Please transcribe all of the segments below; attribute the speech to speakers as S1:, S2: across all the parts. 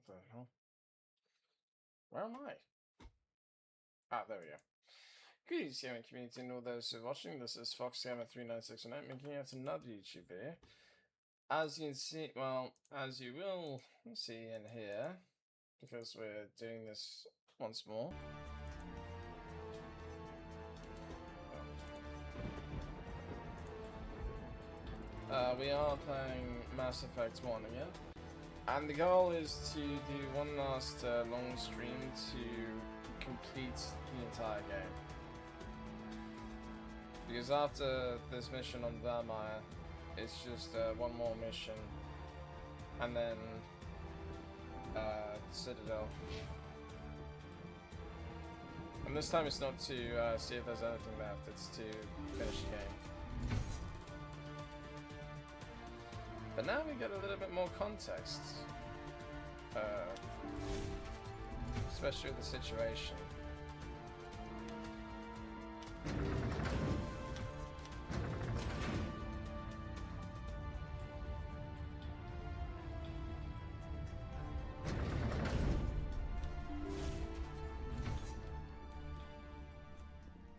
S1: What the hell? Where am I? Ah, there we go. Greetings, gaming community and all those who are watching. This is FoxGamer3969 making yet another YouTube video. As you can see, well, as you will see in here, because we're doing this once more. We are playing Mass Effect 1 again. And the goal is to do one last long stream to complete the entire game. Because after this mission on Vermeer, it's just one more mission, and then Citadel. And this time it's not to see if there's anything left, it's to finish the game. But now we get a little bit more context, especially with the situation.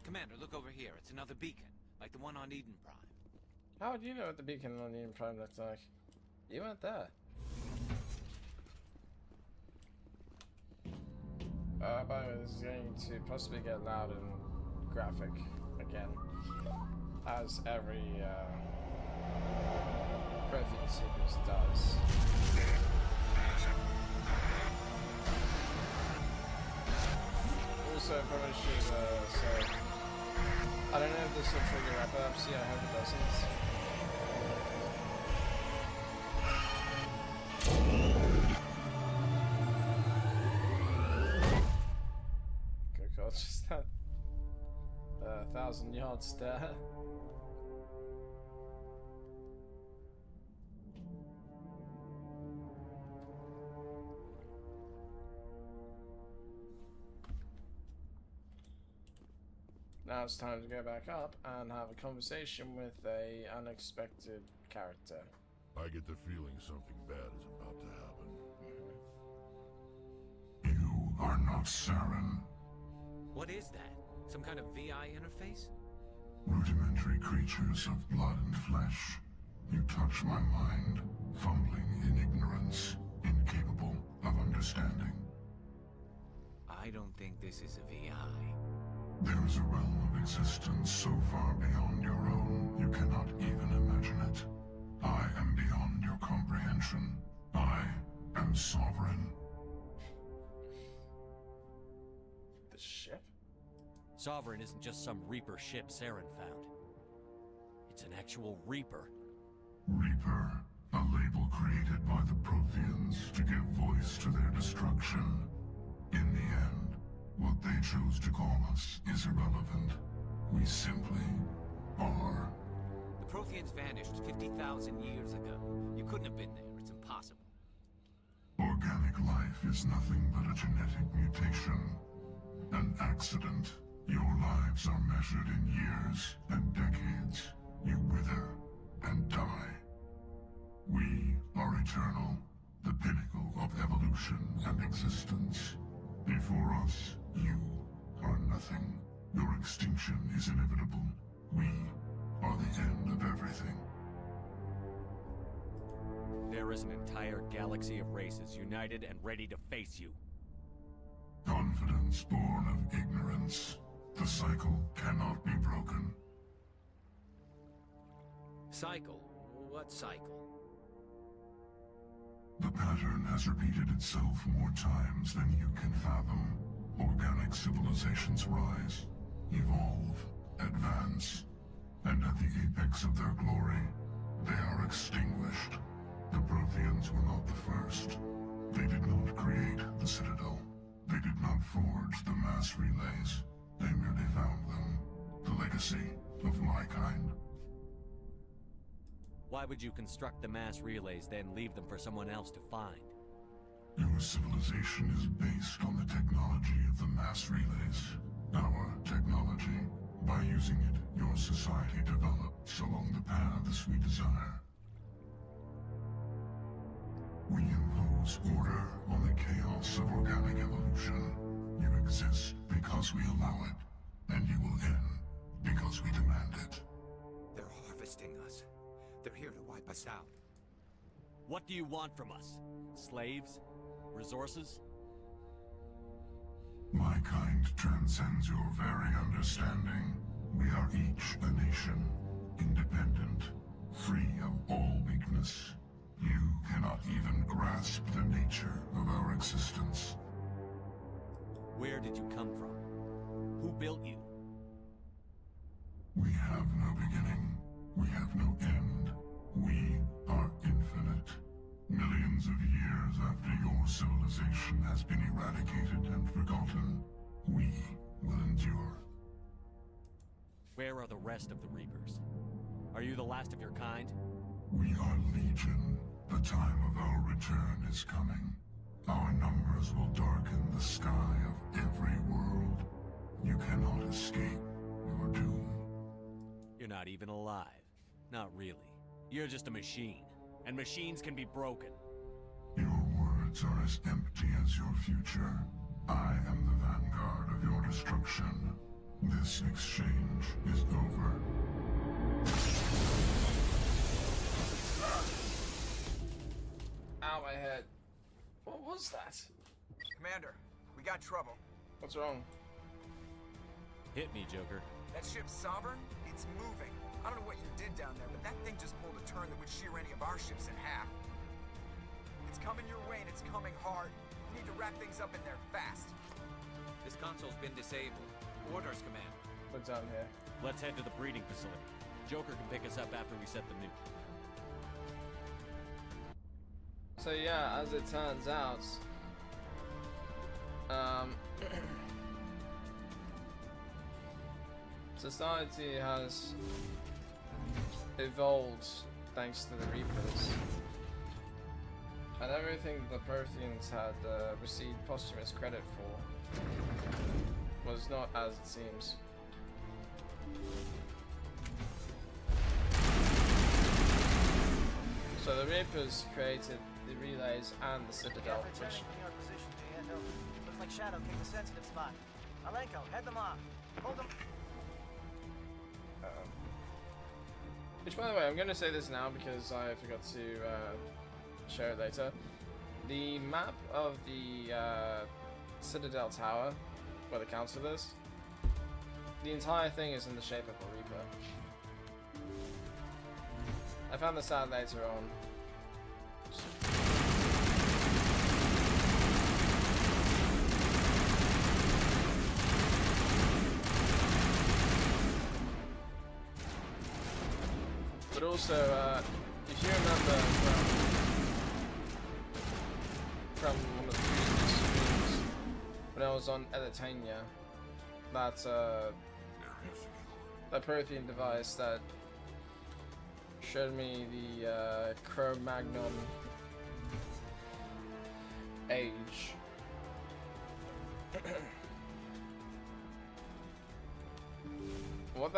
S2: Commander, look over here. It's another beacon, like the one on Eden Prime.
S1: How would you know what the beacon on Eden Prime looked like? You weren't there. By the way, this is going to possibly get loud and graphic again, as every Prothean series does. Also, probably should say, I don't know if this will trigger epilepsy, I hope it doesn't. Good God, just that 1,000-yard stare. Now it's time to go back up and have a conversation with a unexpected character.
S3: I get the feeling something bad is about to happen.
S4: You are not Saren.
S2: What is that? Some kind of VI interface?
S4: Rudimentary creatures of blood and flesh. You touch my mind, fumbling in ignorance, incapable of understanding.
S2: I don't think this is a VI.
S4: There is a realm of existence so far beyond your own, you cannot even imagine it. I am beyond your comprehension. I am sovereign.
S1: The ship?
S5: Sovereign isn't just some Reaper ship Saren found. It's an actual Reaper.
S4: Reaper, a label created by the Protheans to give voice to their destruction. In the end, what they chose to call us is irrelevant. We simply are.
S2: The Protheans vanished 50,000 years ago. You couldn't have been there. It's impossible.
S4: Organic life is nothing but a genetic mutation. An accident. Your lives are measured in years and decades. You wither and die. We are eternal, the pinnacle of evolution and existence. Before us, you are nothing. Your extinction is inevitable. We are the end of everything.
S5: There is an entire galaxy of races united and ready to face you.
S4: Confidence born of ignorance. The cycle cannot be broken.
S2: Cycle? What cycle?
S4: The pattern has repeated itself more times than you can fathom. Organic civilizations rise, evolve, advance, and at the apex of their glory, they are extinguished. The Protheans were not the first. They did not create the Citadel. They did not forge the mass relays. They merely found them. The legacy of my kind.
S5: Why would you construct the mass relays, then leave them for someone else to find?
S4: Your civilization is based on the technology of the mass relays. Our technology. By using it, your society develops along the paths we desire. We impose impose order on the chaos of organic evolution. You exist because we allow it, and you will end because we demand it.
S2: They're harvesting us. They're here to wipe us out.
S5: What do you want from us? Slaves? Resources?
S4: My kind transcends your very understanding. We are each a nation, independent, free of all weakness. You cannot even grasp the nature of our existence.
S5: Where did you come from? Who built you?
S4: We have no beginning. We have no end. We are infinite. Millions of years after your civilization has been eradicated and forgotten, we will endure.
S5: Where are the rest of the Reapers? Are you the last of your kind?
S4: We are legion. The time of our return is coming. Our numbers will darken the sky of every world. You cannot escape your doom.
S5: You're not even alive. Not really. You're just a machine. And machines can be broken.
S4: Your words are as empty as your future. I am the vanguard of your destruction. This exchange is over.
S1: Ow, my head. What was that?
S6: Commander, we got trouble.
S1: What's wrong?
S5: Hit me, Joker.
S6: That ship Sovereign, it's moving. I don't know what you did down there, but that thing just pulled a turn that would shear any of our ships in half. It's coming your way and it's coming hard. You need to wrap things up in there fast.
S2: This console's been disabled. Orders, Commander.
S1: What's down here?
S5: Let's head to the breeding facility. Joker can pick us up after we set the nuke.
S1: So yeah, as it turns out, society has evolved thanks to the Reapers, and everything the Protheans had received posthumous credit for was not as it seems. So the Reapers created the relays and the Citadel, which
S7: Looks like Shadow kicked a sensitive spot. Alenko, head them off. Hold them.
S1: which, by the way, I'm going to say this now because I forgot to share it later. The map of the Citadel Tower, where the council is, the entire thing is in the shape of a Reaper. I found this out later on. But also, if you remember from one of the previous streams, when I was on Elitania, that Prothean device that showed me the Cro-Magnon age. What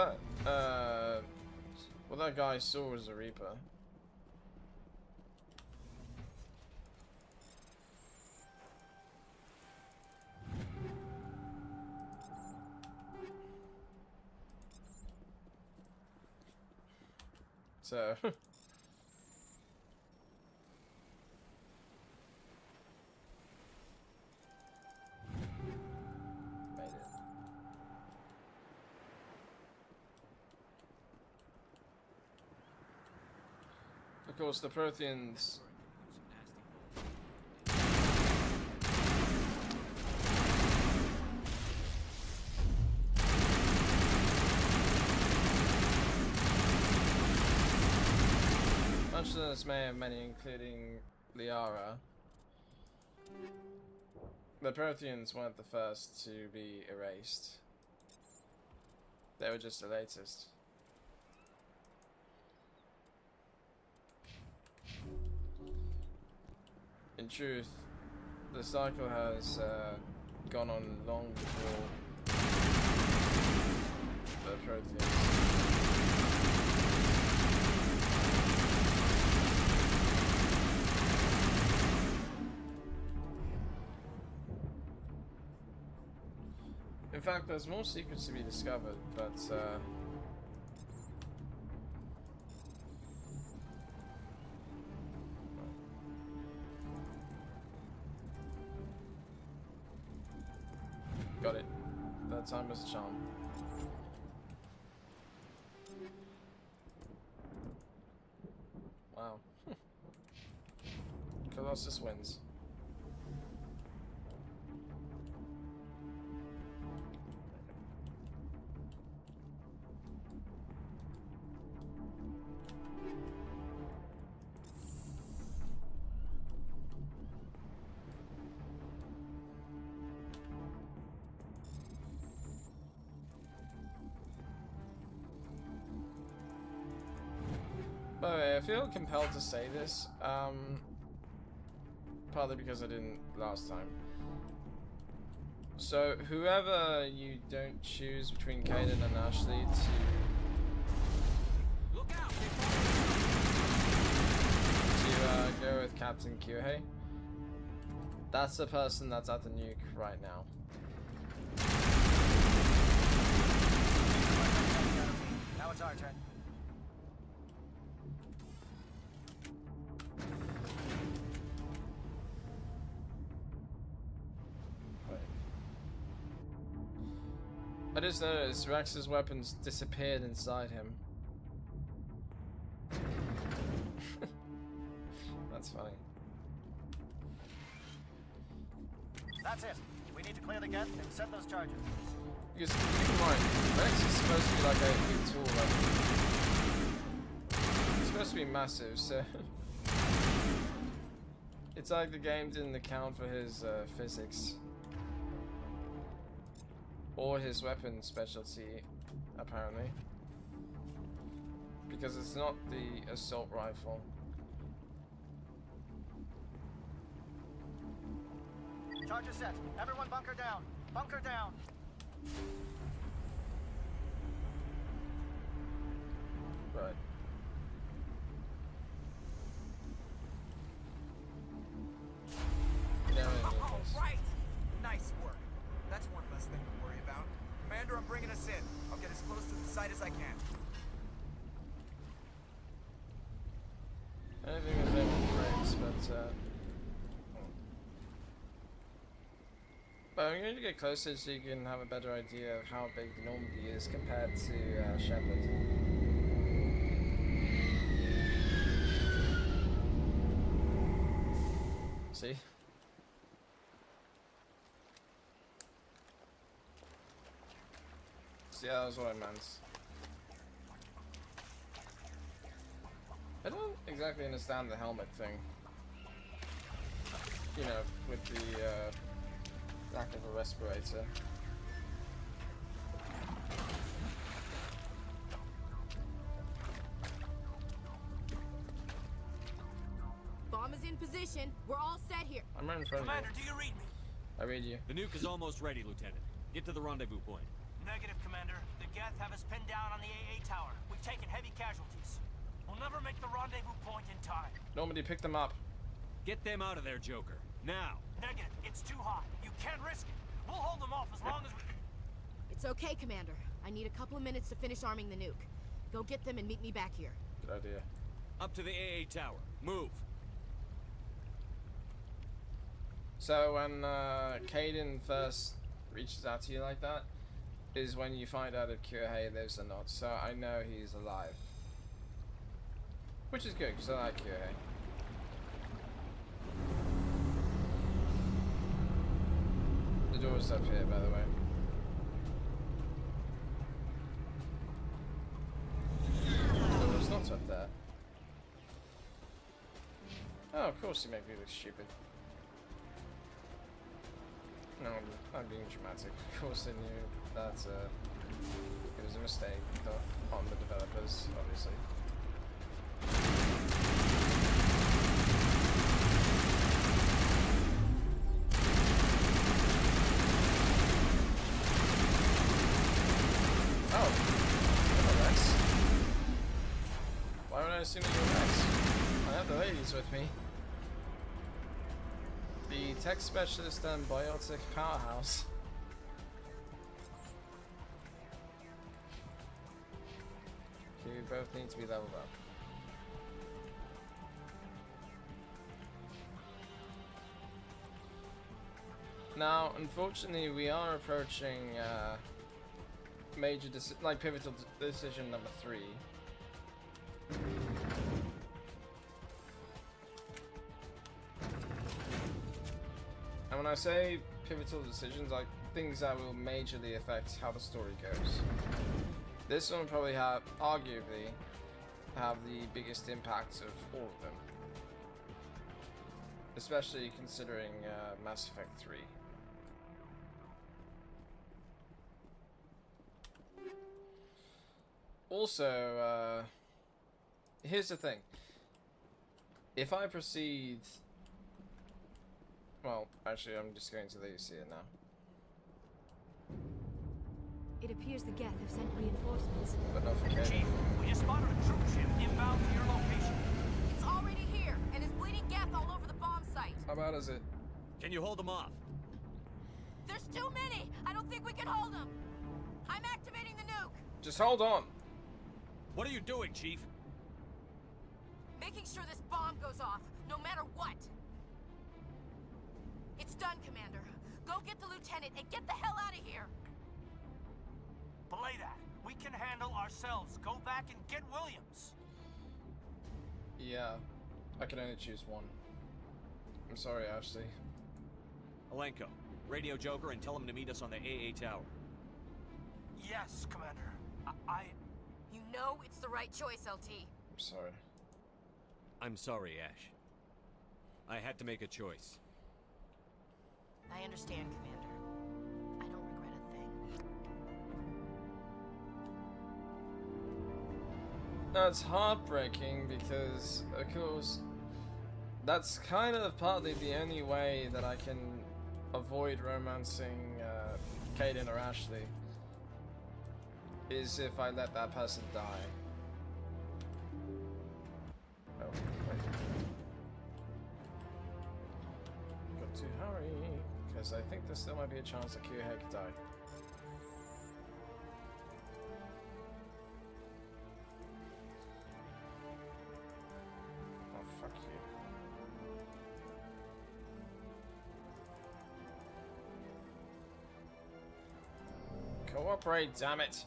S1: that guy saw was a Reaper. So made it. Of course, the Protheans. Much to the dismay of many, including Liara, the Protheans weren't the first to be erased. They were just the latest. In truth, the cycle has gone on long before the Protheans. In fact, there's more secrets to be discovered, but got it. That time was a charm. Wow. Colossus wins. By the way, I feel compelled to say this, partly because I didn't last time. So, whoever you don't choose between Kaden and Ashley
S2: Look out!
S1: to go with Captain Kyohei, that's the person that's at the nuke right now.
S7: Now it's our turn.
S1: I just noticed Rex's weapons disappeared inside him. That's funny.
S7: That's it. We need to clear the gate and set those charges.
S1: Because keep in mind, Rex is supposed to be like a big tool. Like, it's supposed to be massive, so it's like the game didn't account for his physics. Or his weapon specialty, apparently. Because it's not the assault rifle.
S7: Charges set. Everyone bunker down. Bunker down.
S1: Right.
S6: All right. Nice work. That's one less thing to worry about. Commander, I'm bringing us in. I'll get as close to the site as I can.
S1: I don't think there's any breaks, but I'm going to get closer so you can have a better idea of how big Normandy is compared to Shepard. See? So yeah, that was what I meant. I don't exactly understand the helmet thing. You know, with the lack of a respirator.
S8: Bomb is in position. We're all set here.
S1: I'm right in front of
S6: Commander, do you read me?
S1: you. I read you.
S5: The nuke is almost ready, Lieutenant. Get to the rendezvous point.
S9: Negative, Commander. The Geth have us pinned down on the AA tower. We've taken heavy casualties. We'll never make the rendezvous point in time.
S1: Normandy, pick them up.
S5: Get them out of there, Joker. Now!
S9: Negative. It's too hot. You can't risk it. We'll hold them off as long as we...
S8: It's okay, Commander. I need a couple of minutes to finish arming the nuke. Go get them and meet me back here.
S1: Good idea.
S5: Up to the AA tower. Move!
S1: So when Kaden first reaches out to you like that, is when you find out if Kyohei lives or not. So I know he's alive. Which is good, because I like Kyohei. The door's up here, by the way. The door's not up there. Oh, of course you make me look stupid. No, I'm being dramatic. Of course they knew that it was a mistake on the developers, obviously. Oh, hello Rex. Why would I assume that you're Rex? I have the ladies with me. The tech specialist and biotic powerhouse. we both need to be leveled up. Now, unfortunately, we are approaching major, pivotal decision number 3. And when I say pivotal decisions, like things that will majorly affect how the story goes. This one will probably arguably have the biggest impact of all of them. Especially considering Mass Effect 3. Also, here's the thing. If I proceed... Well, actually, I'm just going to let you see it now.
S8: It appears the Geth have sent reinforcements.
S1: But not for
S9: Chief, we just spotted a troop ship inbound to your location.
S8: It's already here, and is bleeding Geth all over the bomb site.
S1: How bad is it?
S5: Can you hold them off?
S8: There's too many! I don't think we can hold them! I'm activating the nuke!
S1: Just hold on!
S5: What are you doing, Chief?
S8: Making sure this bomb goes off, no matter what! It's done, Commander. Go get the lieutenant and get the hell out of here!
S9: Belay that. We can handle ourselves. Go back and get Williams.
S1: Yeah, I can only choose one. I'm sorry, Ashley.
S5: Alenko, radio Joker and tell him to meet us on the AA tower.
S9: Yes, Commander.
S8: You know it's the right choice, LT.
S1: I'm sorry.
S5: I'm sorry, Ash. I had to make a choice.
S8: I understand, Commander. I don't regret a thing.
S1: That's heartbreaking because, of course, that's kind of partly the only way that I can avoid romancing Kaden or Ashley, is if I let that person die. Oh, wait. Got to hurry, because I think there still might be a chance that Kyohei could die. Oh, fuck you. Cooperate, damn it!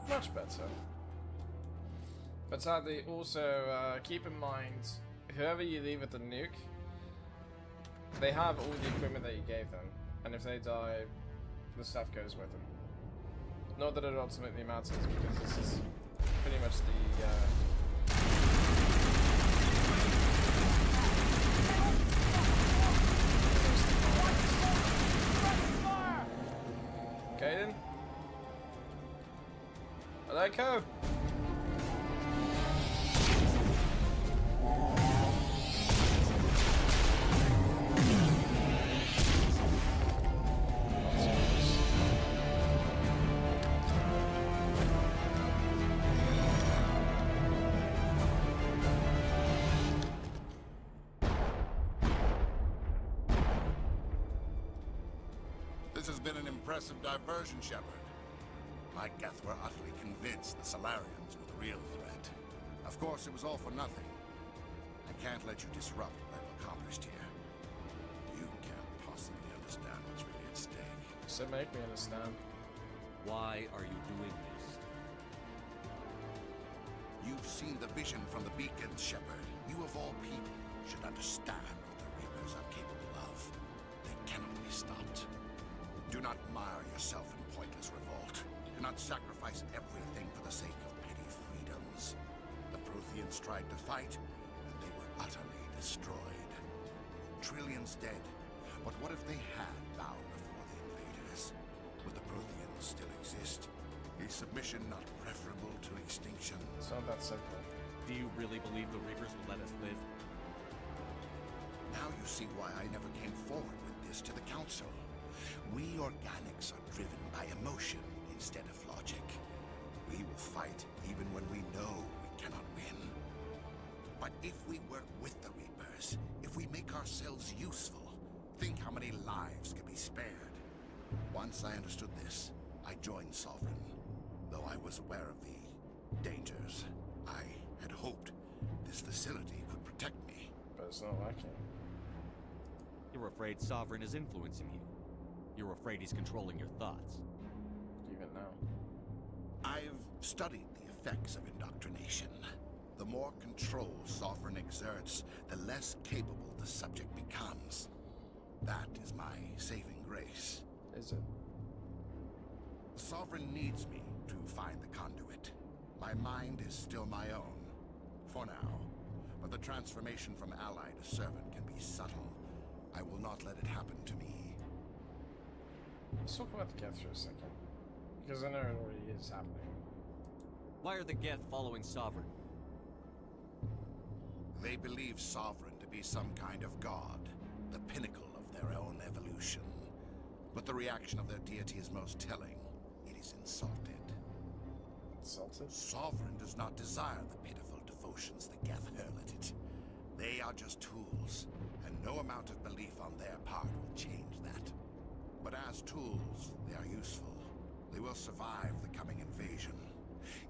S1: Much better. But sadly, also keep in mind, whoever you leave at the nuke, they have all the equipment that you gave them, and if they die, the stuff goes with them. Not that it ultimately matters, because this is pretty much the Kaden? Alenko?
S3: This has been an impressive diversion, Shepard. My Geth were utterly convinced the Solarians were the real threat. Of course, it was all for nothing. I can't let you disrupt what I've accomplished here. You can't possibly understand what's really at stake.
S1: So make me understand.
S5: Why are you doing this?
S3: You've seen the vision from the beacons, Shepard. You of all people should understand what the Reapers are capable of. They cannot be stopped. Do not mire yourself in pointless revolt. Do not sacrifice everything for the sake of petty freedoms. The Protheans tried to fight, and they were utterly destroyed. Trillions dead, but what if they had bowed before the invaders? Would the Protheans still exist? Is submission not preferable to extinction?
S1: It's not that simple.
S5: Do you really believe the Reapers will let us live?
S3: Now you see why I never came forward with this to the Council. We organics are driven by emotion instead of logic. We will fight even when we know we cannot win. But if we work with the Reapers, if we make ourselves useful, think how many lives could be spared. Once I understood this, I joined Sovereign. Though I was aware of the dangers, I had hoped this facility could protect me.
S1: But it's not working.
S5: You're afraid Sovereign is influencing you. You're afraid he's controlling your thoughts.
S1: Even now.
S3: I've studied the effects of indoctrination. The more control Sovereign exerts, the less capable the subject becomes. That is my saving grace.
S1: Is it?
S3: Sovereign needs me to find the conduit. My mind is still my own, for now. But the transformation from ally to servant can be subtle. I will not let it happen to me.
S1: Let's talk about the Geth for a second. Because I know it already is happening.
S5: Why are the Geth following Sovereign?
S3: They believe Sovereign to be some kind of god, the pinnacle of their own evolution. But the reaction of their deity is most telling. It is insulted.
S1: Insulted?
S3: Sovereign does not desire the pitiful devotions the Geth hurl at it. They are just tools, and no amount of belief on their part will change that. But as tools, they are useful. They will survive the coming invasion.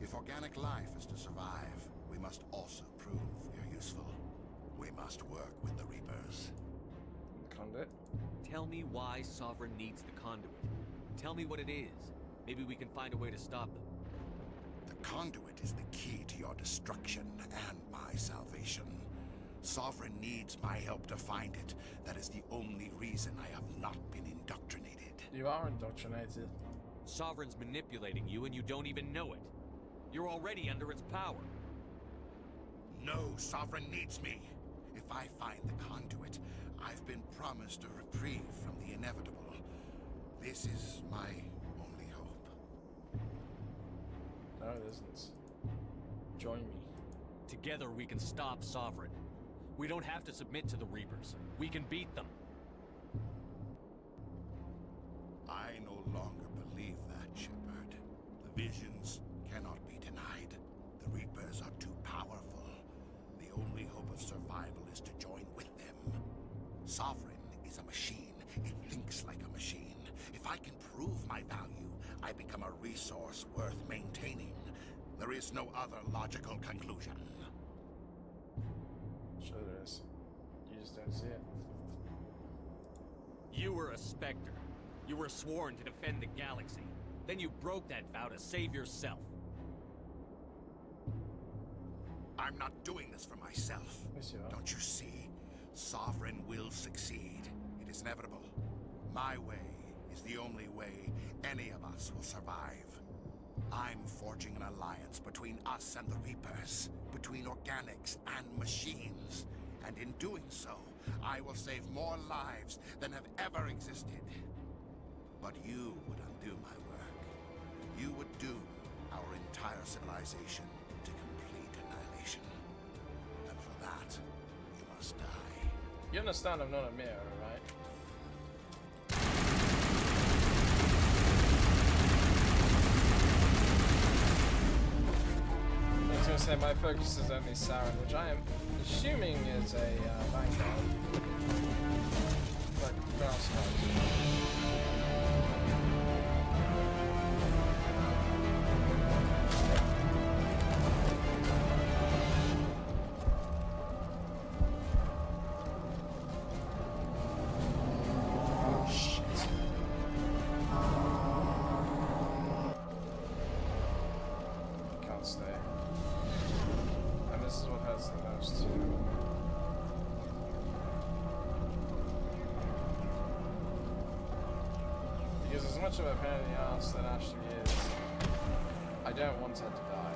S3: If organic life is to survive, we must also prove we are useful. We must work with the Reapers.
S1: The conduit?
S5: Tell me why Sovereign needs the conduit. Tell me what it is. Maybe we can find a way to stop them.
S3: The conduit is the key to your destruction and my salvation. Sovereign needs my help to find it. That is the only reason I have not been indoctrinated.
S1: You are indoctrinated.
S5: Sovereign's manipulating you and you don't even know it. You're already under its power.
S3: No, Sovereign needs me. If I find the conduit, I've been promised a reprieve from the inevitable. This is my only hope.
S1: No, it isn't. Join me.
S5: Together we can stop Sovereign. We don't have to submit to the Reapers. We can beat them.
S3: I no longer believe that, Shepard. The visions cannot be denied. The Reapers are too powerful. The only hope of survival is to join with them. Sovereign is a machine. It thinks like a machine. If I can prove my value, I become a resource worth maintaining. There is no other logical conclusion.
S1: Sure there is. You just don't see it.
S5: You were a Spectre. You were sworn to defend the galaxy. Then you broke that vow to save yourself.
S3: I'm not doing this for myself.
S1: Yes, you are.
S3: Don't you see? Sovereign will succeed. It is inevitable. My way is the only way any of us will survive. I'm forging an alliance between us and the Reapers, between organics and machines. And in doing so, I will save more lives than have ever existed. But you would undo my work. You would doom our entire civilization to complete annihilation. And for that, you must die.
S1: You understand I'm not a mirror, right? I was going to say my focus is only Saren, which I am assuming is a vanguard. But where else am Oh shit. Can't stay. And this is what hurts the most. Because as much of a pain in the ass that Ashley is, I don't want her to die.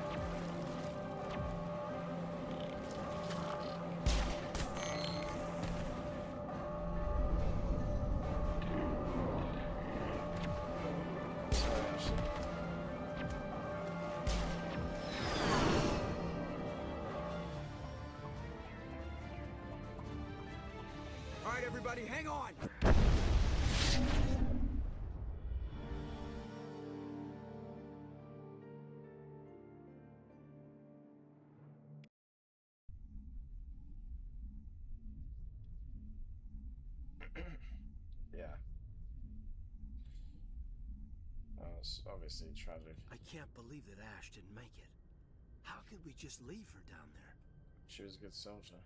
S1: Sorry, Ashley.
S6: All right, everybody, hang on.
S1: Yeah. was obviously tragic.
S9: I can't believe that Ash didn't make it. How could we just leave her down there?
S1: She was a good soldier.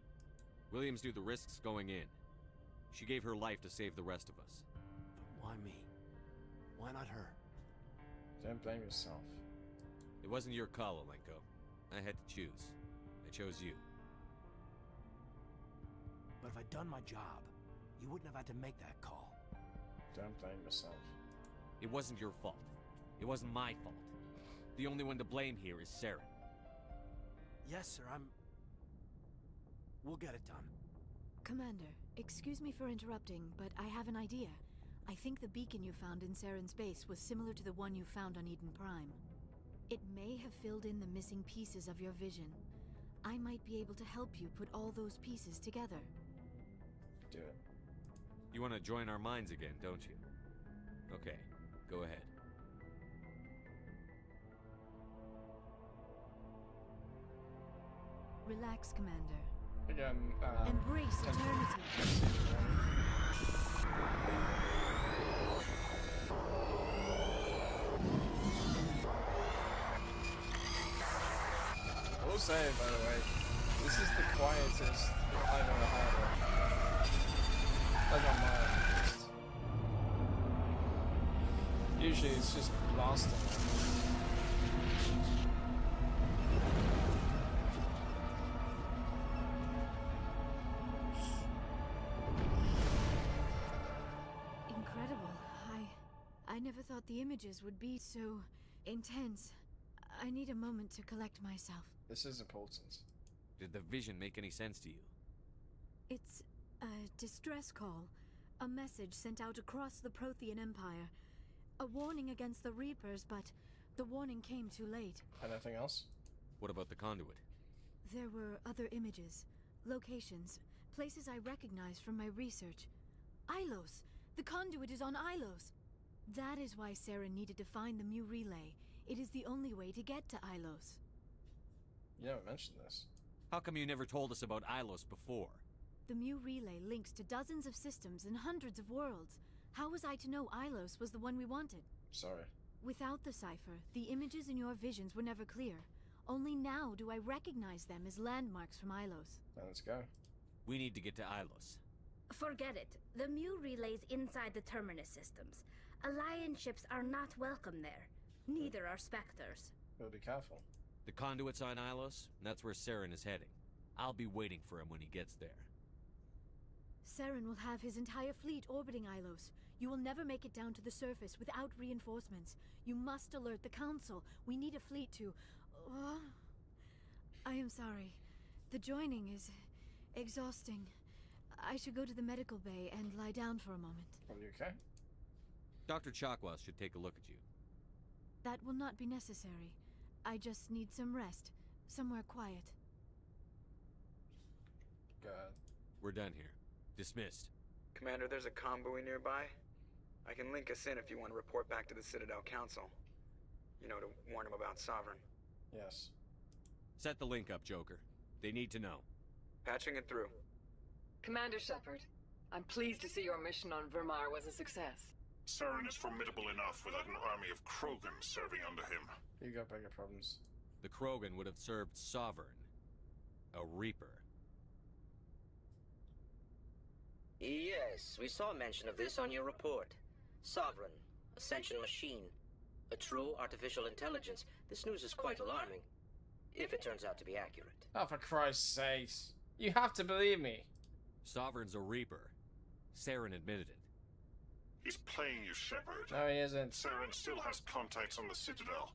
S5: Williams knew the risks going in. She gave her life to save the rest of us.
S9: But why me? Why not her?
S1: Don't blame yourself.
S5: It wasn't your call, Alenko. I had to choose. I chose you.
S9: But if I'd done my job, you wouldn't have had to make that call.
S1: Don't blame yourself.
S5: It wasn't your fault. It wasn't my fault. The only one to blame here is Saren.
S9: Yes, sir, We'll get it done.
S10: Commander, excuse me for interrupting, but I have an idea. I think the beacon you found in Saren's base was similar to the one you found on Eden Prime. It may have filled in the missing pieces of your vision. I might be able to help you put all those pieces together.
S1: Do it.
S5: You want to join our minds again, don't you? Okay, go ahead.
S10: Relax, Commander.
S1: Again,
S10: Embrace eternity.
S1: I will say, by the way, this is the quietest I've ever had it. Like on mine, at least. Usually it's just blasting.
S10: Incredible. I never thought the images would be so intense. I need a moment to collect myself.
S1: This is important.
S5: Did the vision make any sense to you?
S10: It's a distress call. A message sent out across the Prothean Empire. A warning against the Reapers, but the warning came too late.
S1: Anything else?
S5: What about the conduit?
S10: There were other images, locations, places I recognized from my research. Ilos! The conduit is on Ilos! That is why Saren needed to find the Mu relay. It is the only way to get to Ilos.
S1: You never mentioned this.
S5: How come you never told us about Ilos before?
S10: The Mu relay links to dozens of systems and hundreds of worlds. How was I to know Ilos was the one we wanted?
S1: Sorry.
S10: Without the cipher, the images in your visions were never clear. Only now do I recognize them as landmarks from Ilos.
S1: Then let's go.
S5: We need to get to Ilos.
S11: Forget it. The Mu relay's inside the Terminus systems. Alliance ships are not welcome there. Neither are Spectres.
S1: We'll be careful.
S5: The conduit's on Ilos, and that's where Saren is heading. I'll be waiting for him when he gets there.
S10: Saren will have his entire fleet orbiting Ilos. You will never make it down to the surface without reinforcements. You must alert the Council. We need a fleet to... I am sorry. The joining is exhausting. I should go to the medical bay and lie down for a moment.
S1: Are you okay?
S5: Dr. Chakwas should take a look at you.
S10: That will not be necessary. I just need some rest. Somewhere quiet.
S1: Good.
S5: We're done here. Dismissed.
S6: Commander, there's a convoy nearby. I can link us in if you want to report back to the Citadel Council. You know, to warn them about Sovereign.
S1: Yes.
S5: Set the link up, Joker. They need to know.
S6: Patching it through.
S12: Commander Shepard, I'm pleased to see your mission on Vermar was a success.
S4: Saren is formidable enough without an army of Krogan serving under him.
S1: You got bigger problems.
S5: The Krogan would have served Sovereign. A Reaper.
S13: Yes, we saw mention of this on your report. Sovereign, Ascension machine, a true artificial intelligence. This news is quite alarming, if it turns out to be accurate.
S1: Oh, for Christ's sakes. You have to believe me.
S5: Sovereign's a Reaper. Saren admitted it.
S4: He's playing you, Shepard.
S1: No, he isn't.
S4: Saren still has contacts on the Citadel.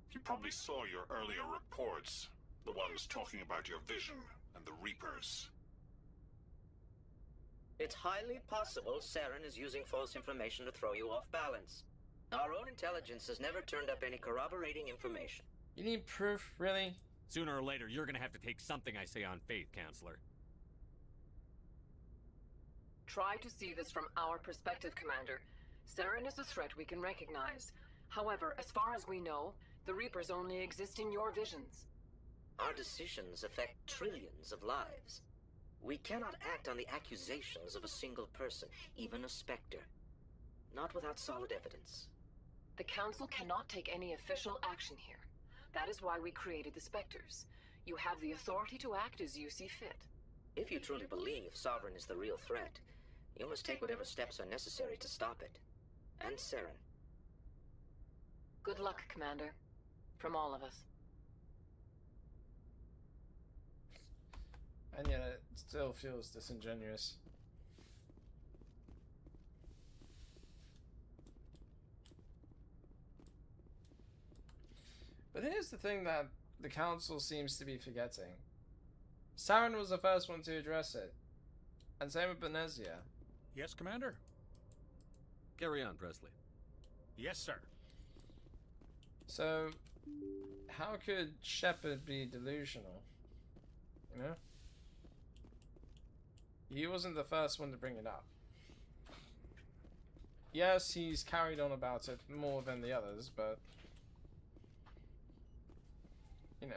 S4: He probably saw your earlier reports. The ones talking about your vision and the Reapers.
S13: It's highly possible Saren is using false information to throw you off balance. Our own intelligence has never turned up any corroborating information.
S1: You need proof, really?
S5: Sooner or later, you're gonna have to take something I say on faith, Counselor.
S12: Try to see this from our perspective, Commander. Saren is a threat we can recognize. However, as far as we know, the Reapers only exist in your visions.
S13: Our decisions affect trillions of lives. We cannot act on the accusations of a single person, even a Spectre. Not without solid evidence.
S12: The Council cannot take any official action here. That is why we created the Spectres. You have the authority to act as you see fit.
S13: If you truly believe Sovereign is the real threat, you must take whatever steps are necessary to stop it. And Saren.
S12: Good luck, Commander. From all of us.
S1: And yet it still feels disingenuous. But here's the thing that the Council seems to be forgetting. Saren was the first one to address it. And same with Benezia.
S14: Yes, Commander?
S5: Carry on, Presley.
S14: Yes, sir.
S1: So, how could Shepard be delusional? You know? He wasn't the first one to bring it up. Yes, he's carried on about it more than the others, but... you know.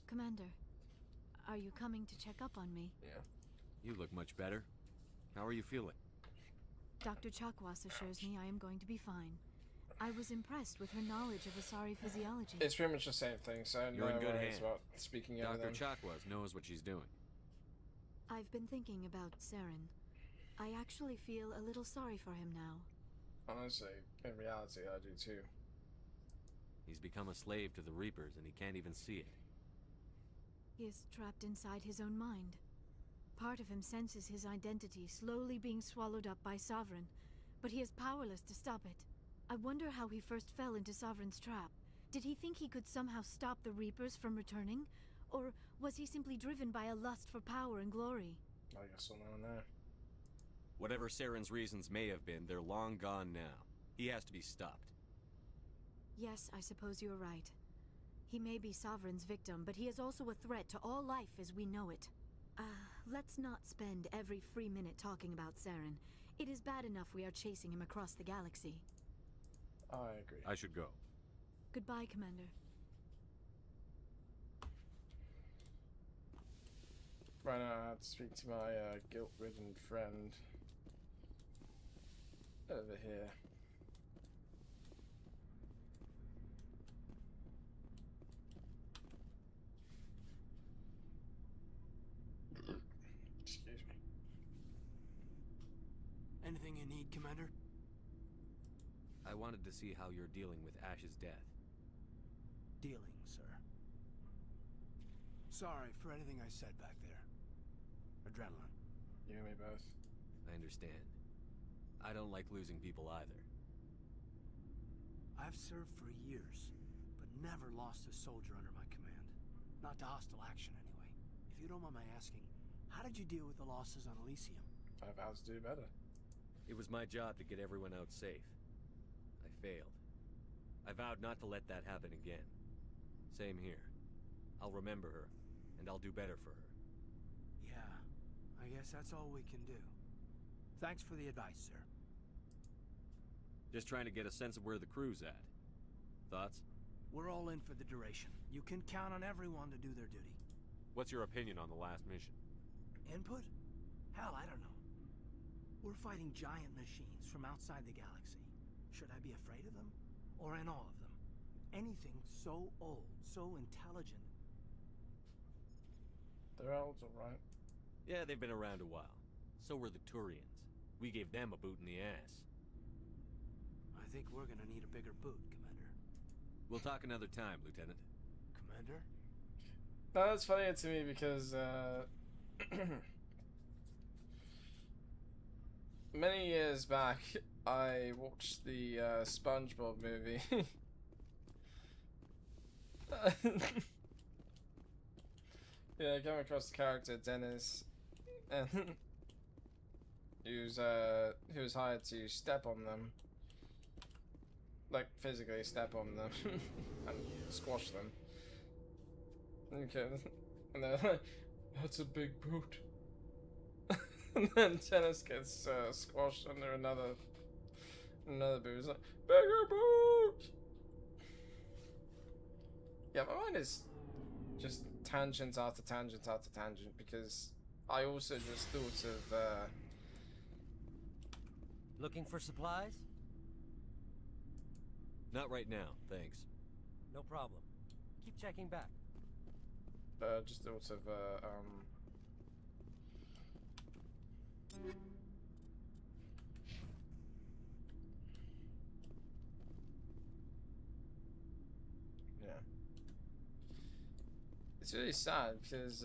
S10: Commander, are you coming to check up on me?
S1: Yeah.
S5: You look much better. How are you feeling?
S10: Dr. Chakwas assures me I am going to be fine. I was impressed with her knowledge of Asari physiology.
S1: It's pretty much the same thing, so
S5: you're
S1: no
S5: in good
S1: worries
S5: hands.
S1: about speaking out of them.
S5: Dr. Chakwas knows what she's doing.
S10: I've been thinking about Saren. I actually feel a little sorry for him now.
S1: Honestly, in reality, I do too.
S5: He's become a slave to the Reapers, and he can't even see it.
S10: He is trapped inside his own mind. Part of him senses his identity slowly being swallowed up by Sovereign, but he is powerless to stop it. I wonder how he first fell into Sovereign's trap. Did he think he could somehow stop the Reapers from returning? Or was he simply driven by a lust for power and glory?
S1: I guess we'll never know.
S5: Whatever Saren's reasons may have been, they're long gone now. He has to be stopped.
S10: Yes, I suppose you're right. He may be Sovereign's victim, but he is also a threat to all life as we know it. Let's not spend every free minute talking about Saren. It is bad enough we are chasing him across the galaxy.
S1: I agree.
S5: I should go.
S10: Goodbye, Commander.
S1: Right now, I have to speak to my guilt-ridden friend over here. Excuse me.
S9: Anything you need, Commander?
S5: I wanted to see how you're dealing with Ash's death.
S9: Dealing, sir. Sorry for anything I said back there. Adrenaline.
S1: You and me both.
S5: I understand. I don't like losing people either.
S9: I've served for years, but never lost a soldier under my command. Not to hostile action, anyway. If you don't mind my asking, how did you deal with the losses on Elysium?
S1: I vowed to do better.
S5: It was my job to get everyone out safe. I failed. I vowed not to let that happen again. Same here. I'll remember her, and I'll do better for her.
S9: Yeah, I guess that's all we can do. Thanks for the advice, sir.
S5: Just trying to get a sense of where the crew's at. Thoughts?
S9: We're all in for the duration. You can count on everyone to do their duty.
S5: What's your opinion on the last mission?
S9: Input? Hell, I don't know. We're fighting giant machines from outside the galaxy. Should I be afraid of them? Or in awe of them? Anything so old, so intelligent.
S1: They're old, alright.
S5: Yeah, they've been around a while. So were the Turians. We gave them a boot in the ass.
S9: I think we're gonna need a bigger boot, Commander.
S5: We'll talk another time, Lieutenant.
S9: Commander?
S1: No, that's funny to me because, many years back, I watched the SpongeBob movie. Yeah, I came across the character Dennis, and he was hired to step on them, like physically step on them, and squash them. Okay, and they're like, "That's a big boot." And then Dennis gets squashed under another boot. It's like, "Bigger boot!" Yeah, my mind is just tangent after tangent after tangent because I also just thought of
S15: Looking for supplies?
S5: Not right now, thanks.
S15: No problem. Keep checking back.
S1: just thought of yeah. It's really sad because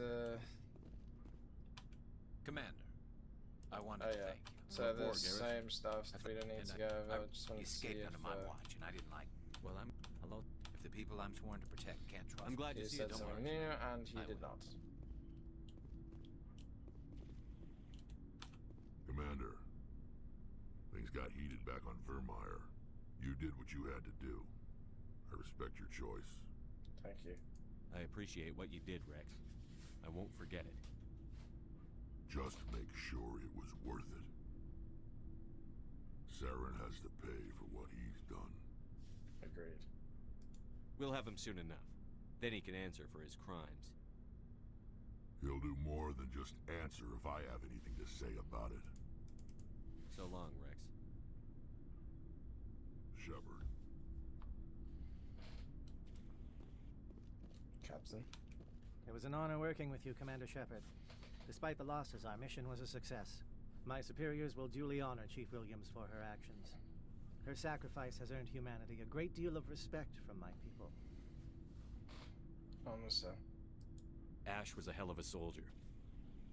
S2: Commander, I wanted
S1: oh,
S2: to
S1: yeah.
S2: thank you.
S1: So there's the same stuff that we don't need to go over. I just wanted to see
S2: escaped
S1: if
S2: under my watch, and I didn't like. Well, I'm alone. If the people I'm sworn to protect can't trust,
S5: I'm glad
S1: he
S5: to see you.
S1: said
S5: Don't
S1: something
S5: worry.
S1: new, and he did not.
S4: Commander, things got heated back on Vermeer. You did what you had to do. I respect your choice.
S1: Thank you.
S5: I appreciate what you did, Rex. I won't forget it.
S4: Just make sure it was worth it. Saren has to pay for what he's done.
S1: Agreed.
S5: We'll have him soon enough. Then he can answer for his crimes.
S4: He'll do more than just answer if I have anything to say about it.
S5: So long, Rex.
S4: Shepard.
S1: Captain.
S7: It was an honor working with you, Commander Shepard. Despite the losses, our mission was a success. My superiors will duly honor Chief Williams for her actions. Her sacrifice has earned humanity a great deal of respect from my people.
S1: Almost so.
S5: Ash was a hell of a soldier.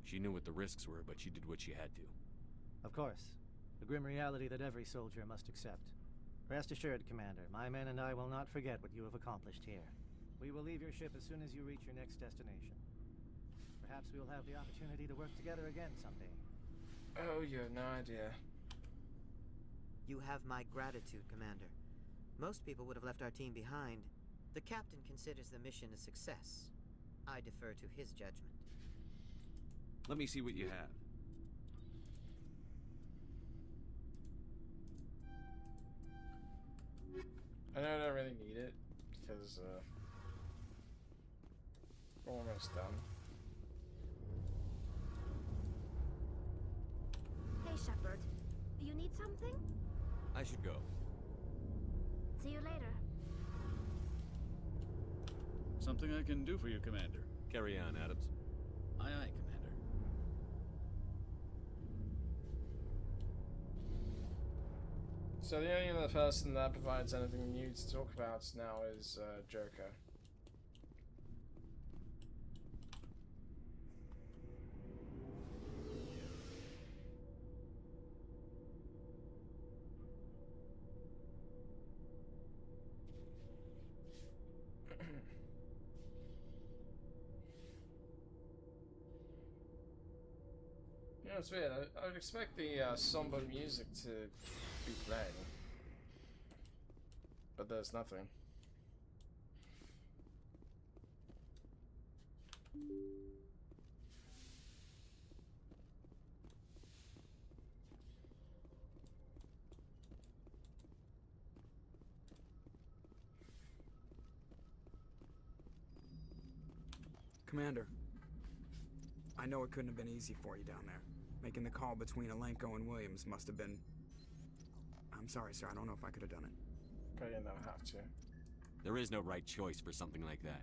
S5: She knew what the risks were, but she did what she had to.
S7: Of course. The grim reality that every soldier must accept. Rest assured, Commander, my men and I will not forget what you have accomplished here. We will leave your ship as soon as you reach your next destination. Perhaps we will have the opportunity to work together again someday.
S1: Oh, you have no idea.
S16: You have my gratitude, Commander. Most people would have left our team behind. The captain considers the mission a success. I defer to his judgment.
S5: Let me see what you have.
S1: I know I don't really need it because we're almost done.
S11: Hey, Shepard. You need something?
S5: I should go.
S11: See you later.
S14: Something I can do for you, Commander.
S5: Carry on, Adams.
S14: Aye, aye, Commander.
S1: So the only other person that provides anything new to talk about now is Joker. Yeah, it's weird. I would expect the somber music to be playing, but there's nothing.
S6: Commander, I know it couldn't have been easy for you down there. Making the call between Alenko and Williams must have been... I'm sorry, sir. I don't know if I could have done it.
S1: But you don't have to.
S5: There is no right choice for something like that.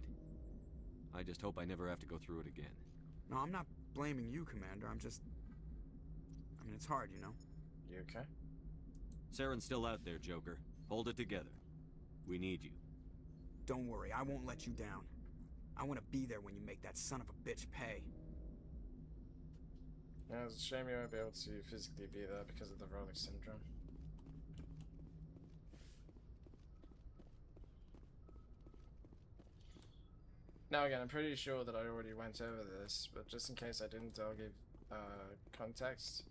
S5: I just hope I never have to go through it again.
S6: No, I'm not blaming you, Commander. I'm just... I mean, it's hard, you know?
S1: You okay?
S5: Saren's still out there, Joker. Hold it together. We need you.
S6: Don't worry. I won't let you down. I want to be there when you make that son of a bitch pay.
S1: Yeah, it's a shame you won't be able to physically be there because of the Rolex syndrome. Now again, I'm pretty sure that I already went over this, but just in case I didn't, I'll give context.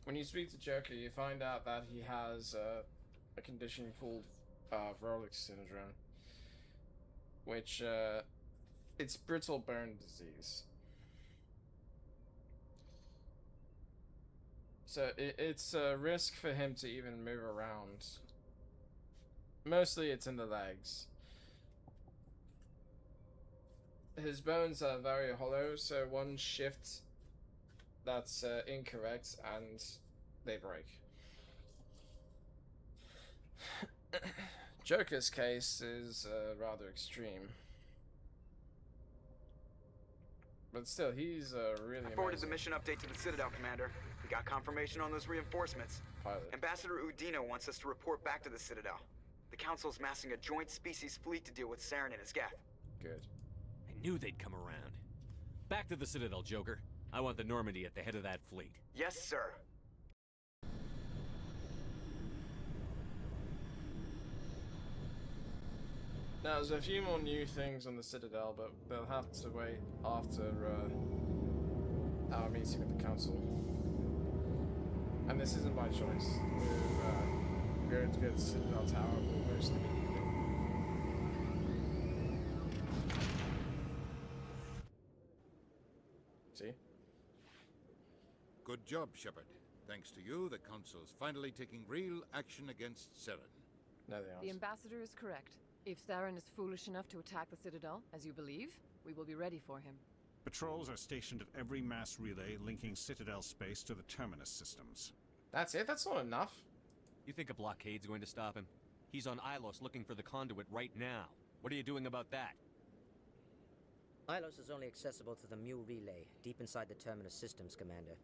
S1: When you speak to Joker, you find out that he has a condition called Rolex syndrome, which it's brittle bone disease. So it's a risk for him to even move around. Mostly it's in the legs. his bones are very hollow, so one shift that's incorrect and they break. Joker's case is rather extreme. But still, he's really
S6: I forwarded
S1: amazing.
S6: the mission update to the Citadel, Commander. We got confirmation on those reinforcements.
S1: Pilot.
S6: Ambassador Udina wants us to report back to the Citadel. The Council's massing a joint species fleet to deal with Saren and his Geth.
S1: Good.
S5: I knew they'd come around. Back to the Citadel, Joker. I want the Normandy at the head of that fleet.
S6: Yes, sir.
S1: Now, there's a few more new things on the Citadel, but they'll have to wait after our meeting with the Council. And this isn't by choice. We're going to go to the Citadel Tower almost immediately. See?
S3: Good job, Shepard. Thanks to you, the Council's finally taking real action against Saren.
S1: No, they aren't.
S12: The Ambassador is correct. If Saren is foolish enough to attack the Citadel, as you believe, we will be ready for him.
S17: Patrols are stationed at every mass relay linking Citadel space to the Terminus systems.
S1: That's it? That's not enough?
S5: You think a blockade's going to stop him? He's on Ilos looking for the conduit right now. What are you doing about that?
S16: Ilos is only accessible to the Mu relay, deep inside the Terminus systems, Commander.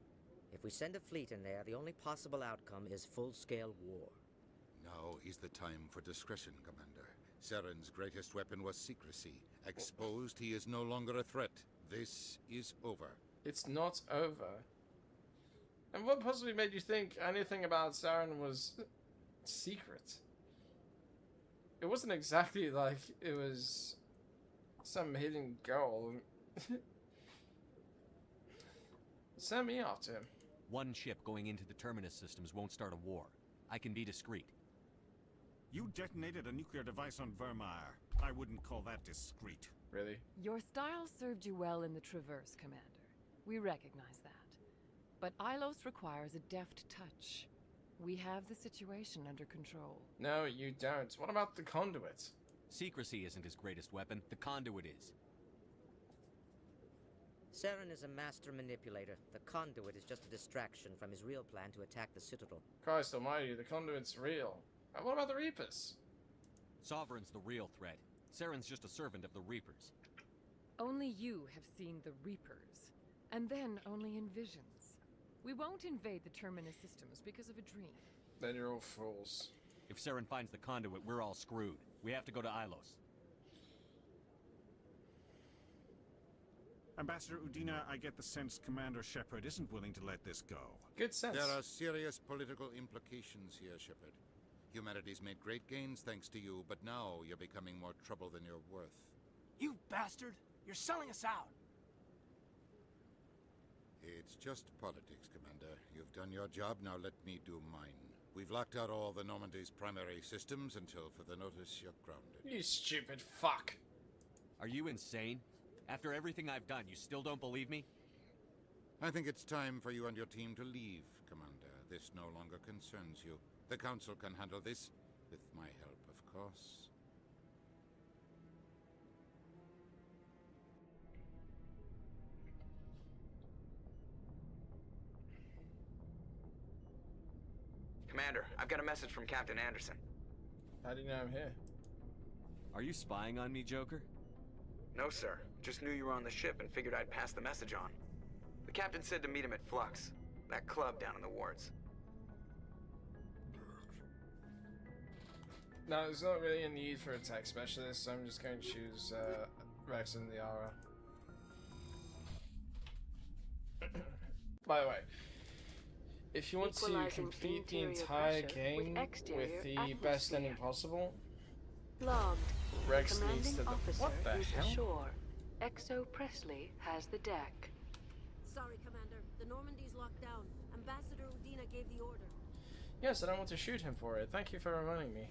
S16: If we send a fleet in there, the only possible outcome is full-scale war.
S3: Now is the time for discretion, Commander. Saren's greatest weapon was secrecy. Exposed, he is no longer a threat. This is over.
S1: It's not over. And what possibly made you think anything about Saren was secret? It wasn't exactly like it was some hidden goal. Send me after him.
S5: One ship going into the Terminus systems won't start a war. I can be discreet.
S17: You detonated a nuclear device on Vermeer. I wouldn't call that discreet.
S1: Really?
S12: Your style served you well in the Traverse, Commander. We recognize that. But Ilos requires a deft touch. We have the situation under control.
S1: No, you don't. What about the conduit?
S5: Secrecy isn't his greatest weapon. The conduit is.
S16: Saren is a master manipulator. The conduit is just a distraction from his real plan to attack the Citadel.
S1: Christ almighty, the conduit's real. And what about the Reapers?
S5: Sovereign's the real threat. Saren's just a servant of the Reapers.
S12: Only you have seen the Reapers, and then only in visions. We won't invade the Terminus systems because of a dream.
S1: Then you're all fools.
S5: If Saren finds the conduit, we're all screwed. We have to go to Ilos.
S17: Ambassador Udina, I get the sense Commander Shepard isn't willing to let this go.
S1: Good sense.
S3: There are serious political implications here, Shepard. Humanity's made great gains thanks to you, but now you're becoming more trouble than you're worth.
S9: You bastard! You're selling us out!
S3: It's just politics, Commander. You've done your job, now let me do mine. We've locked out all the Normandy's primary systems until further notice you're grounded.
S1: You stupid fuck.
S5: Are you insane? After everything I've done, you still don't believe me?
S3: I think it's time for you and your team to leave, Commander. This no longer concerns you. The Council can handle this, with my help, of course.
S6: Commander, I've got a message from Captain Anderson.
S1: How do you know I'm here?
S5: Are you spying on me, Joker?
S6: No, sir. Just knew you were on the ship and figured I'd pass the message on. The captain said to meet him at Flux, that club down in the wards.
S1: No, there's not really a need for a tech specialist, so I'm just going to choose Rex and Liara. By the way, if you want to complete the entire game with the best ending possible,
S18: Logged.
S1: Rex needs
S18: Commanding
S1: to...
S18: officer
S1: What the
S18: is
S1: hell?
S18: ashore. Exo Presley has the deck.
S19: Sorry, Commander. The Normandy's locked down. Ambassador Udina gave the order.
S1: Yes, I don't want to shoot him for it. Thank you for reminding me.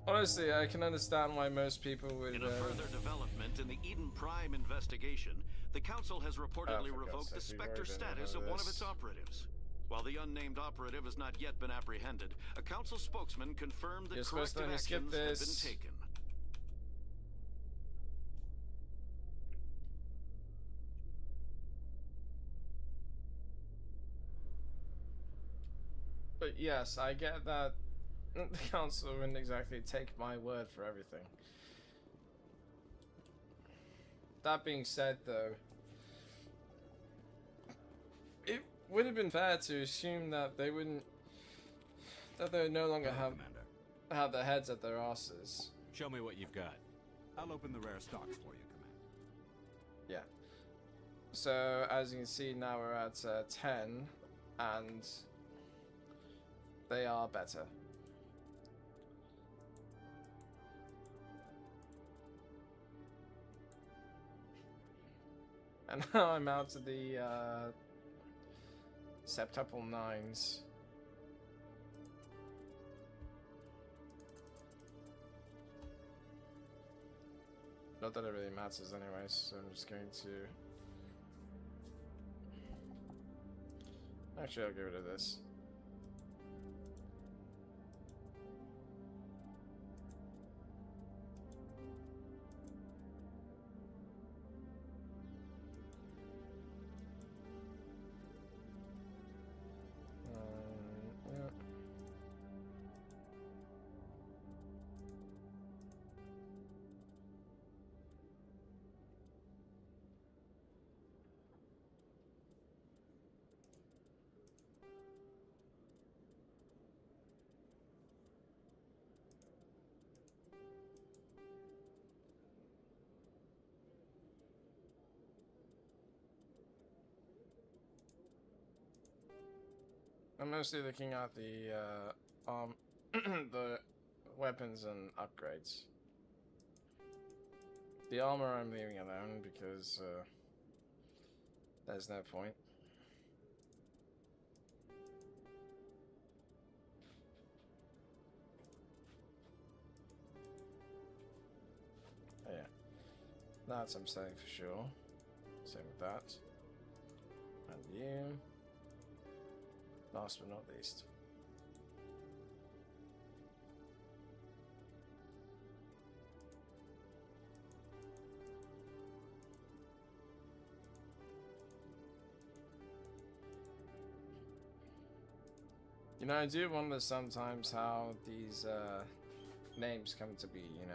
S1: Honestly, I can understand why most people would...
S20: In a further development in the Eden Prime investigation, the Council has reportedly revoked the Spectre status of one of its operatives. While the unnamed operative has not yet been apprehended, a council spokesman confirmed that
S1: You're supposed to
S20: corrective
S1: skip
S20: actions have
S1: this.
S20: been taken.
S1: But yes, I get that the council wouldn't exactly take my word for everything. That being said, though, it would have been fair to assume that they wouldn't, that they would no longer have their heads at their asses.
S5: Show me what you've got.
S17: I'll open the rare stocks for you, Commander.
S1: Yeah. So as you can see, now we're at 10, and they are better. And now I'm out to the septuple 9s. Not that it really matters anyways, so I'm just going to... Actually, I'll get rid of this. Yeah. I'm mostly looking at the the weapons and upgrades. The armor I'm leaving alone because there's no point. Oh, yeah, that I'm saying for sure. Same with that. And you. Last but not least. You know, I do wonder sometimes how these names come to be, you know?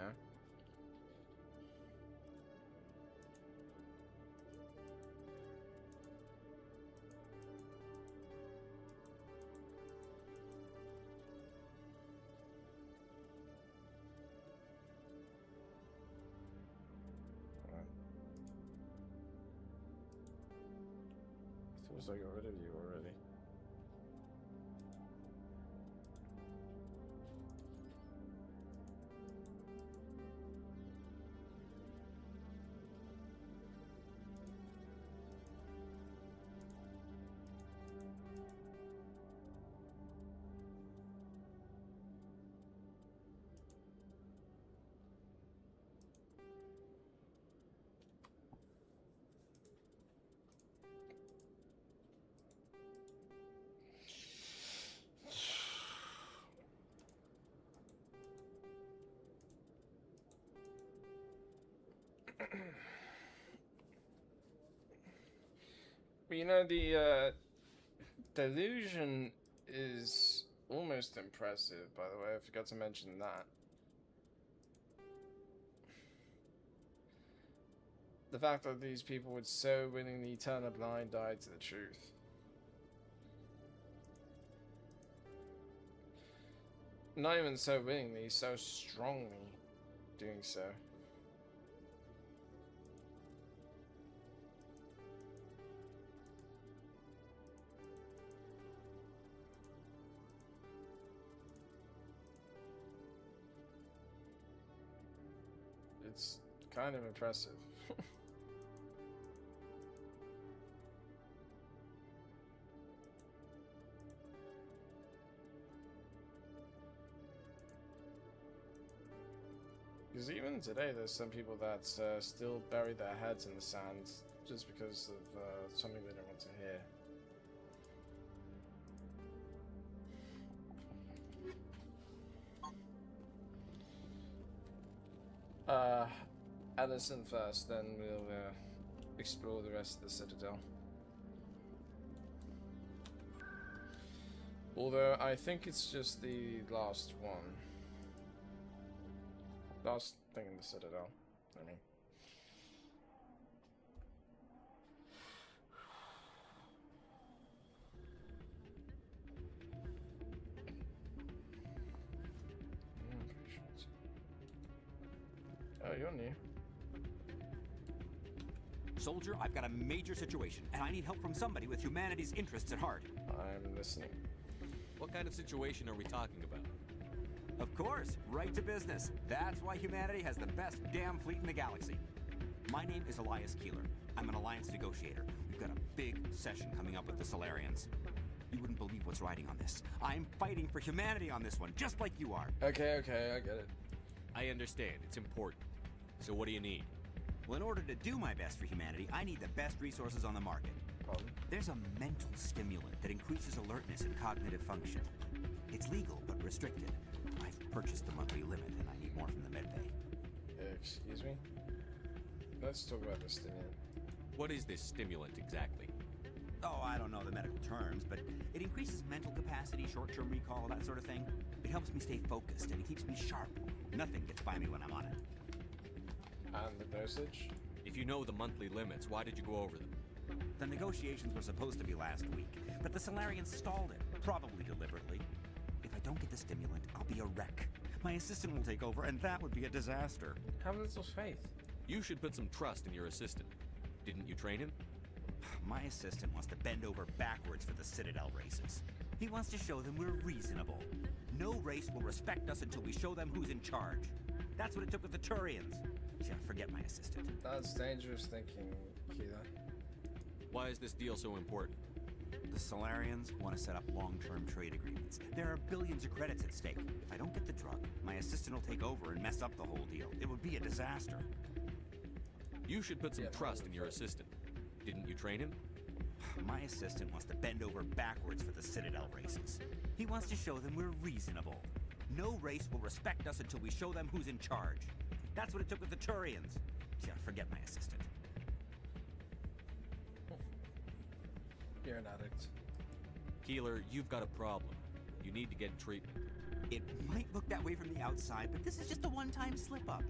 S1: Feels like I got rid of you already. But you know, the delusion is almost impressive, by the way. I forgot to mention that. The fact that these people would so willingly turn a blind eye to the truth. Not even so willingly, so strongly doing so. It's kind of impressive. Because even today, there's some people that still bury their heads in the sand just because of something they don't want to hear. Allison first, then we'll explore the rest of the Citadel. Although I think it's just the last one. Last thing in the Citadel, I mean. I'm pretty sure it's... Oh, you're new.
S21: Soldier, I've got a major situation, and I need help from somebody with humanity's interests at heart.
S1: I'm listening.
S5: What kind of situation are we talking about?
S21: Of course, right to business. That's why humanity has the best damn fleet in the galaxy. My name is Elias Keeler. I'm an alliance negotiator. We've got a big session coming up with the Solarians. You wouldn't believe what's riding on this. I'm fighting for humanity on this one, just like you are.
S1: Okay, I get it.
S5: I understand. It's important. So what do you need?
S21: Well, in order to do my best for humanity, I need the best resources on the market.
S1: Pardon?
S21: There's a mental stimulant that increases alertness and cognitive function. It's legal, but restricted. I've purchased the monthly limit, and I need more from the medbay.
S1: Excuse me? Let's talk about this stimulant.
S5: What is this stimulant exactly?
S21: Oh, I don't know the medical terms, but it increases mental capacity, short-term recall, that sort of thing. It helps me stay focused, and it keeps me sharp. Nothing gets by me when I'm on it.
S1: And the dosage?
S5: If you know the monthly limits, why did you go over them?
S21: The negotiations were supposed to be last week, but the Solarians stalled it, probably deliberately. If I don't get the stimulant, I'll be a wreck. My assistant will take over, and that would be a disaster.
S1: Have little faith.
S5: You should put some trust in your assistant. Didn't you train him?
S21: My assistant wants to bend over backwards for the Citadel races. He wants to show them we're reasonable. No race will respect us until we show them who's in charge. That's what it took with the Turians. Yeah, forget my assistant.
S1: That's dangerous thinking, Keeler.
S5: Why is this deal so important?
S21: The Solarians want to set up long-term trade agreements. There are billions of credits at stake. If I don't get the drug, my assistant will take over and mess up the whole deal. It would be a disaster.
S5: You should put some trust in your assistant. Didn't you train him?
S21: My assistant wants to bend over backwards for the Citadel races. He wants to show them we're reasonable. No race will respect us until we show them who's in charge. That's what it took with the Turians. Yeah, forget my assistant.
S1: You're an addict.
S5: Keeler, you've got a problem. You need to get treatment.
S21: It might look that way from the outside, but this is just a one-time slip-up.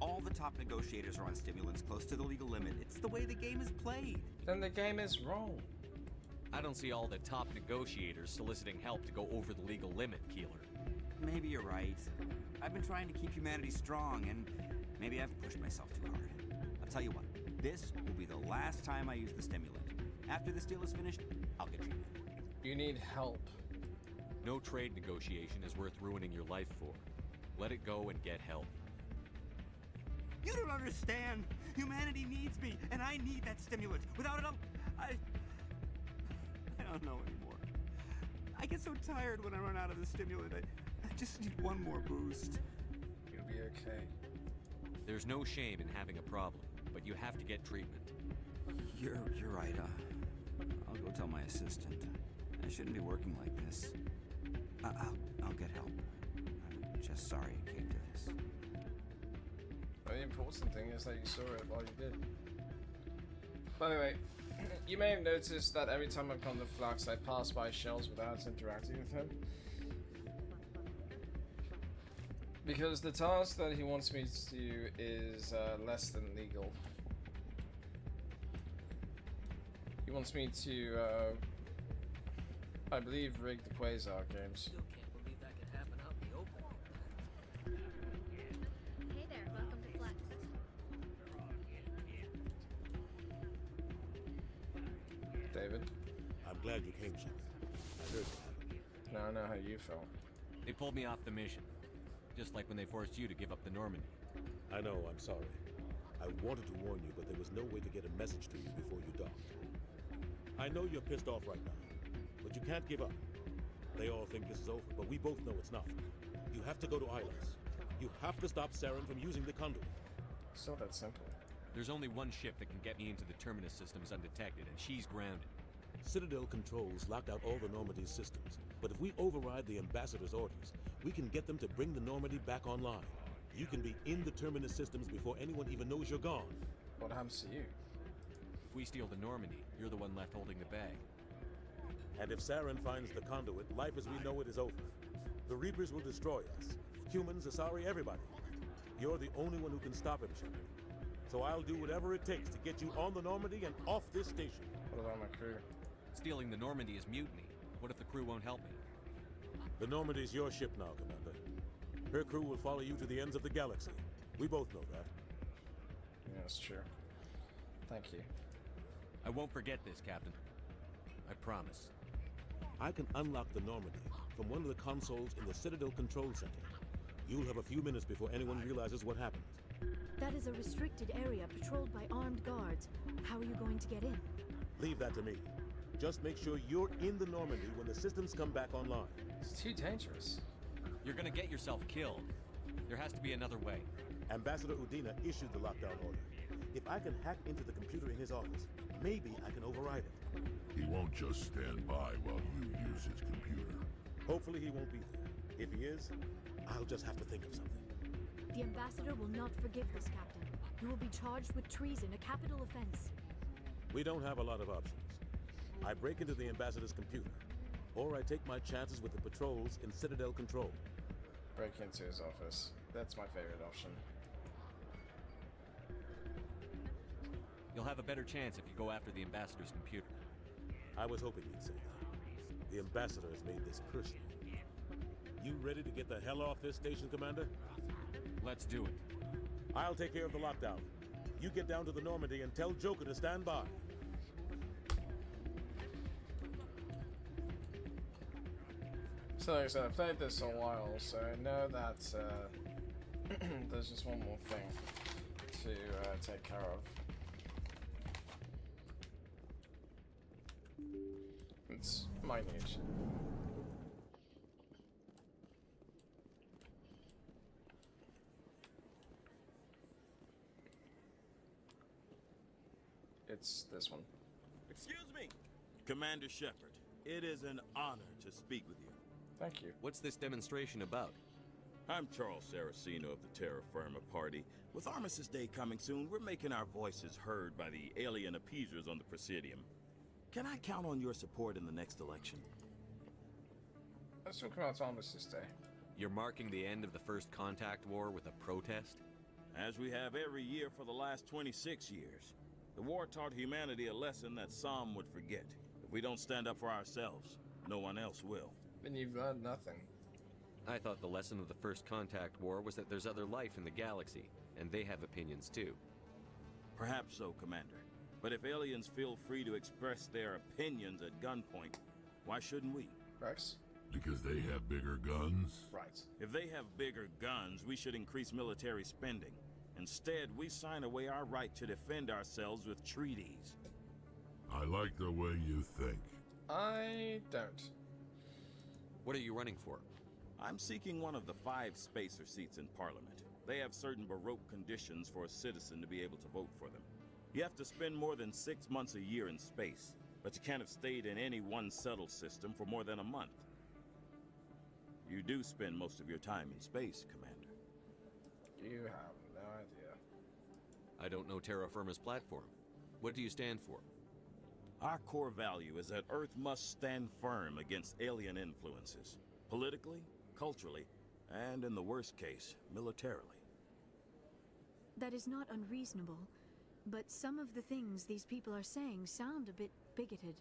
S21: All the top negotiators are on stimulants close to the legal limit. It's the way the game is played.
S1: Then the game is wrong.
S5: I don't see all the top negotiators soliciting help to go over the legal limit, Keeler.
S21: Maybe you're right. I've been trying to keep humanity strong, and maybe I've pushed myself too hard. I'll tell you what, this will be the last time I use the stimulant. After this deal is finished, I'll get treatment.
S1: You need help.
S5: No trade negotiation is worth ruining your life for. Let it go and get help.
S21: You don't understand. Humanity needs me, and I need that stimulant. Without it, I don't know anymore. I get so tired when I run out of the stimulant. I just need one more boost.
S1: You'll be okay.
S5: There's no shame in having a problem, but you have to get treatment.
S21: You're right. I'll go tell my assistant. I shouldn't be working like this. I'll get help. I'm just sorry it came to this.
S1: Well, the important thing is that you saw it while you did. By the way, you may have noticed that every time I've gone to Flux, I pass by Shells without interacting with him. Because the task that he wants me to do is less than legal. He wants me to, I believe, rig the Quasar games.
S9: Still can't believe that could happen out in the open.
S11: Hey there, welcome to Flux.
S1: David?
S22: I'm glad you came, Shepard. I heard what happened.
S1: Now I know how you felt.
S5: They pulled me off the mission. Just like when they forced you to give up the Normandy.
S22: I know, I'm sorry. I wanted to warn you, but there was no way to get a message to you before you docked. I know you're pissed off right now, but you can't give up. They all think this is over, but we both know it's not. You have to go to Ilas. You have to stop Saren from using the conduit.
S1: It's not that simple.
S5: There's only one ship that can get me into the Terminus systems undetected, and she's grounded.
S22: Citadel controls locked out all the Normandy's systems, but if we override the Ambassador's orders, we can get them to bring the Normandy back online. You can be in the Terminus systems before anyone even knows you're gone.
S1: What happens to you?
S5: If we steal the Normandy, you're the one left holding the bag.
S22: And if Saren finds the conduit, life as we know it is over. The Reapers will destroy us. Humans, Asari, everybody. You're the only one who can stop him, Shepard. So I'll do whatever it takes to get you on the Normandy and off this station.
S1: What about my crew?
S5: Stealing the Normandy is mutiny. What if the crew won't help me?
S22: The Normandy's your ship now, Commander. Her crew will follow you to the ends of the galaxy. We both know that.
S1: Yeah, that's true. Thank you.
S5: I won't forget this, Captain. I promise.
S22: I can unlock the Normandy from one of the consoles in the Citadel Control Center. You'll have a few minutes before anyone realizes what happened.
S10: That is a restricted area patrolled by armed guards. How are you going to get in?
S22: Leave that to me. Just make sure you're in the Normandy when the systems come back online.
S1: It's too dangerous.
S5: You're gonna get yourself killed. There has to be another way.
S22: Ambassador Udina issued the lockdown order. If I can hack into the computer in his office, maybe I can override it.
S4: He won't just stand by while you use his computer.
S22: Hopefully he won't be there. If he is, I'll just have to think of something.
S10: The ambassador will not forgive this, Captain. You will be charged with treason, a capital offense.
S22: We don't have a lot of options. I break into the ambassador's computer, or I take my chances with the patrols in Citadel Control.
S1: Break into his office. That's my favorite option.
S5: You'll have a better chance if you go after the ambassador's computer.
S22: I was hoping you'd say that. The ambassador has made this personal. You ready to get the hell off this station, Commander?
S5: Let's do it.
S22: I'll take care of the lockdown. You get down to the Normandy and tell Joker to stand by.
S1: So like I said, I've played this a while, so I know that there's just one more thing to take care of. It's minute. It's this one.
S8: Excuse me, Commander Shepard. It is an honor to speak with you.
S1: Thank you.
S5: What's this demonstration about?
S8: I'm Charles Saraceno of the Terra Firma Party. With Armistice Day coming soon, we're making our voices heard by the alien appeasers on the Presidium. Can I count on your support in the next election?
S1: Let's talk about Armistice Day.
S5: You're marking the end of the First Contact War with a protest?
S8: As we have every year for the last 26 years. The war taught humanity a lesson that some would forget. If we don't stand up for ourselves, no one else will.
S1: Then you've learned nothing.
S5: I thought the lesson of the First Contact War was that there's other life in the galaxy, and they have opinions too.
S8: Perhaps so, Commander. But if aliens feel free to express their opinions at gunpoint, why shouldn't we?
S1: Rex?
S4: Because they have bigger guns?
S1: Right.
S8: If they have bigger guns, we should increase military spending. Instead, we sign away our right to defend ourselves with treaties.
S4: I like the way you think.
S1: I don't.
S5: What are you running for?
S8: I'm seeking one of the 5 spacer seats in Parliament. They have certain baroque conditions for a citizen to be able to vote for them. You have to spend more than 6 months a year in space, but you can't have stayed in any one settled system for more than a month. You do spend most of your time in space, Commander.
S1: You have no idea.
S5: I don't know Terra Firma's platform. What do you stand for?
S8: Our core value is that Earth must stand firm against alien influences. Politically, culturally, and in the worst case, militarily.
S10: That is not unreasonable, but some of the things these people are saying sound a bit bigoted.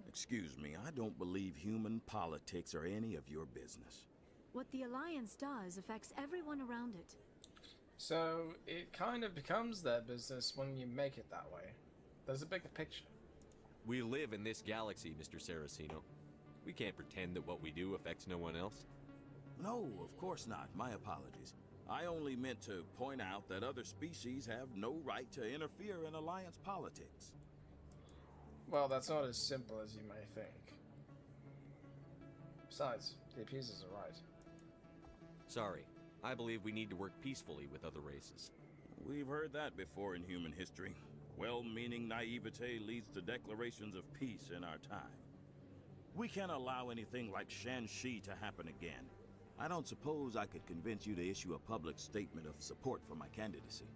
S8: Excuse me, I don't believe human politics are any of your business.
S10: What the Alliance does affects everyone around it.
S1: So, it kind of becomes their business when you make it that way. There's a bigger picture.
S5: We live in this galaxy, Mr. Saraceno. We can't pretend that what we do affects no one else.
S8: No, of course not. My apologies. I only meant to point out that other species have no right to interfere in Alliance politics.
S1: Well, that's not as simple as you may think. Besides, the appeasers are right.
S5: Sorry. I believe we need to work peacefully with other races.
S8: We've heard that before in human history. Well-meaning naivete leads to declarations of peace in our time. We can't allow anything like Shanxi to happen again. I don't suppose I could convince you to issue a public statement of support for my candidacy.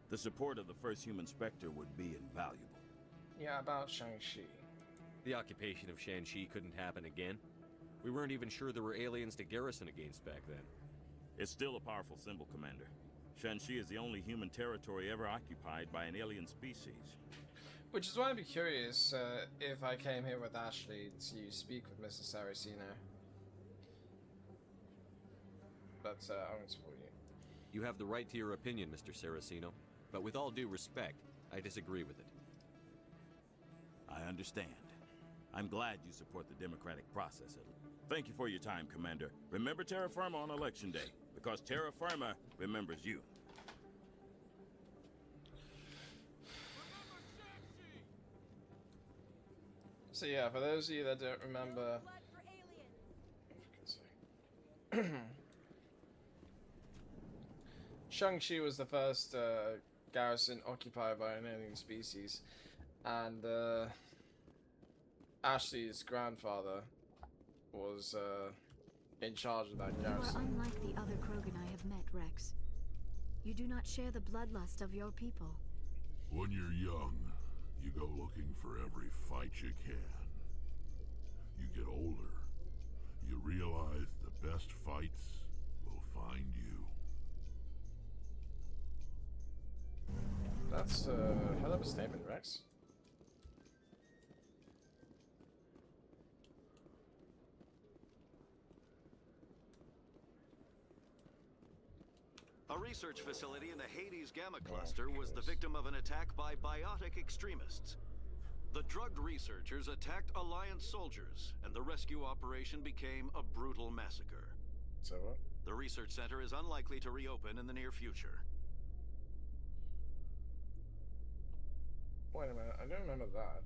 S8: The support of the first human Spectre would be invaluable.
S1: Yeah, about Shang-Chi.
S5: The occupation of Shanxi couldn't happen again. We weren't even sure there were aliens to garrison against back then.
S8: It's still a powerful symbol, Commander. Shanxi is the only human territory ever occupied by an alien species.
S1: Which is why I'd be curious if I came here with Ashley to speak with Mr. Saraceno. But I won't support you.
S5: You have the right to your opinion, Mr. Saraceno, but with all due respect, I disagree with it.
S8: I understand. I'm glad you support the democratic process, Italy. Thank you for your time, Commander. Remember Terra Firma on Election Day, because Terra Firma remembers you.
S1: So yeah, for those of you that don't remember... Shang-Chi was the first garrison occupied by an alien species, and Ashley's grandfather was in charge of that garrison.
S10: You are unlike the other Krogan I have met, Rex. You do not share the bloodlust of your people.
S4: When you're young, you go looking for every fight you can. You get older, you realize the best fights will find you.
S1: That's a hell of a statement, Rex.
S20: A research facility in the Hades Gamma Cluster was the victim of an attack by biotic extremists. The drugged researchers attacked Alliance soldiers, and the rescue operation became a brutal massacre.
S1: So what?
S20: The research center is unlikely to reopen in the near future.
S1: Wait a minute, I don't remember that.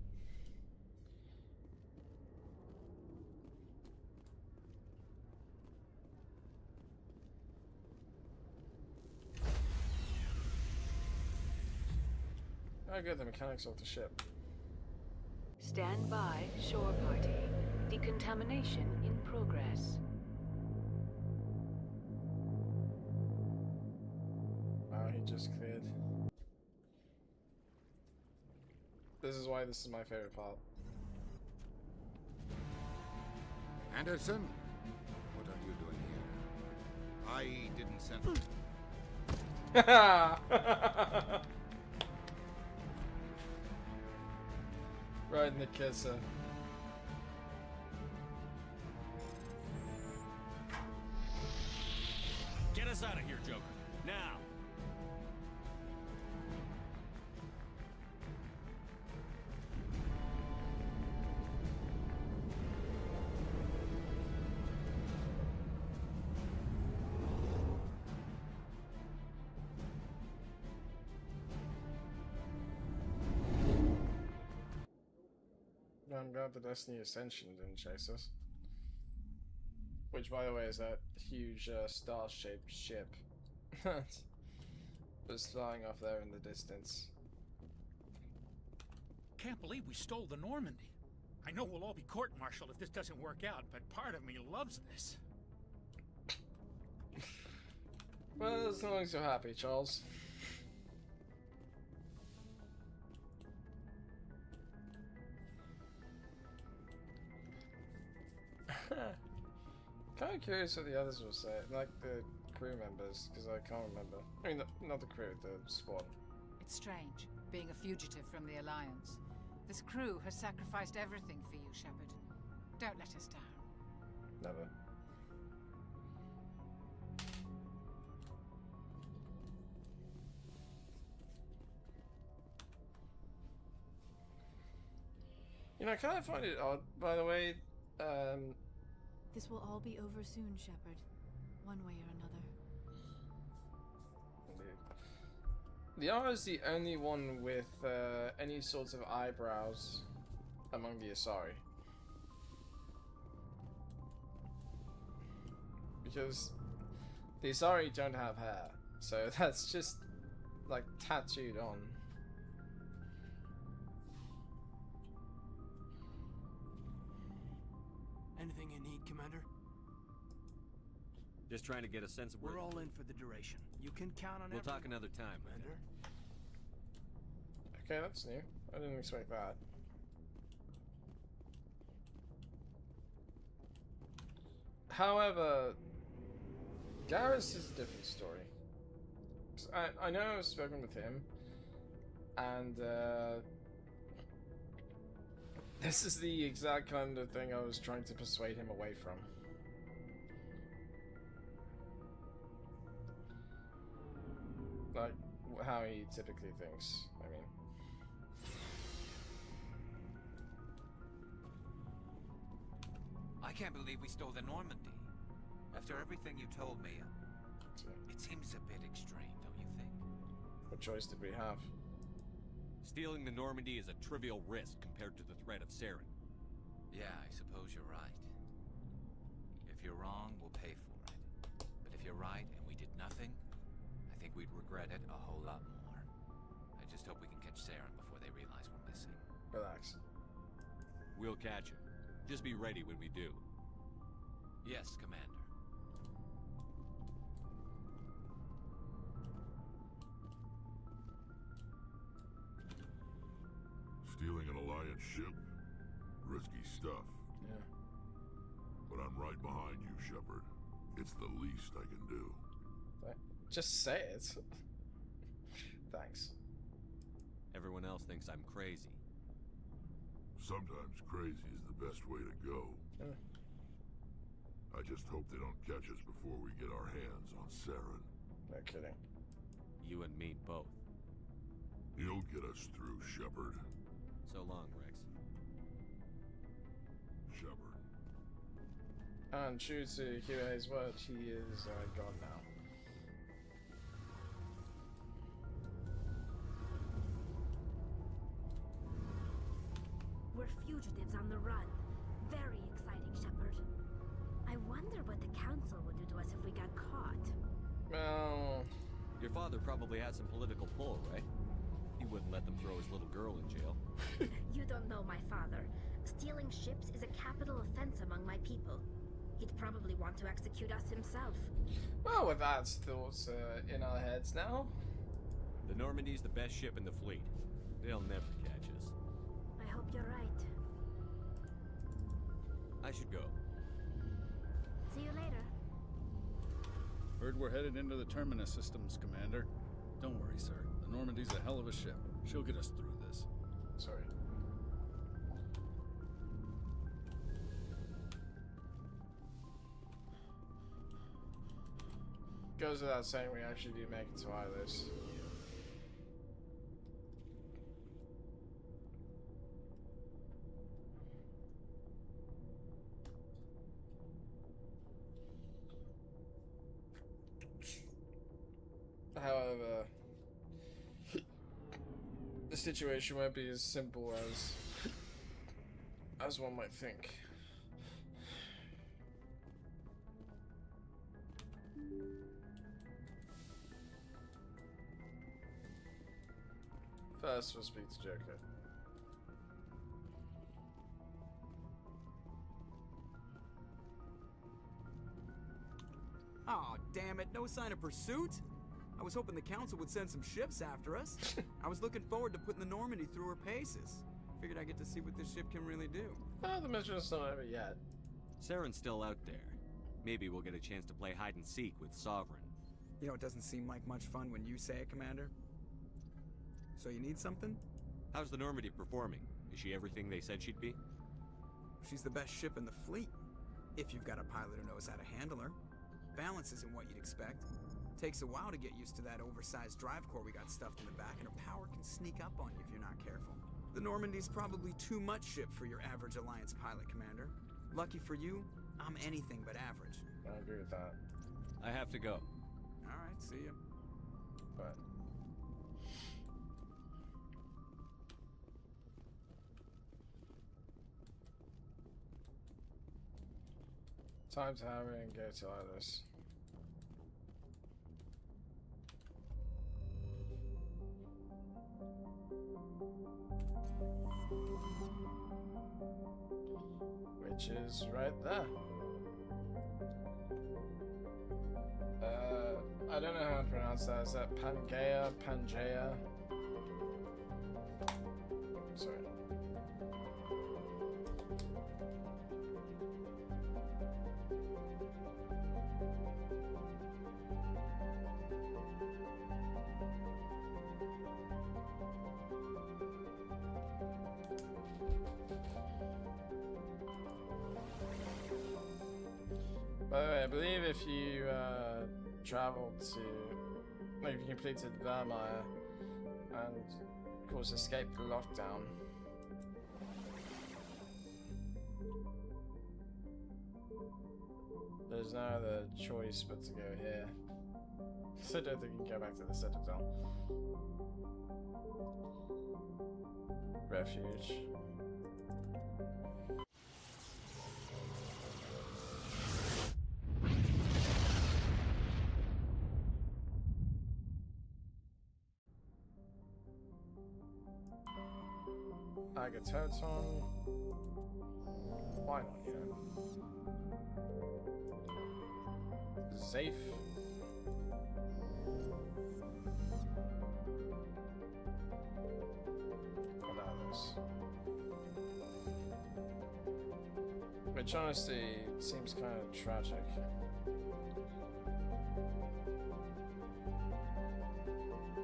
S1: Oh good, the mechanics off the ship.
S18: Stand by, shore party. Decontamination in progress.
S1: Wow, he just cleared. This is why this is my favorite part.
S13: Anderson? What are you doing here? I didn't send...
S1: Right in the kisser.
S5: Get us out of here, Joker. Now!
S1: I'm glad the Destiny Ascension didn't chase us. Which, by the way, is that huge star-shaped ship that was flying off there in the distance.
S15: Can't believe we stole the Normandy. I know we'll all be court-martialed if this doesn't work out, but part of me loves this.
S1: Well, as long as you're happy, Charles. Kind of curious what the others will say, like the crew members, because I can't remember. I mean, not the crew, the squad.
S23: It's strange, being a fugitive from the Alliance. This crew has sacrificed everything for you, Shepard. Don't let us down.
S1: Never. You know, I kind of find it odd, by the way,
S10: This will all be over soon, Shepard. One way or another.
S1: The R is the only one with any sorts of eyebrows among the Asari. Because the Asari don't have hair, so that's just like tattooed on.
S9: Anything you need, Commander?
S5: Just trying to get a sense of where...
S9: We're all in for the duration. You can count on
S5: We'll
S9: everyone.
S5: talk another time,
S9: Commander.
S1: Okay, that's new. I didn't expect that. However, Garrus is a different story. I know I've spoken with him, and this is the exact kind of thing I was trying to persuade him away from. Like, how he typically thinks, I mean.
S2: I can't believe we stole the Normandy. After everything you told me, it seems a bit extreme, don't you think?
S1: What choice did we have?
S5: Stealing the Normandy is a trivial risk compared to the threat of Saren.
S2: Yeah, I suppose you're right. If you're wrong, we'll pay for it. But if you're right and we did nothing, I think we'd regret it a whole lot more. I just hope we can catch Saren before they realize we're missing.
S1: Relax.
S5: We'll catch him. Just be ready when we do.
S2: Yes, Commander.
S4: Stealing an Alliance ship? Risky stuff.
S1: Yeah.
S4: But I'm right behind you, Shepard. It's the least I can do.
S1: Just say it. Thanks.
S5: Everyone else thinks I'm crazy.
S4: Sometimes crazy is the best way to go.
S1: Yeah.
S4: I just hope they don't catch us before we get our hands on Saren.
S1: No kidding.
S5: You and me both.
S4: You'll get us through, Shepard.
S5: So long, Rex.
S4: Shepard.
S1: And true to Huey's word, he is gone now.
S11: We're fugitives on the run. Very exciting, Shepard. I wonder what the Council would do to us if we got caught.
S1: Well...
S5: Your father probably had some political pull, right? He wouldn't let them throw his little girl in jail.
S11: You don't know my father. Stealing ships is a capital offense among my people. He'd probably want to execute us himself.
S1: Well, with that thoughts in our heads now.
S5: The Normandy's the best ship in the fleet. They'll never catch us.
S11: I hope you're right.
S5: I should go.
S11: See you later.
S7: Heard we're headed into the Terminus systems, Commander. Don't worry, sir. The Normandy's a hell of a ship. She'll get us through this.
S1: Sorry. Goes without saying we actually do make it to Ilos. However, the situation won't be as simple as one might think. First, we'll speak to Joker.
S6: Oh, damn it. No sign of pursuit? I was hoping the Council would send some ships after us. I was looking forward to putting the Normandy through her paces. Figured I'd get to see what this ship can really do.
S1: Oh, the mission's not over yet.
S5: Saren's still out there. Maybe we'll get a chance to play hide and seek with Sovereign.
S6: You know, it doesn't seem like much fun when you say it, Commander. So you need something?
S5: How's the Normandy performing? Is she everything they said she'd be?
S6: She's the best ship in the fleet. If you've got a pilot who knows how to handle her. Balance isn't what you'd expect. Takes a while to get used to that oversized drive core we got stuffed in the back, and her power can sneak up on you if you're not careful. The Normandy's probably too much ship for your average Alliance pilot, Commander. Lucky for you, I'm anything but average.
S1: I agree with that.
S5: I have to go.
S6: Alright, see ya.
S1: But time to hurry and go to Ilos. Which is right there. I don't know how to pronounce that. Is that Pangea? Pangea? Sorry. By the way, I believe if you traveled to, like, if you completed Vermeer and, of course, escaped the lockdown, there's no other choice but to go here. So I don't think you can go back to the Citadel. Refuge. Agatoton. Why not, you know? Safe. What are those? Which honestly seems kind of tragic.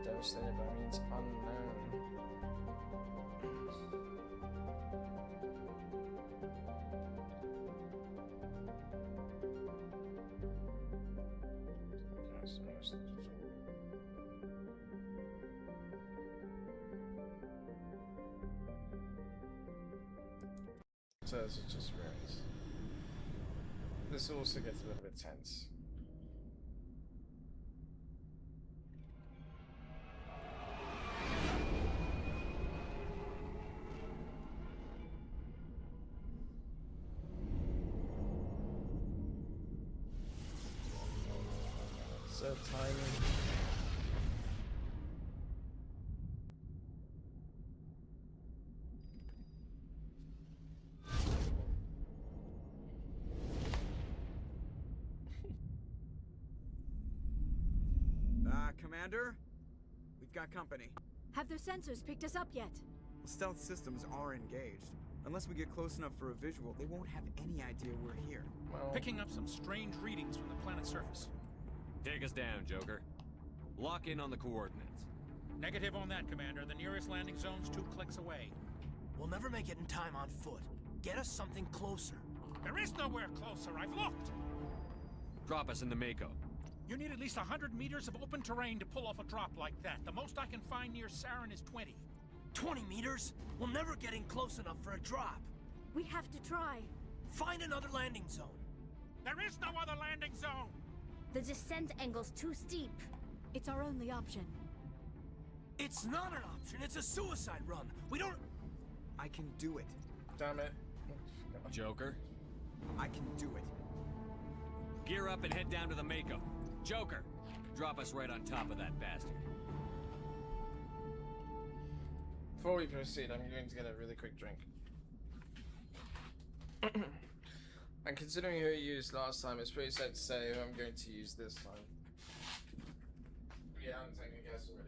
S1: Devastated by means unknown. So this is just various. This also gets a little bit tense. So tiny.
S6: Commander? We've got company.
S10: Have their sensors picked us up yet?
S6: Stealth systems are engaged. Unless we get close enough for a visual, they won't have any idea we're here.
S1: Well,
S15: Picking up some strange readings from the planet's surface.
S5: Take us down, Joker. Lock in on the coordinates.
S15: Negative on that, Commander. The nearest landing zone's 2 clicks away.
S9: We'll never make it in time on foot. Get us something closer.
S15: There is nowhere closer. I've looked.
S5: Drop us in the Mako.
S15: You need at least 100 meters of open terrain to pull off a drop like that. The most I can find near Saren is 20.
S9: 20 meters? We'll never get in close enough for a drop.
S10: We have to try.
S9: Find another landing zone.
S15: There is no other landing zone!
S11: The descent angle's too steep.
S10: It's our only option.
S9: It's not an option. It's a suicide run. We don't...
S6: I can do it.
S1: Damn it.
S5: Joker,
S6: I can do it.
S5: gear up and head down to the Mako. Joker, drop us right on top of that bastard.
S1: Before we proceed, I'm going to get a really quick drink. And considering who I used last time, it's pretty safe to say who I'm going to use this time. Yeah, I'm taking a guess already.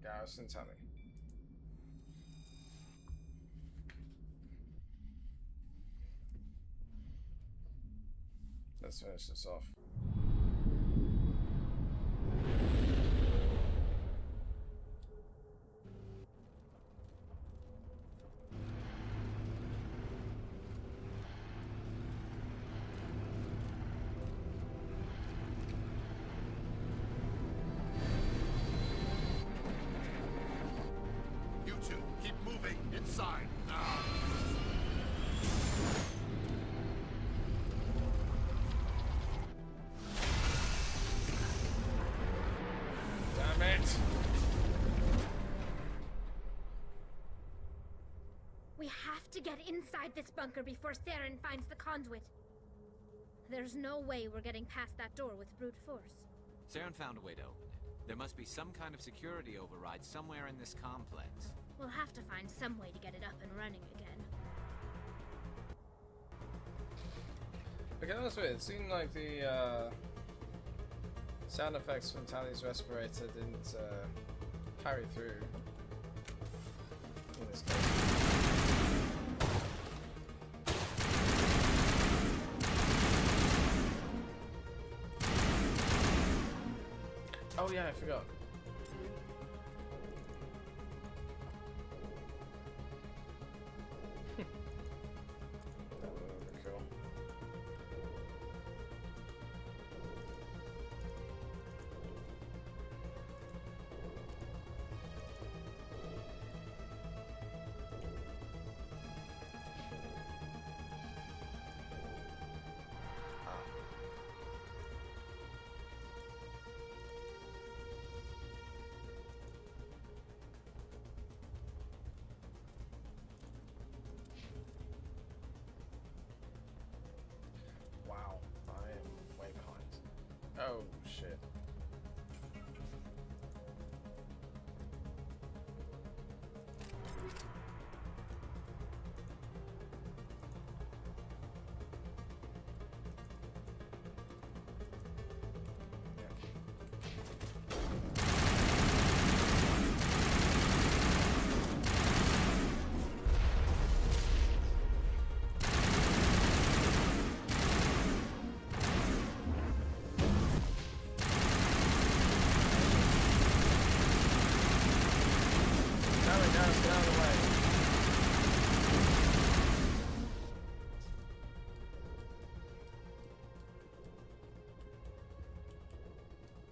S1: Garrison, tell me. Let's finish this off.
S11: get inside this bunker before Saren finds the conduit. There's no way we're getting past that door with brute force.
S2: Saren found a way to open it. There must be some kind of security override somewhere in this complex.
S11: We'll have to find some way to get it up and running again.
S1: Okay, that's weird. It seemed like the sound effects from Tally's respirator didn't carry through in this case. Oh yeah, I forgot. That would have been cool. Wow, I am way behind. Oh shit.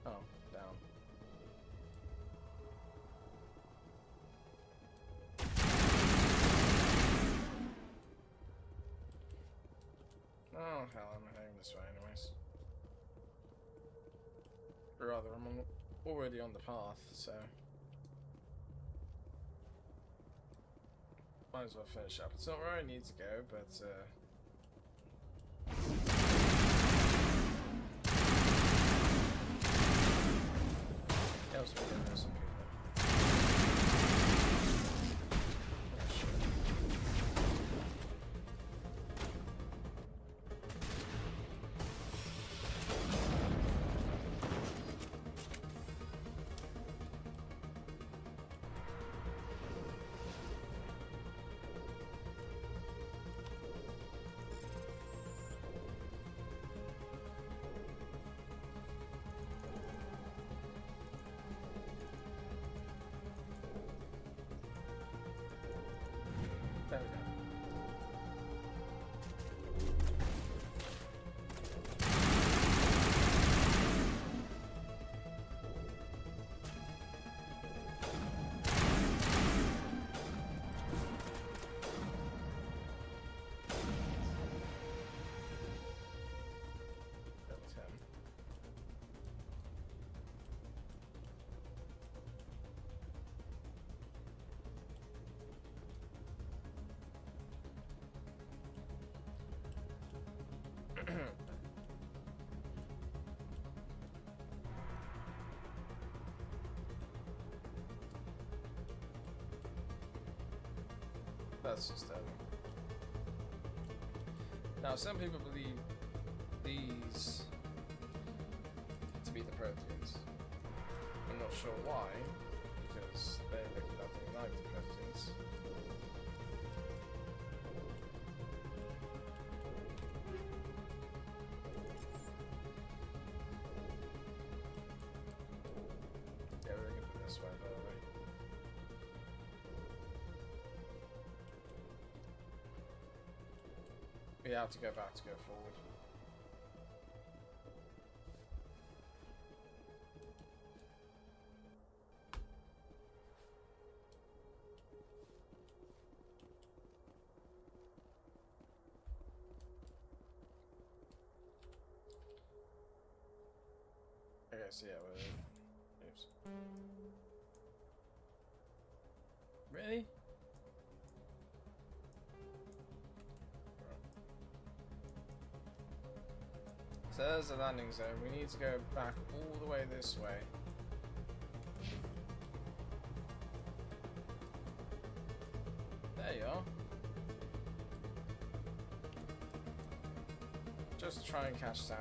S1: Oh, down. Oh hell, I'm heading this way anyways. Or rather, I'm already on the path, so might as well finish up. It's not where I need to go, but helps me get those some people. There we go. That's him. That's just now, some people believe these to be the proteins. I'm not sure why, because they look nothing like the proteins. Yeah, we're gonna go this way, by the way. We have to go back to go forward. Okay, so yeah, we're... Oops. Really? So there's the landing zone. We need to go back all the way this way. There you are. Just try and catch down.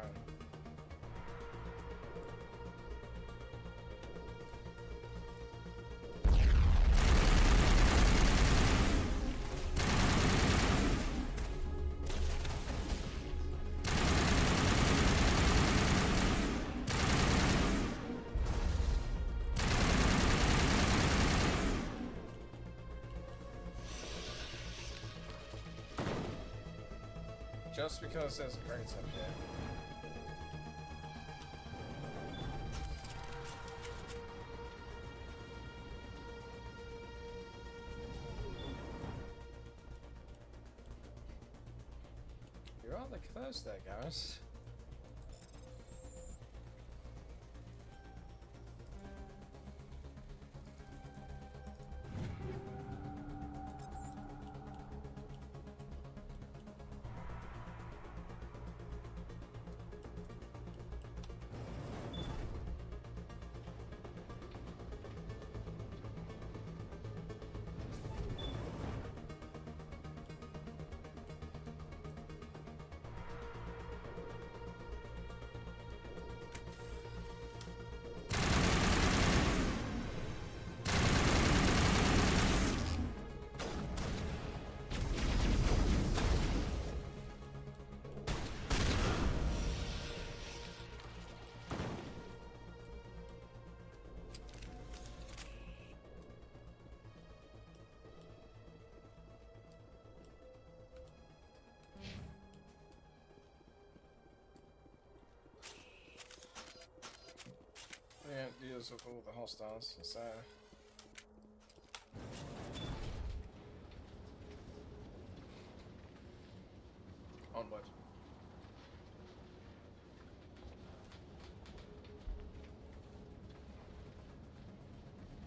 S1: Just because there's a crate up here. You're rather close there, guys. Yeah, deals with all the hostiles, so... Onward.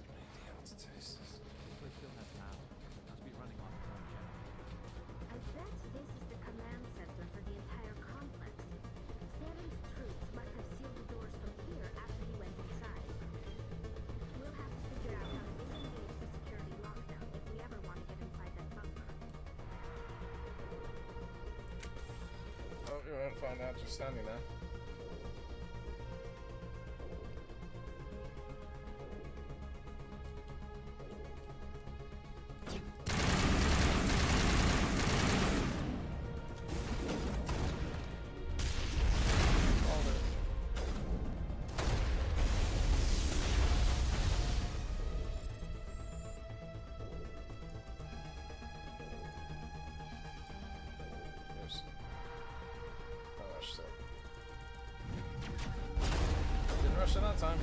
S1: Anything else to taste this?
S12: We still have power. Must be running on its own generator.
S11: I bet this is the command center for the entire complex. Saren's troops must have sealed the doors from here after he went inside. We'll have to figure out how to disengage the security lockdown if we ever want to get inside that bunker.
S1: Oh, you won't find out just standing there. Didn't rush it that time.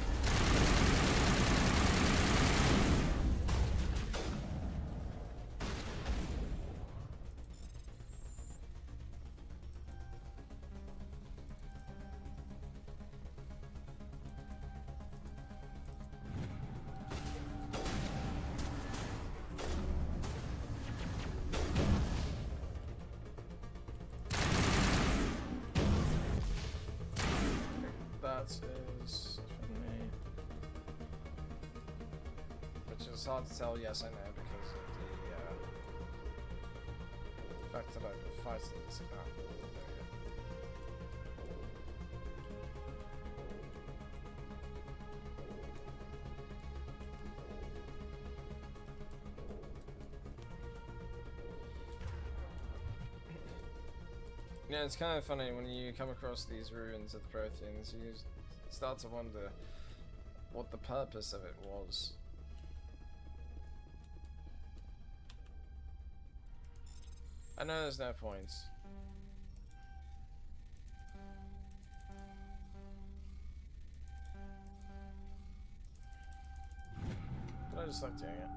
S1: That is from me. Which is hard to tell, yes I know, because of the fact that I've been fighting this now. There we go. Yeah, it's kind of funny when you come across these ruins of the Protheans, you start to wonder what the purpose of it was. I know there's no point. But I just like doing it.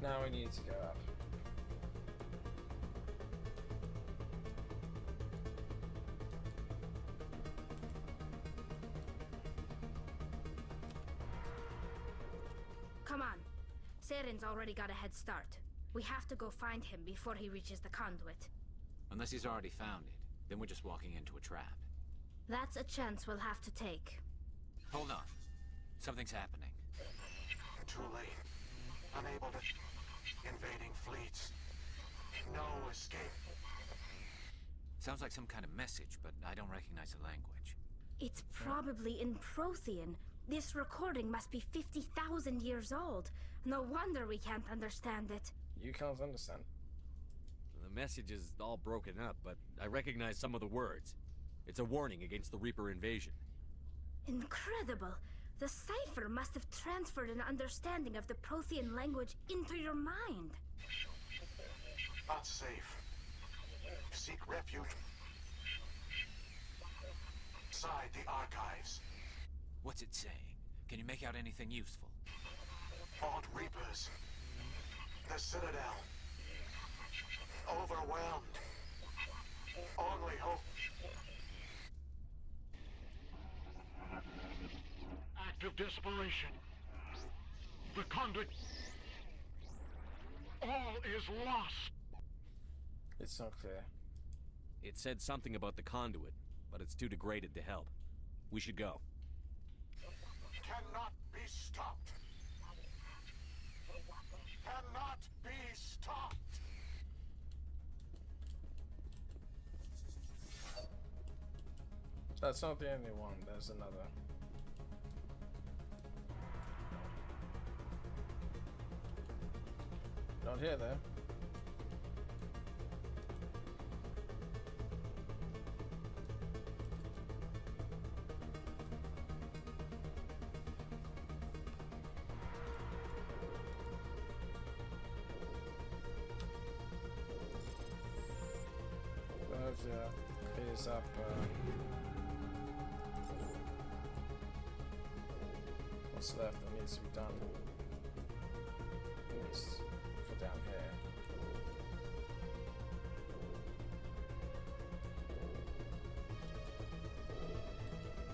S1: Now we need to go up.
S11: Come on. Saren's already got a head start. We have to go find him before he reaches the conduit.
S2: Unless he's already found it, then we're just walking into a trap.
S11: That's a chance we'll have to take.
S2: Hold on. Something's happening.
S3: Too late. Unable to... Invading fleets. No escape.
S2: Sounds like some kind of message, but I don't recognize the language.
S11: It's probably in Prothean. This recording must be 50,000 years old. No wonder we can't understand it.
S1: You can't understand.
S5: The message is all broken up, but I recognize some of the words. It's a warning against the Reaper invasion.
S11: Incredible. The cipher must have transferred an understanding of the Prothean language into your mind.
S3: Not safe. Seek refuge inside the archives.
S2: What's it saying? Can you make out anything useful?
S3: Vault Reapers. The Citadel. Overwhelmed. Only hope.
S4: Act of desperation. The conduit. All is lost.
S1: It's not clear.
S5: It said something about the conduit, but it's too degraded to help. We should go.
S3: Cannot be stopped. Cannot be stopped.
S1: That's not the only one, there's another. Not here though. Clears up what's left that needs to be done. At least for down here.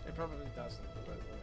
S1: It probably doesn't, but you know.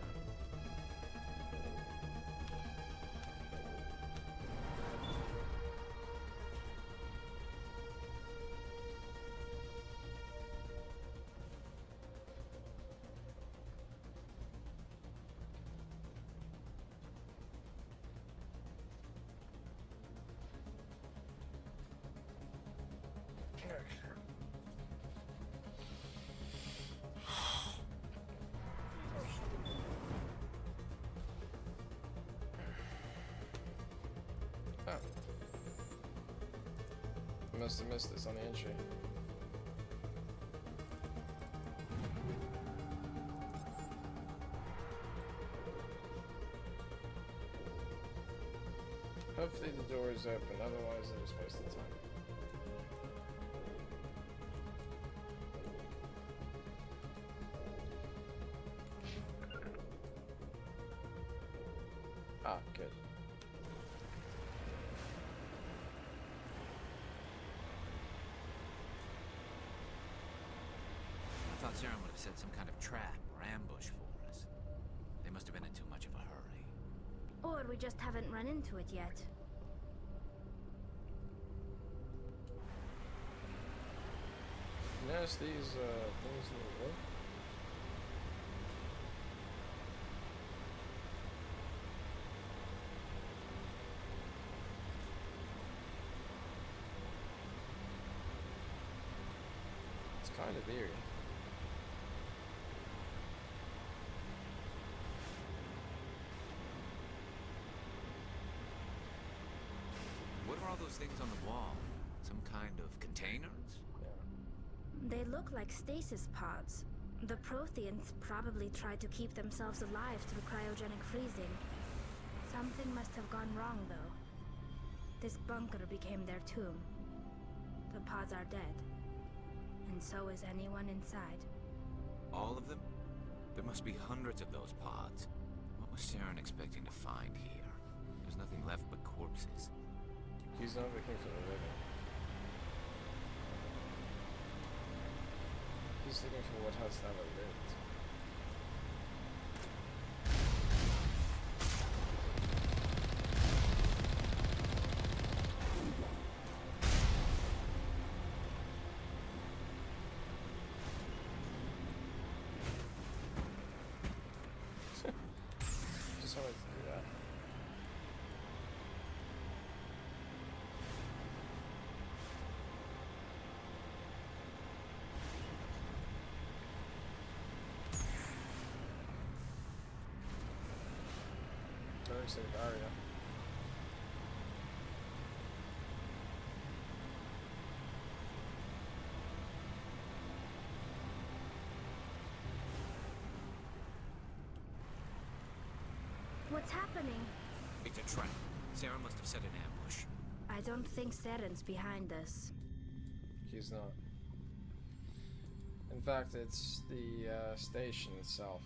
S1: Must have missed this on the entry. Hopefully the door is open, otherwise they're just wasting time. Ah, good.
S2: I thought Saren would have set some kind of trap or ambush for us. They must have been in too much of a hurry.
S11: Or we just haven't run into it yet.
S1: Yes, these things will work. It's kind of eerie.
S2: What are all those things on the wall? Some kind of containers?
S11: They look like stasis pods. The Protheans probably tried to keep themselves alive through cryogenic freezing. Something must have gone wrong, though. This bunker became their tomb. The pods are dead. And so is anyone inside.
S2: All of them? There must be hundreds of those pods. What was Saren expecting to find here? There's nothing left but corpses.
S1: He's not looking for the living. He's looking for what has never lived. safe area.
S11: What's happening?
S2: It's a trap. Sarah must have set an ambush.
S11: I don't think Saren's behind this.
S1: He's not. In fact, it's the station itself.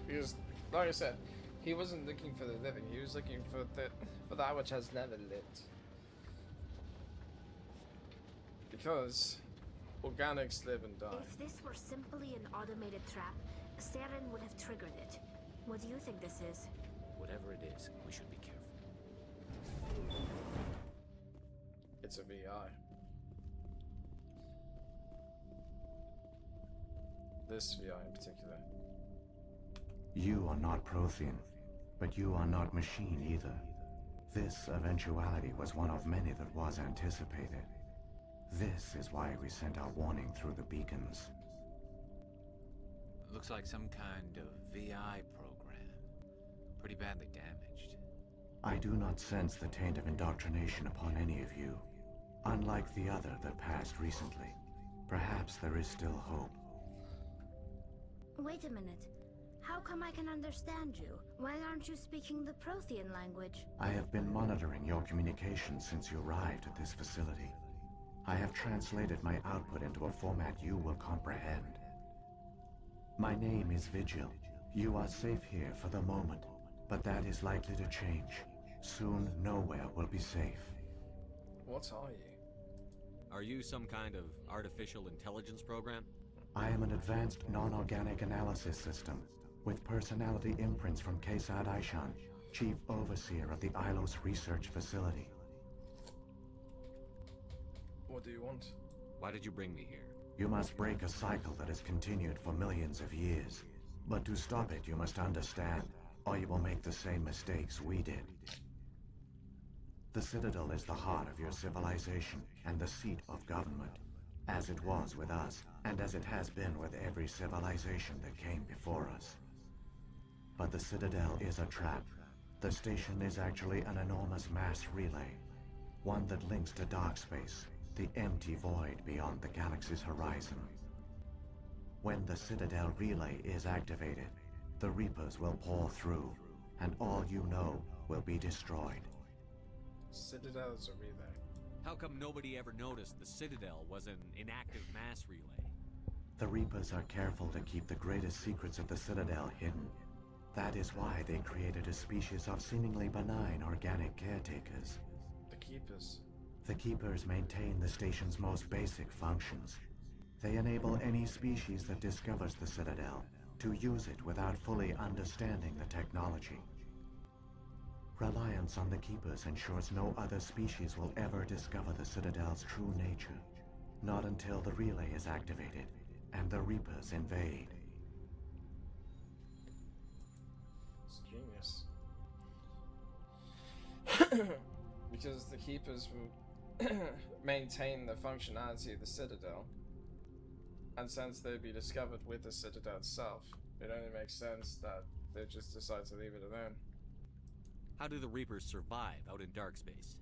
S1: Because, like I said, he wasn't looking for the living. He was looking for that which has never lived. Because organics live and die.
S11: If this were simply an automated trap, Saren would have triggered it. What do you think this is?
S2: Whatever it is, we should be careful.
S1: It's a VI. This VI in particular.
S14: You are not Prothean, but you are not machine either. This eventuality was one of many that was anticipated. This is why we sent our warning through the beacons.
S2: Looks like some kind of VI program. Pretty badly damaged.
S14: I do not sense the taint of indoctrination upon any of you. Unlike the other that passed recently. Perhaps there is still hope.
S11: Wait a minute. How come I can understand you? Why aren't you speaking the Prothean language?
S14: I have been monitoring your communications since you arrived at this facility. I have translated my output into a format you will comprehend. My name is Vigil. You are safe here for the moment, but that is likely to change. Soon, nowhere will be safe.
S1: What are you?
S5: Are you some kind of artificial intelligence program?
S14: I am an advanced non-organic analysis system, with personality imprints from Kesad Aishan, Chief Overseer of the Ilos Research Facility.
S1: What do you want?
S5: Why did you bring me here?
S14: You must break a cycle that has continued for millions of years. But to stop it, you must understand, or you will make the same mistakes we did. The Citadel is the heart of your civilization and the seat of government, as it was with us, and as it has been with every civilization that came before us. But the Citadel is a trap. The station is actually an enormous mass relay, one that links to dark space, the empty void beyond the galaxy's horizon. When the Citadel relay is activated, the Reapers will pour through, and all you know will be destroyed.
S1: Citadel is a relay.
S5: How come nobody ever noticed the Citadel was an inactive mass relay?
S14: The Reapers are careful to keep the greatest secrets of the Citadel hidden. That is why they created a species of seemingly benign organic caretakers.
S1: The Keepers.
S14: The Keepers maintain the station's most basic functions. They enable any species that discovers the Citadel to use it without fully understanding the technology. Reliance on the Keepers ensures no other species will ever discover the Citadel's true nature. Not until the relay is activated and the Reapers invade.
S1: It's genius. Because the Keepers will maintain the functionality of the Citadel, and since they'd be discovered with the Citadel itself, it only makes sense that they just decide to leave it alone.
S5: How do the Reapers survive out in dark space?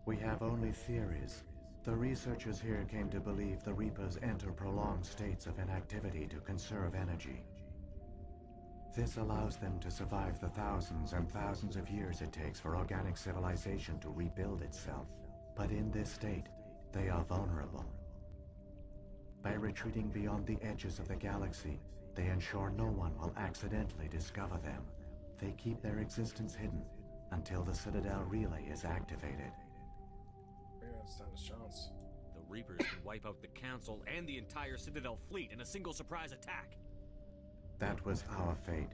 S14: We have only theories. The researchers here came to believe the Reapers enter prolonged states of inactivity to conserve energy. This allows them to survive the thousands and thousands of years it takes for organic civilization to rebuild itself. But in this state, they are vulnerable. By retreating beyond the edges of the galaxy, they ensure no one will accidentally discover them. They keep their existence hidden until the Citadel relay is activated.
S1: We don't stand a chance.
S5: The Reapers can wipe out the Council and the entire Citadel fleet in a single surprise attack.
S14: That was our fate.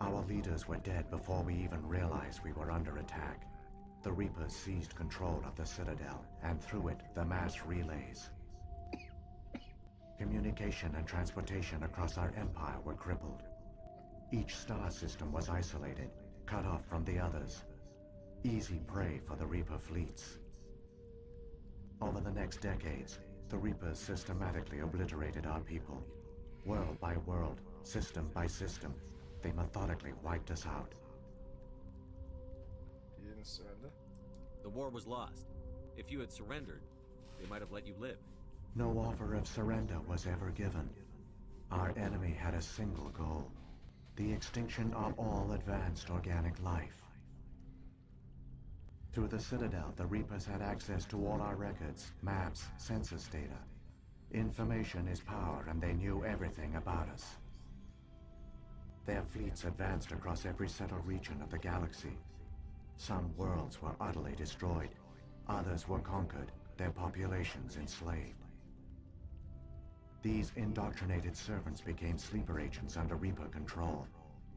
S14: Our leaders were dead before we even realized we were under attack. The Reapers seized control of the Citadel, and through it, the mass relays. Communication and transportation across our empire were crippled. Each star system was isolated, cut off from the others. Easy prey for the Reaper fleets. Over the next decades, the Reapers systematically obliterated our people. World by world, system by system. They methodically wiped us out.
S1: You didn't surrender?
S5: The war was lost. If you had surrendered, they might have let you live.
S14: No offer of surrender was ever given. Our enemy had a single goal: the extinction of all advanced organic life. Through the Citadel, the Reapers had access to all our records, maps, census data. Information is power, and they knew everything about us. Their fleets advanced across every settled region of the galaxy. Some worlds were utterly destroyed. Others were conquered, their populations enslaved. These indoctrinated servants became sleeper agents under Reaper control.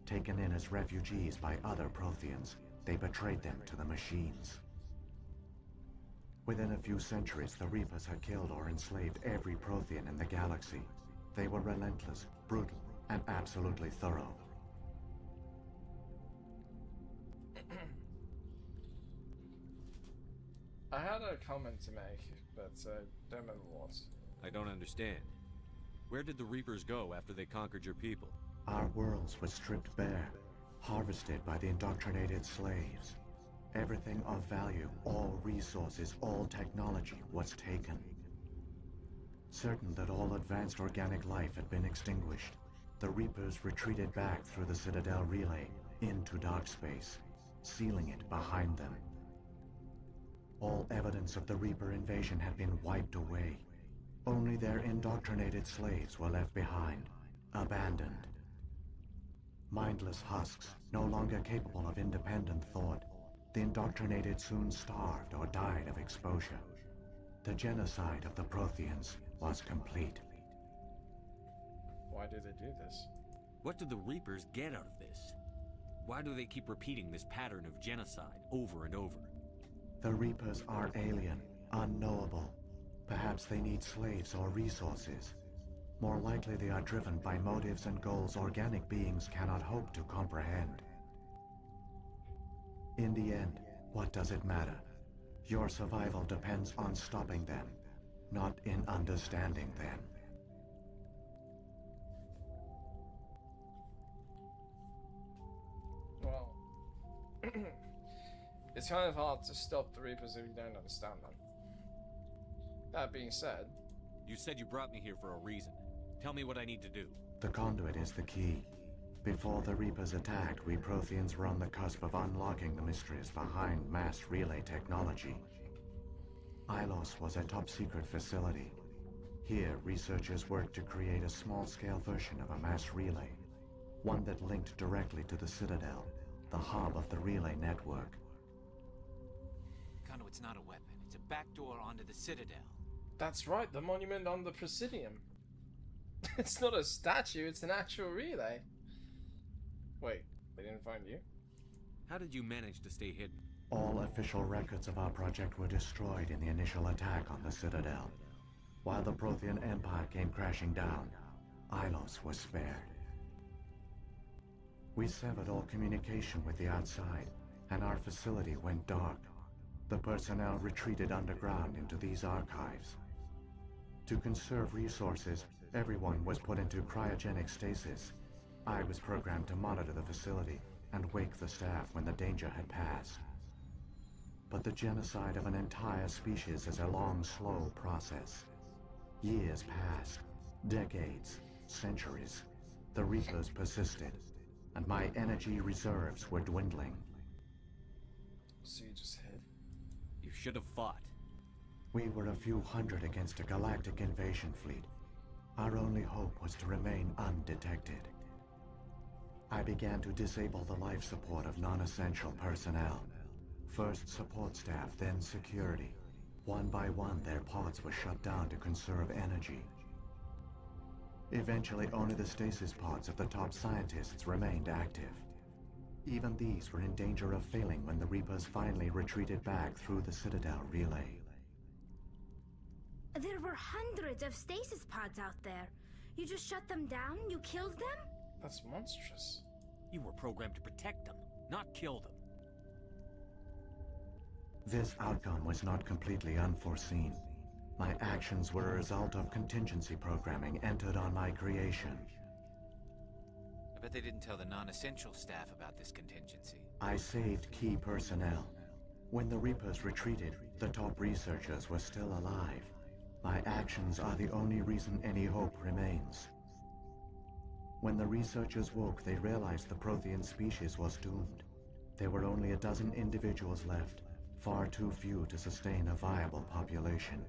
S14: Taken in as refugees by other Protheans, they betrayed them to the machines. Within a few centuries, the Reapers had killed or enslaved every Prothean in the galaxy. They were relentless, brutal, and absolutely thorough.
S1: I had a comment to make, but I don't remember what.
S5: I don't understand. Where did the Reapers go after they conquered your people?
S14: Our worlds were stripped bare, harvested by the indoctrinated slaves. Everything of value, all resources, all technology was taken. Certain that all advanced organic life had been extinguished, the Reapers retreated back through the Citadel relay into dark space, sealing it behind them. All evidence of the Reaper invasion had been wiped away. Only their indoctrinated slaves were left behind, abandoned. Mindless husks, no longer capable of independent thought, the indoctrinated soon starved or died of exposure. The genocide of the Protheans was complete.
S1: Why did they do this?
S5: What do the Reapers get out of this? Why do they keep repeating this pattern of genocide over and over?
S14: The Reapers are alien, unknowable. Perhaps they need slaves or resources. More likely they are driven by motives and goals organic beings cannot hope to comprehend. In the end, what does it matter? Your survival depends on stopping them, not in understanding them.
S1: Well, it's kind of hard to stop the Reapers if you don't understand them. That being said...
S5: You said you brought me here for a reason. Tell me what I need to do.
S14: The conduit is the key. Before the Reapers attacked, we Protheans were on the cusp of unlocking the mysteries behind mass relay technology. Ilos was a top-secret facility. Here, researchers worked to create a small-scale version of a mass relay, one that linked directly to the Citadel, the hub of the relay network.
S2: Conduit's not a weapon. It's a backdoor onto the Citadel.
S1: That's right, the monument on the Presidium. It's not a statue, it's an actual relay. Wait, they didn't find you?
S5: How did you manage to stay hidden?
S14: All official records of our project were destroyed in the initial attack on the Citadel. While the Prothean Empire came crashing down, Ilos was spared. We severed all communication with the outside, and our facility went dark. The personnel retreated underground into these archives. To conserve resources, everyone was put into cryogenic stasis. I was programmed to monitor the facility and wake the staff when the danger had passed. But the genocide of an entire species is a long, slow process. Years passed, decades, centuries. The Reapers persisted, and my energy reserves were dwindling.
S1: So you just hid?
S5: You should have fought.
S14: We were a few hundred against a galactic invasion fleet. Our only hope was to remain undetected. I began to disable the life support of non-essential personnel. First support staff, then security. One by one, their pods were shut down to conserve energy. Eventually, only the stasis pods of the top scientists remained active. Even these were in danger of failing when the Reapers finally retreated back through the Citadel relay.
S11: There were hundreds of stasis pods out there. You just shut them down? You killed them?
S1: That's monstrous.
S5: You were programmed to protect them, not kill them.
S14: This outcome was not completely unforeseen. My actions were a result of contingency programming entered on my creation.
S2: I bet they didn't tell the non-essential staff about this contingency.
S14: I saved key personnel. When the Reapers retreated, the top researchers were still alive. My actions are the only reason any hope remains. When the researchers woke, they realized the Prothean species was doomed. There were only a dozen individuals left, far too few to sustain a viable population.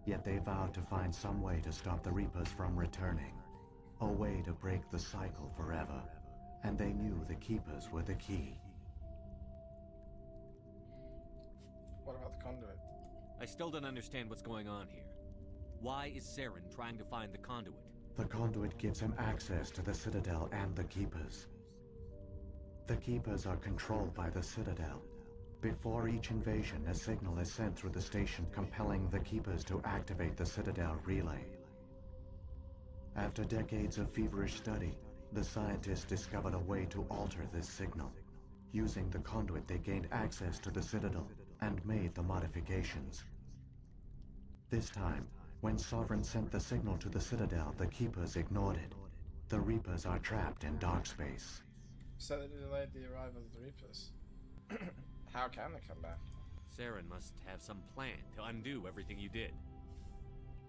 S14: Yet they vowed to find some way to stop the Reapers from returning. A way to break the cycle forever. And they knew the Keepers were the key.
S1: What about the conduit?
S5: I still don't understand what's going on here. Why is Saren trying to find the conduit?
S14: The conduit gives him access to the Citadel and the Keepers. The Keepers are controlled by the Citadel. Before each invasion, a signal is sent through the station compelling the Keepers to activate the Citadel relay. After decades of feverish study, the scientists discovered a way to alter this signal. Using the conduit, they gained access to the Citadel and made the modifications. This time, when Sovereign sent the signal to the Citadel, the Keepers ignored it. The Reapers are trapped in dark space.
S1: So they delayed the arrival of the Reapers. How can they come back?
S5: Saren must have some plan to undo everything you did.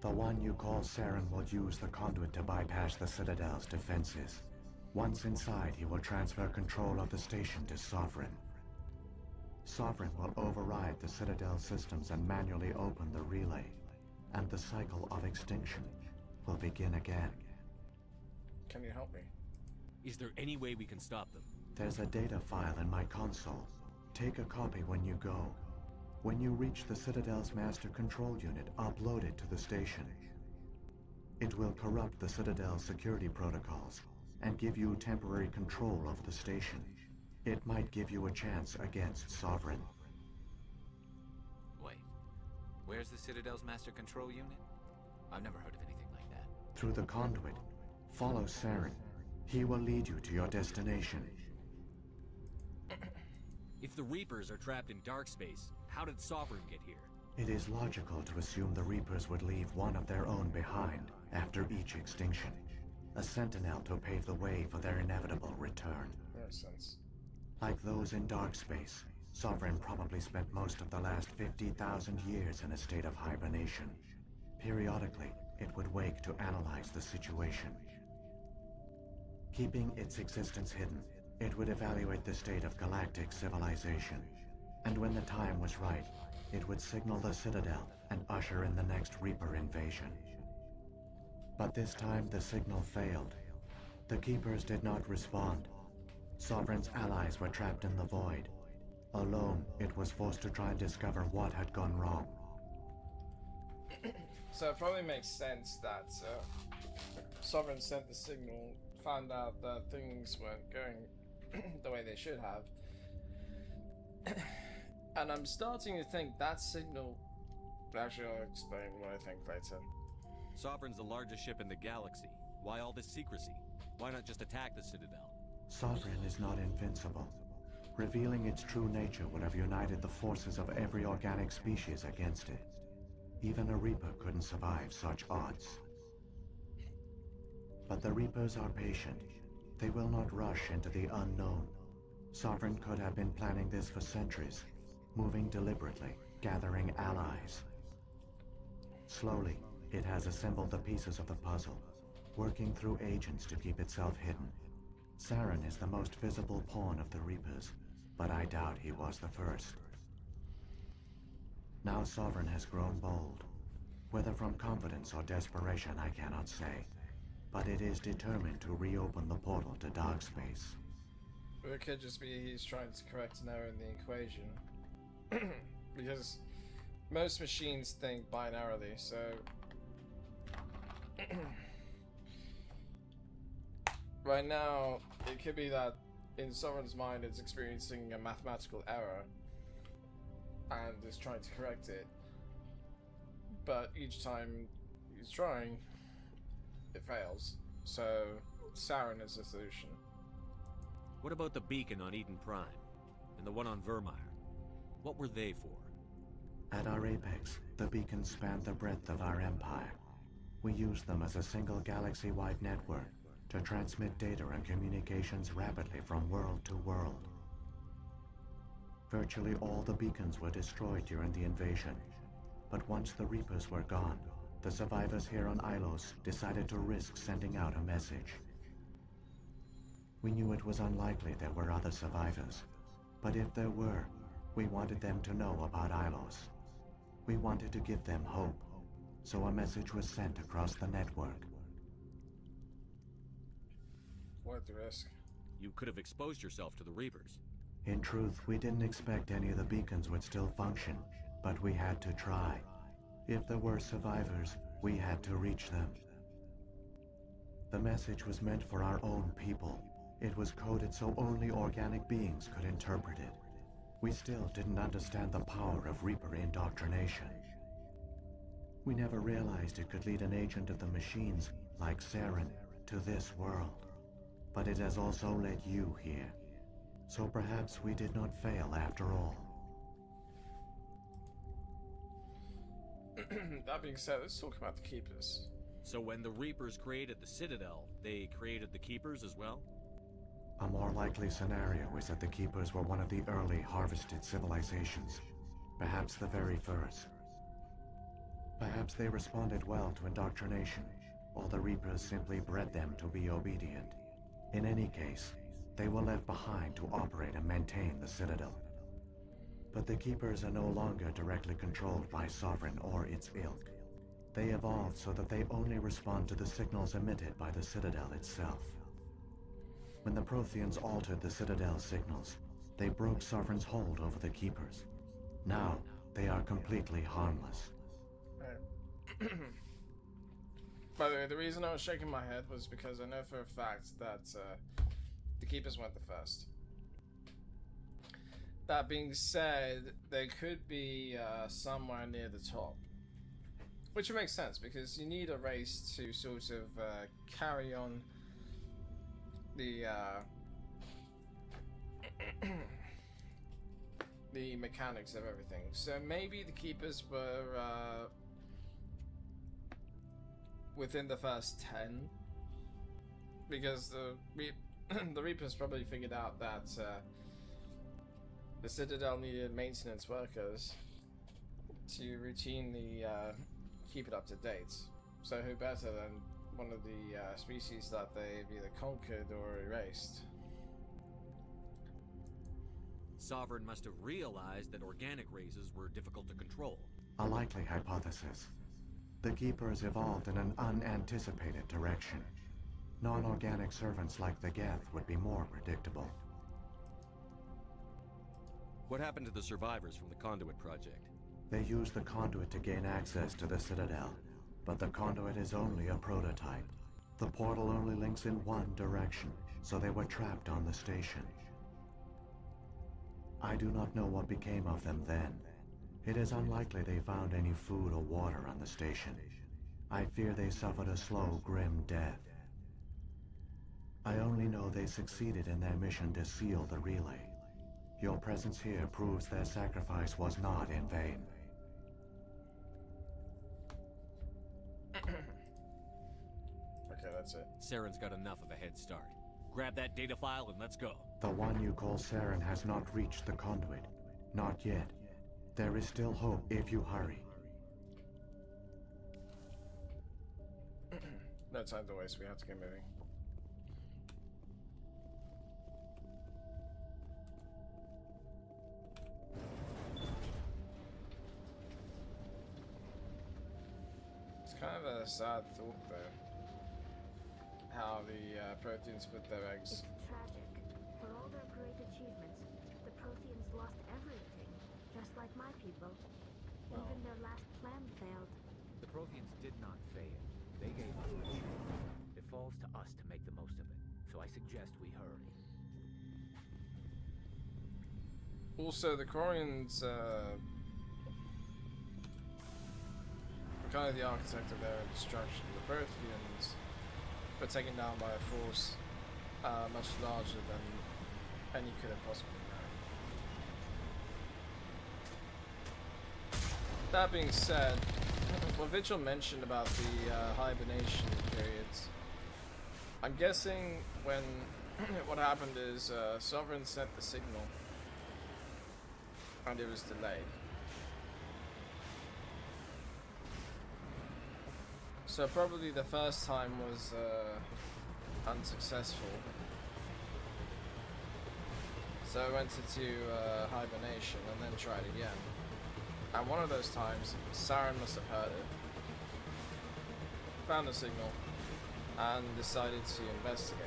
S14: The one you call Saren will use the conduit to bypass the Citadel's defenses. Once inside, he will transfer control of the station to Sovereign. Sovereign will override the Citadel systems and manually open the relay, and the cycle of extinction will begin again.
S1: Can you help me?
S5: Is there any way we can stop them?
S14: There's a data file in my console. Take a copy when you go. When you reach the Citadel's master control unit, upload it to the station. It will corrupt the Citadel's security protocols and give you temporary control of the station. It might give you a chance against Sovereign.
S2: Wait, where's the Citadel's master control unit? I've never heard of anything like that.
S14: Through the conduit, follow Saren. He will lead you to your destination.
S5: If the Reapers are trapped in dark space, how did Sovereign get here?
S14: It is logical to assume the Reapers would leave one of their own behind after each extinction. A sentinel to pave the way for their inevitable return.
S1: Makes sense.
S14: Like those in dark space, Sovereign probably spent most of the last 50,000 years in a state of hibernation. Periodically, it would wake to analyze the situation. Keeping its existence hidden, it would evaluate the state of galactic civilization. And when the time was right, it would signal the Citadel and usher in the next Reaper invasion. But this time the signal failed. The Keepers did not respond. Sovereign's allies were trapped in the void. Alone, it was forced to try and discover what had gone wrong.
S1: So it probably makes sense that Sovereign sent the signal, found out that things weren't going the way they should have. And I'm starting to think that signal... Actually, I'll explain what I think later.
S5: Sovereign's the largest ship in the galaxy. Why all this secrecy? Why not just attack the Citadel?
S14: Sovereign is not invincible. Revealing its true nature would have united the forces of every organic species against it. Even a Reaper couldn't survive such odds. But the Reapers are patient. They will not rush into the unknown. Sovereign could have been planning this for centuries, moving deliberately, gathering allies. Slowly, it has assembled the pieces of the puzzle, working through agents to keep itself hidden. Saren is the most visible pawn of the Reapers, but I doubt he was the first. Now Sovereign has grown bold. Whether from confidence or desperation, I cannot say. But it is determined to reopen the portal to dark space.
S1: It could just be he's trying to correct an error in the equation. Because most machines think binarily, so... Right now, it could be that in Sovereign's mind it's experiencing a mathematical error and is trying to correct it. But each time he's trying, it fails. So, Saren is the solution.
S5: What about the beacon on Eden Prime? And the one on Vermeer? What were they for?
S14: At our apex, the beacons spanned the breadth of our empire. We used them as a single galaxy-wide network to transmit data and communications rapidly from world to world. Virtually all the beacons were destroyed during the invasion, but once the Reapers were gone, the survivors here on Ilos decided to risk sending out a message. We knew it was unlikely there were other survivors, but if there were, we wanted them to know about Ilos. We wanted to give them hope, so a message was sent across the network.
S1: What the risk?
S5: You could have exposed yourself to the Reapers.
S14: In truth, we didn't expect any of the beacons would still function, but we had to try. If there were survivors, we had to reach them. The message was meant for our own people. It was coded so only organic beings could interpret it. We still didn't understand the power of Reaper indoctrination. We never realized it could lead an agent of the machines, like Saren, to this world. But it has also led you here. So perhaps we did not fail after all.
S1: That being said, let's talk about the Keepers.
S5: So when the Reapers created the Citadel, they created the Keepers as well?
S14: A more likely scenario is that the Keepers were one of the early harvested civilizations. Perhaps the very first. Perhaps they responded well to indoctrination, or the Reapers simply bred them to be obedient. In any case, they were left behind to operate and maintain the Citadel. But the Keepers are no longer directly controlled by Sovereign or its ilk. They evolved so that they only respond to the signals emitted by the Citadel itself. When the Protheans altered the Citadel's signals, they broke Sovereign's hold over the Keepers. Now, they are completely harmless.
S1: By the way, the reason I was shaking my head was because I know for a fact that the Keepers weren't the first. That being said, they could be somewhere near the top. Which makes sense, because you need a race to sort of carry on the the mechanics of everything. So maybe the Keepers were within the first 10, because the Reapers probably figured out that the Citadel needed maintenance workers to routinely keep it up to date. So who better than one of the species that they've either conquered or erased?
S5: Sovereign must have realized that organic races were difficult to control.
S14: A likely hypothesis. The Keepers evolved in an unanticipated direction. Non-organic servants like the Geth would be more predictable.
S5: What happened to the survivors from the Conduit project?
S14: They used the Conduit to gain access to the Citadel, but the Conduit is only a prototype. The portal only links in one direction, so they were trapped on the station. I do not know what became of them then. It is unlikely they found any food or water on the station. I fear they suffered a slow, grim death. I only know they succeeded in their mission to seal the relay. Your presence here proves their sacrifice was not in vain.
S1: Okay, that's it.
S5: Saren's got enough of a head start. Grab that data file and let's go.
S14: The one you call Saren has not reached the Conduit. Not yet. There is still hope if you hurry.
S1: No time to waste, we have to get moving. It's kind of a sad thought though, how the Protheans put their eggs.
S11: It's tragic. For all their great achievements, the Protheans lost everything, just like my people. Even their last plan failed.
S12: The Protheans did not fail. They gave us a chance. It falls to us to make the most of it. So I suggest we hurry.
S1: Also, the Quarians kind of the architect of their own destruction. The Protheans were taken down by a force much larger than any could have possibly known. That being said, what Vigil mentioned about the hibernation periods, I'm guessing when what happened is Sovereign sent the signal and it was delayed. So probably the first time was unsuccessful. So I went into hibernation and then tried again. And one of those times, Saren must have heard it, found the signal, and decided to investigate.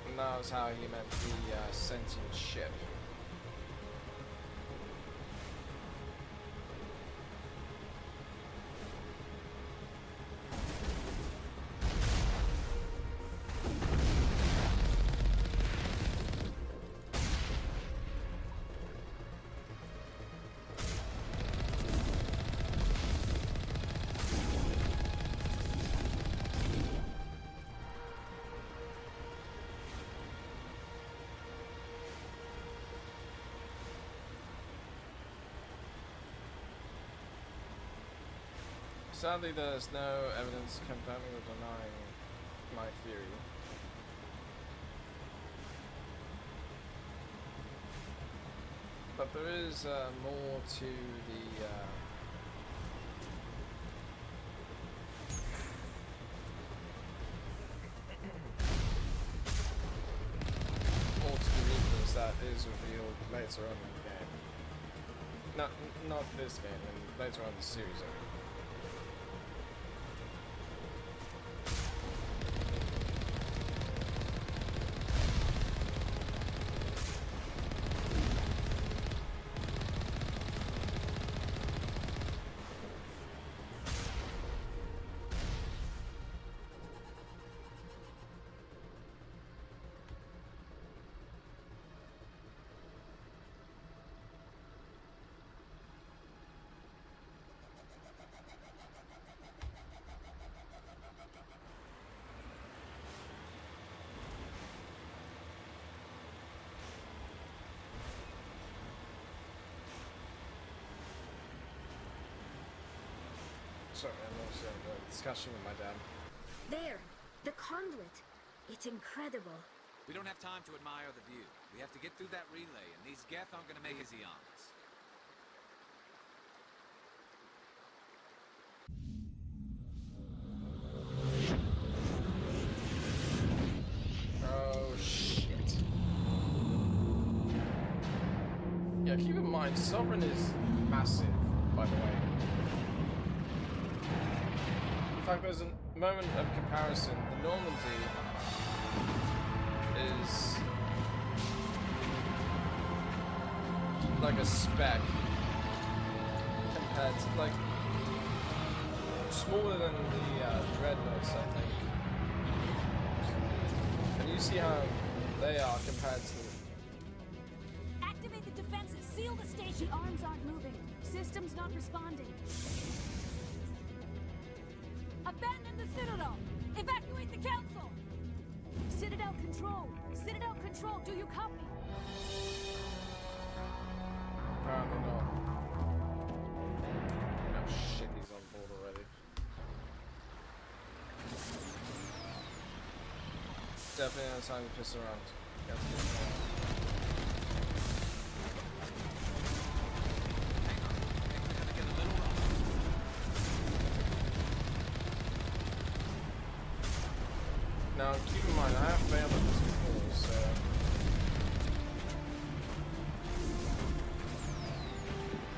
S1: And that was how he met the sentient ship. Sadly, there's no evidence confirming or denying my theory. But there is more to the Reapers that is revealed later on in the game. Not this game, and later on in the series. I mean. Sorry, I'm also in a discussion with my dad.
S11: There! The conduit! It's incredible.
S2: We don't have time to admire the view. We have to get through that relay, and these Geth aren't gonna make it easy on us.
S1: Oh shit. Yeah, keep in mind, Sovereign is massive, by the way. In fact, there's a moment of comparison. The Normandy is like a speck compared to, like, smaller than the Dreadnoughts, I think. And you see how they are compared to...
S16: Activate the defenses! Seal the station! The arms aren't moving. System's not responding. Abandon the Citadel! Evacuate the Council! Citadel Control! Citadel Control, do you copy?
S1: Apparently not. Oh shit, he's on board already. Definitely no time to piss around. Got to get going. Now, keep in mind, I have failed at this before, so...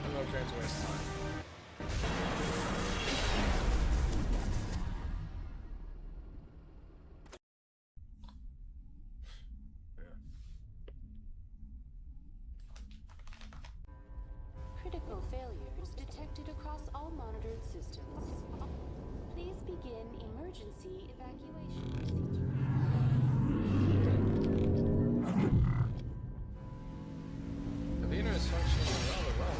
S1: I'm not going to waste time.
S18: Critical failures detected across all monitored systems. Please begin emergency evacuation procedure.
S1: The Vina is functioning rather well.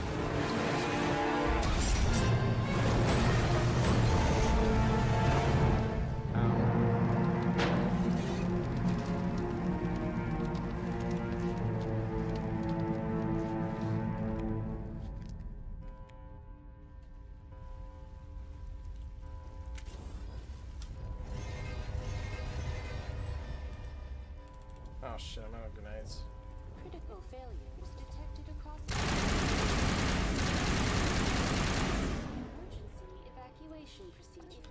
S1: Oh shit, I'm out of grenades.
S18: Critical failures detected across emergency evacuation procedure.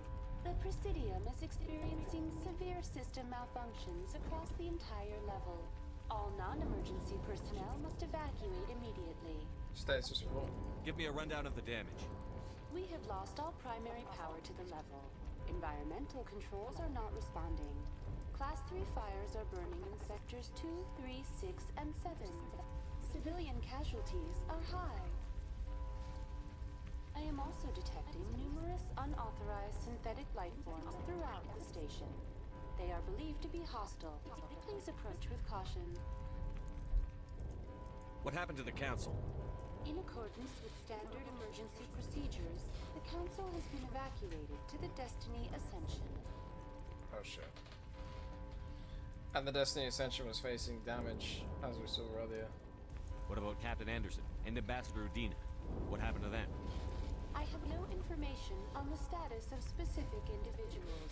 S18: The Presidium is experiencing severe system malfunctions across the entire level. All non-emergency personnel must evacuate immediately.
S1: Status report.
S5: Give me a rundown of the damage.
S18: We have lost all primary power to the level. Environmental controls are not responding. Class 3 fires are burning in sectors 2, 3, 6, and 7. Civilian casualties are high. I am also detecting numerous unauthorized synthetic life forms throughout the station. They are believed to be hostile. Please approach with caution.
S5: What happened to the council?
S18: In accordance with standard emergency procedures, the council has been evacuated to the Destiny Ascension.
S1: Oh shit. And the Destiny Ascension was facing damage, as we saw earlier.
S5: What about Captain Anderson and Ambassador Udina? What happened to them?
S18: I have no information on the status of specific individuals.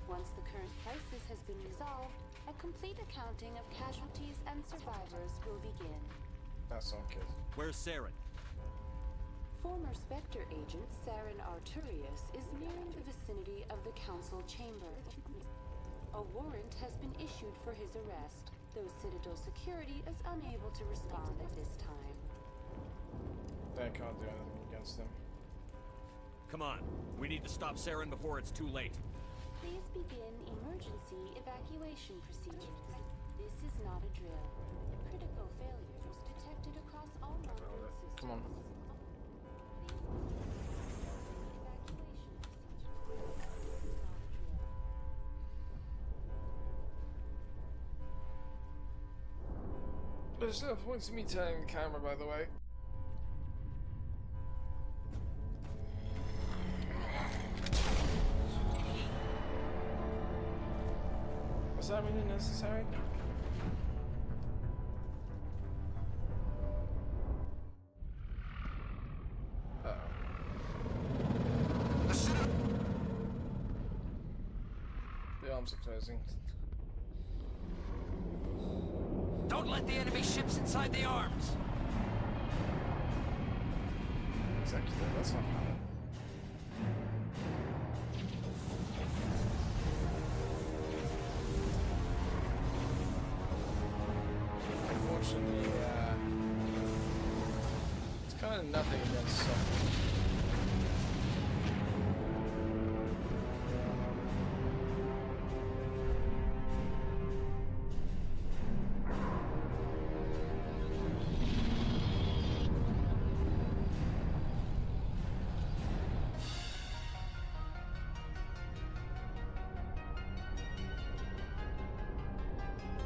S18: Once the current crisis has been resolved, a complete accounting of casualties and survivors will begin.
S1: That's not good.
S5: Where's Saren?
S18: Former Spectre agent Saren Arturius is nearing the vicinity of the council chamber. A warrant has been issued for his arrest, though Citadel security is unable to respond at this time.
S1: They can't do anything against him.
S5: Come on, we need to stop Saren before it's too late.
S18: Please begin emergency evacuation procedures. This is not a drill. Critical failures detected across all monitoring systems.
S1: Come on. There's no point to me turning the camera, by the way. Was that really necessary? The arms are closing.
S12: Don't let the enemy ships inside the arms!
S1: Exactly, that's not happening. Unfortunately, it's kind of nothing against something.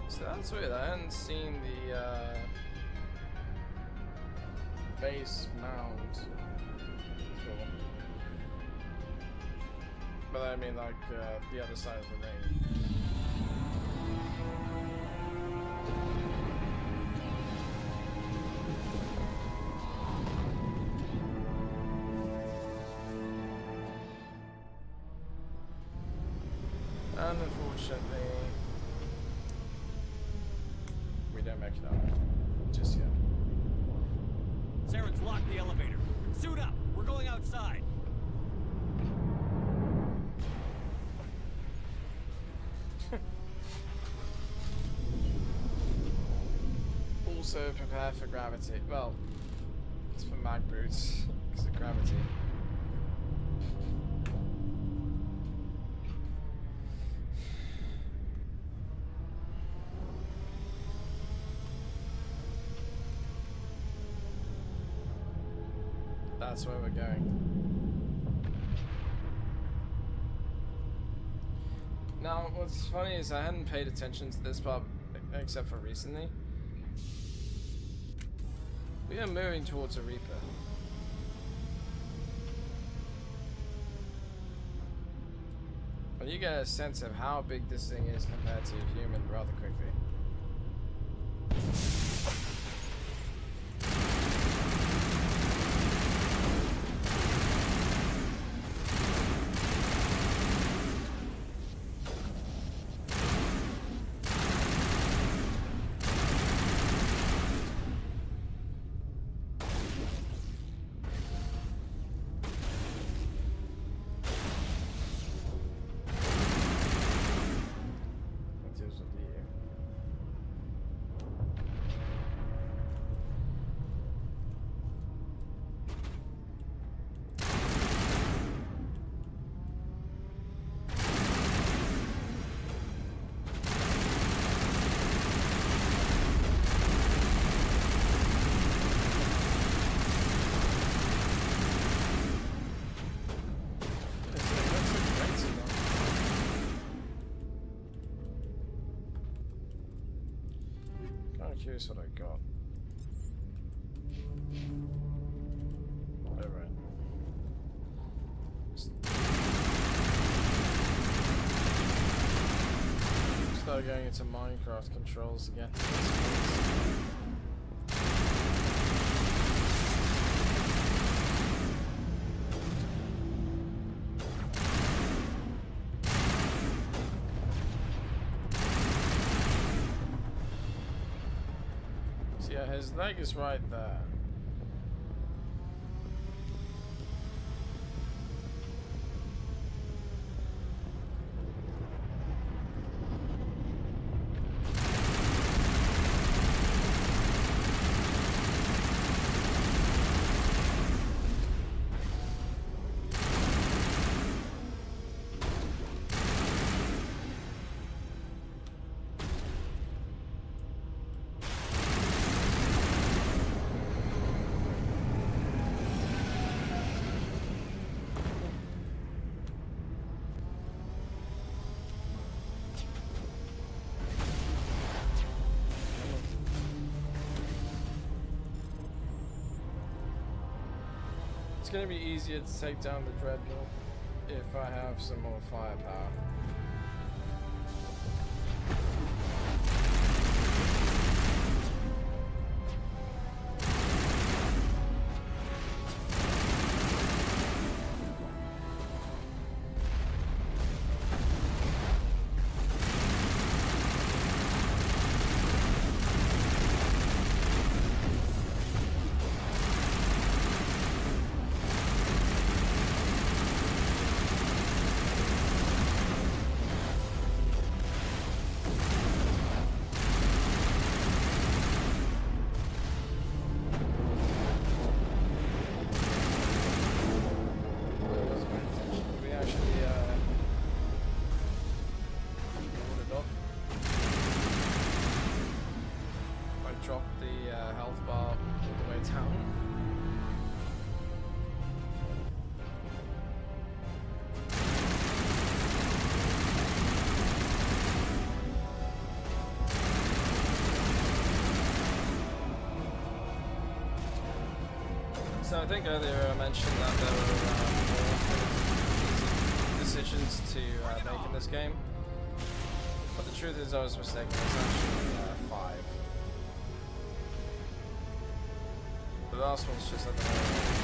S1: So that's weird, I hadn't seen the base mound before. But I mean like the other side of the ring. And unfortunately, we don't make it up just yet.
S5: Saren's locked the elevator. Suit up! We're going outside!
S1: Also prepare for gravity. Well, it's for mag boots because of gravity. That's where we're going. Now, what's funny is I hadn't paid attention to this part except for recently. We are moving towards a Reaper. But you get a sense of how big this thing is compared to a human rather quickly. curious what I got. Alright. Start going into Minecraft controls again. So yeah, his leg is right there. It's gonna be easier to take down the Dreadnought if I have some more firepower. Drop the health bar all the way down. So I think earlier I mentioned that there were more decisions to make in this game, but the truth is I was mistaken. It's actually 5. The last one's just at the moment.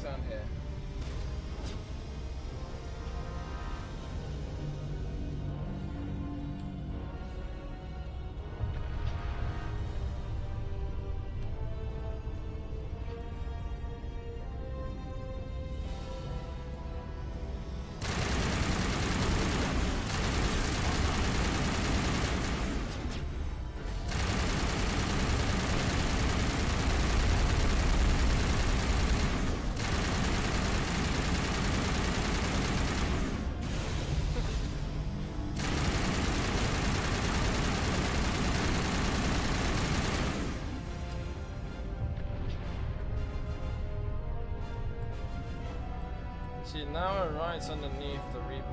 S1: Down here. See, now we're right underneath the Reaper.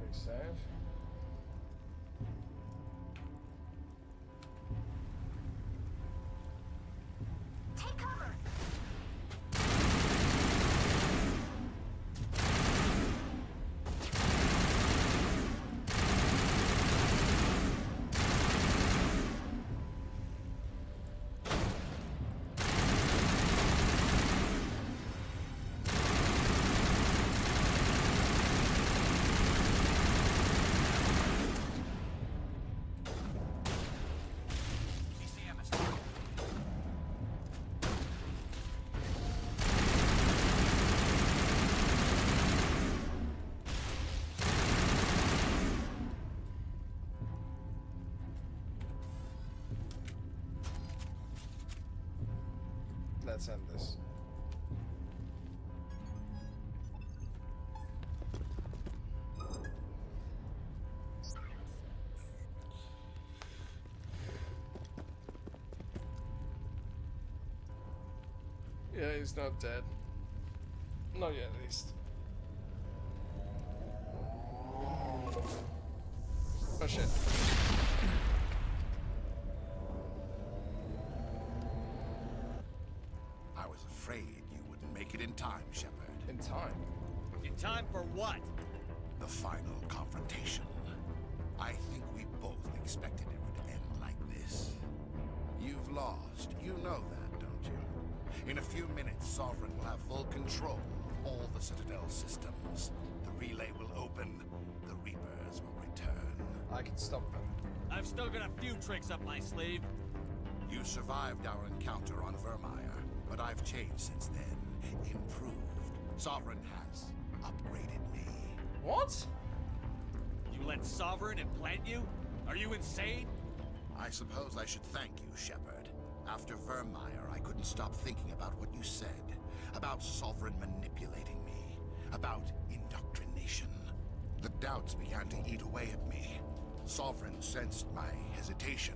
S1: quick save.
S11: Take cover!
S1: Let's end this. Yeah, he's not dead. Not yet, at least. Oh shit.
S13: I was afraid you wouldn't make it in time, Shepard.
S1: In time?
S5: In time for what?
S13: The final confrontation. I think we both expected it would end like this. You've lost. You know that, don't you? In a few minutes, Sovereign will have full control of all the Citadel systems. The relay will open. The Reapers will return.
S1: I can stop them.
S5: I've still got a few tricks up my sleeve.
S13: You survived our encounter on Vermeer, but I've changed since then. Improved. Sovereign has upgraded me.
S1: What?
S5: You let Sovereign implant you? Are you insane?
S13: I suppose I should thank you, Shepard. After Vermeer, I couldn't stop thinking about what you said. About Sovereign manipulating me. About indoctrination. The doubts began to eat away at me. Sovereign sensed my hesitation.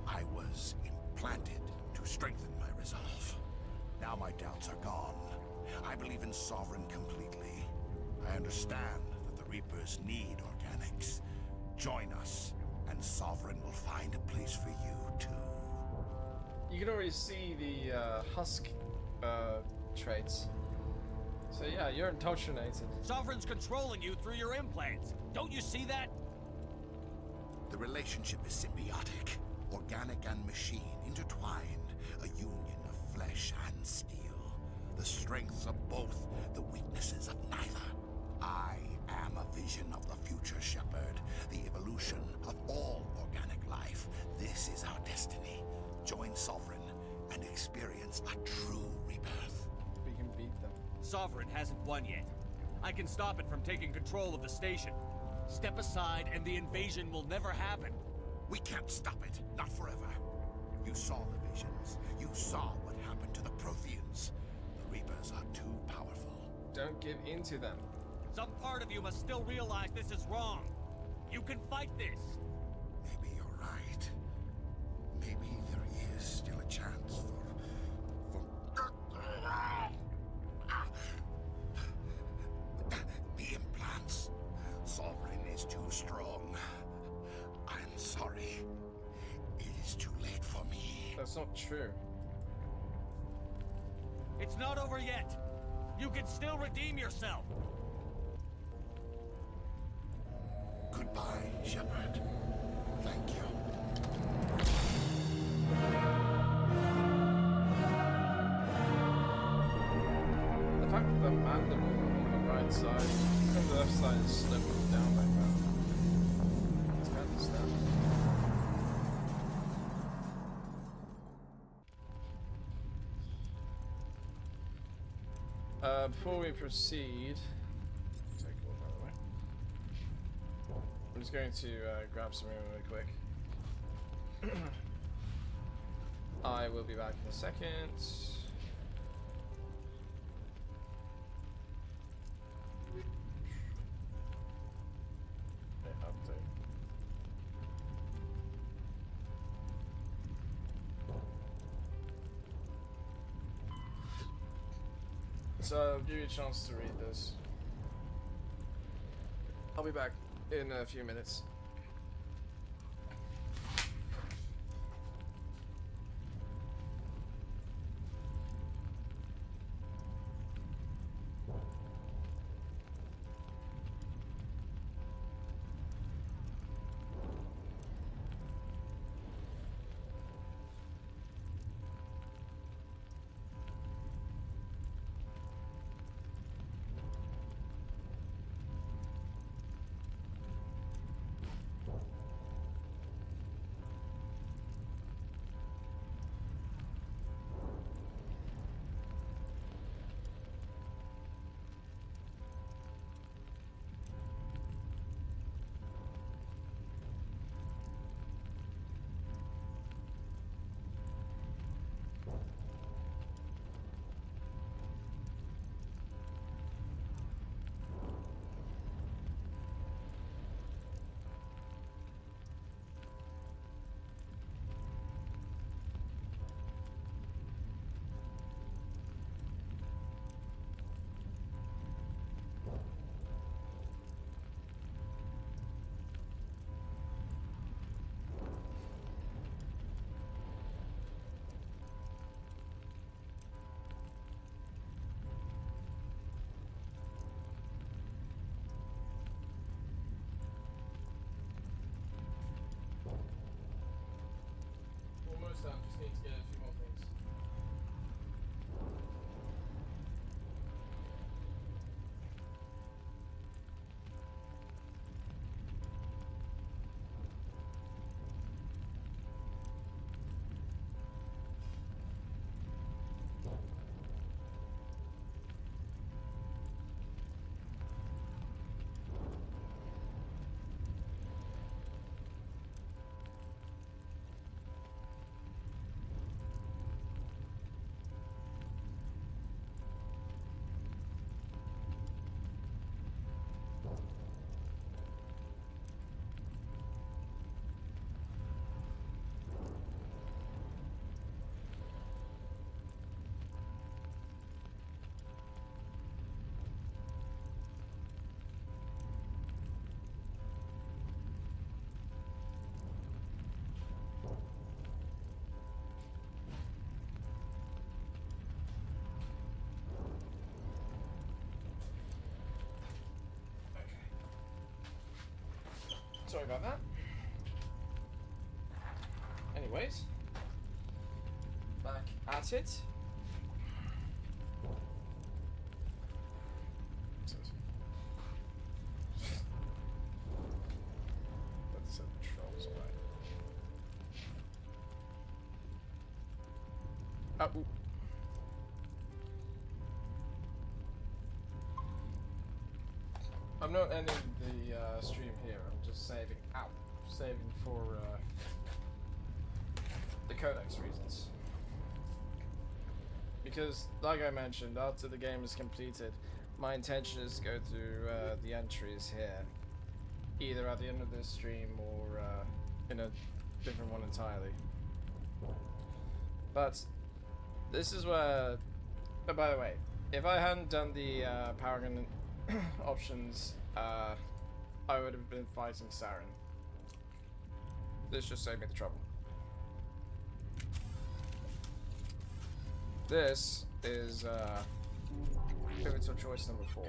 S13: I was implanted to strengthen my resolve. Now my doubts are gone. I believe in Sovereign completely. I understand that the Reapers need organics. Join us, and Sovereign will find a place for you, too.
S1: You can already see the husk traits. So yeah, you're indoctrinated.
S5: Sovereign's controlling you through your implants. Don't you see that?
S13: The relationship is symbiotic. Organic and machine intertwined. A union of flesh and steel. The strengths of both, the weaknesses of neither. I am a vision of the future, Shepard. The evolution of all organic life. This is our destiny. Join Sovereign and experience a true rebirth.
S1: We can beat them.
S5: Sovereign hasn't won yet. I can stop it from taking control of the station. Step aside and the invasion will never happen.
S13: We can't stop it. Not forever. You saw the visions. You saw what happened to the Protheans. The Reapers are too powerful.
S1: Don't give in to them.
S5: Some part of you must still realize this is wrong. You can fight this.
S13: Maybe you're right. Maybe there is still a chance for the implants. Sovereign is too strong. I'm sorry. It is too late for me.
S1: That's not true.
S5: It's not over yet. You can still redeem yourself.
S13: Goodbye, Shepard. Thank you.
S1: The fact that the mandible on the right side and the left side is sloping down like that. It's kind of stuff. Before we proceed, take all that away. I'm just going to grab something really quick. I will be back in a second. Update. So I'll give you a chance to read this. I'll be back in a few minutes. Almost done, just need to get a few more things. Sorry about that. Anyways, back at it. Let's set the trolls away. Ooh. I'm not ending the stream here. I'm just saving. Saving for the codex reasons. Because, like I mentioned, after the game is completed, my intention is to go through the entries here, either at the end of this stream or in a different one entirely. But this is where. Oh, by the way, if I hadn't done the Paragon options, I would have been fighting Saren. This just saved me the trouble. This is pivotal choice number 4.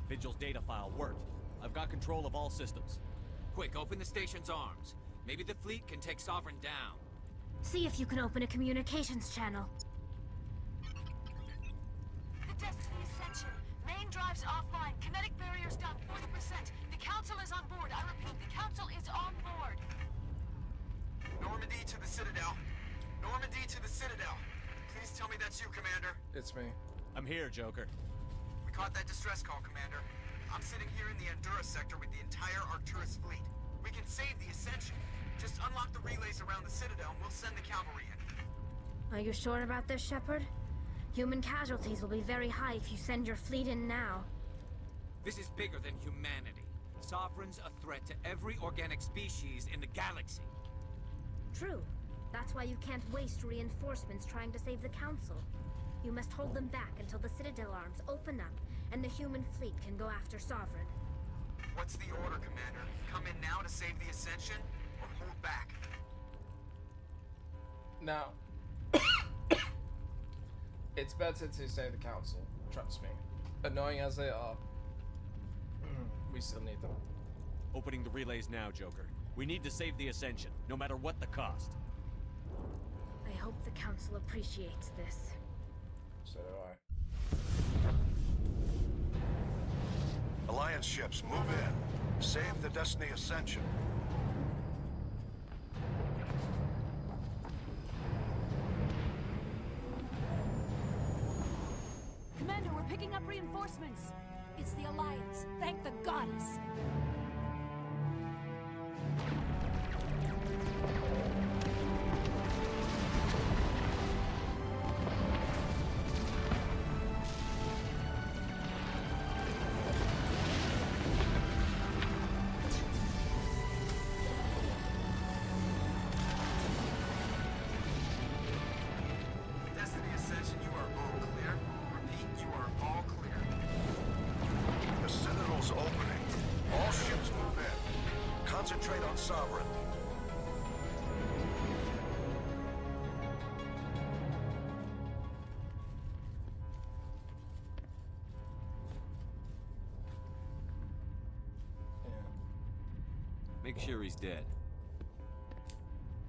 S5: Vigil's data file worked. I've got control of all systems.
S6: Quick, open the station's arms. Maybe the fleet can take Sovereign down.
S11: See if you can open a communications channel.
S16: The Destiny Ascension. Main drives offline. Kinetic barriers down 40%. The Council is on board. I repeat, the Council is on board.
S6: Normandy to the Citadel. Normandy to the Citadel. Please tell me that's you, Commander.
S1: It's me.
S5: I'm here, Joker.
S6: We caught that distress call, Commander. I'm sitting here in the Endura sector with the entire Arcturus fleet. We can save the Ascension. Just unlock the relays around the Citadel and we'll send the cavalry in.
S11: Are you sure about this, Shepard? Human casualties will be very high if you send your fleet in now.
S6: This is bigger than humanity. Sovereign's a threat to every organic species in the galaxy.
S11: True. That's why you can't waste reinforcements trying to save the Council. You must hold them back until the Citadel arms open up and the human fleet can go after Sovereign.
S6: What's the order, Commander? Come in now to save the Ascension, or hold back?
S1: Now, it's better to save the Council, trust me. Annoying as they are, we still need them.
S5: Opening the relays now, Joker. We need to save the Ascension, no matter what the cost.
S11: I hope the Council appreciates this.
S1: So do I.
S3: Alliance ships, move in. Save the Destiny Ascension.
S16: Commander, we're picking up reinforcements. It's the Alliance. Thank the goddess.
S6: Destiny Ascension, you are all clear. Repeat, you are all clear.
S3: The Citadel's opening. All ships move in. Concentrate on Sovereign.
S5: Make sure he's dead.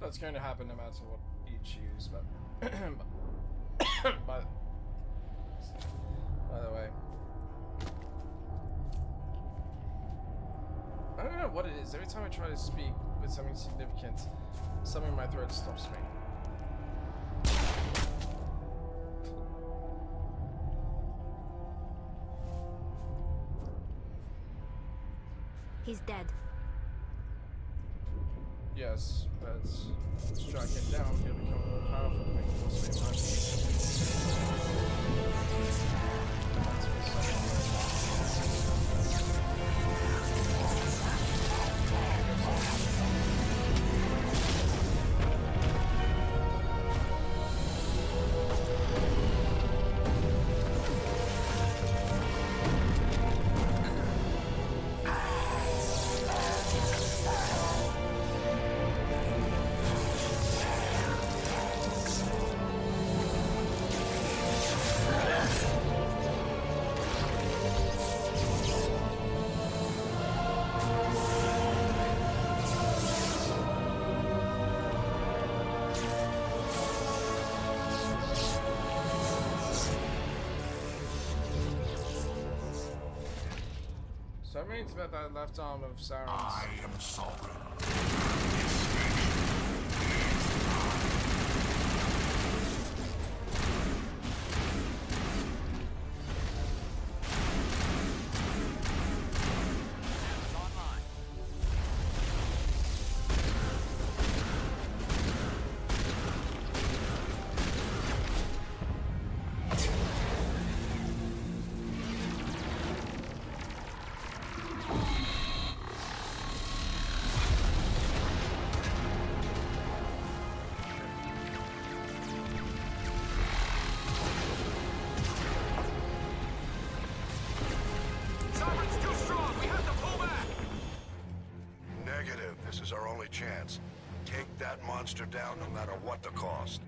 S1: That's going to happen no matter what you choose, but by the way, I don't know what it is. Every time I try to speak with something significant, something in my throat stops me.
S11: He's dead.
S1: Yes, but strike him down, he'll become more powerful than me. That's So that means about that left arm of Sauron's.
S4: I am Sovereign.
S6: Sovereign's too strong. We have to pull back.
S3: Negative. This is our only chance. Take that monster down no matter what the cost.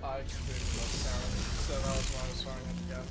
S1: I completely lost Sauron, so that was why I was firing him to go.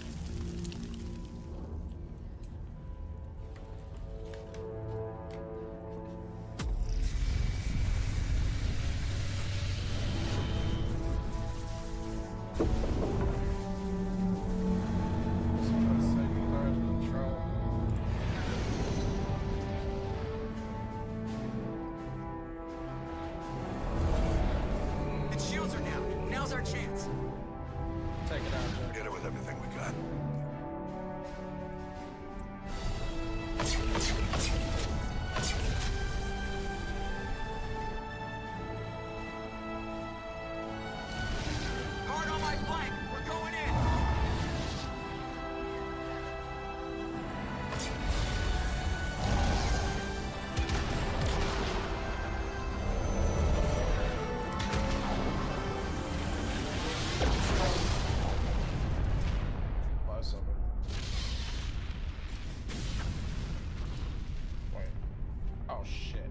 S1: shit.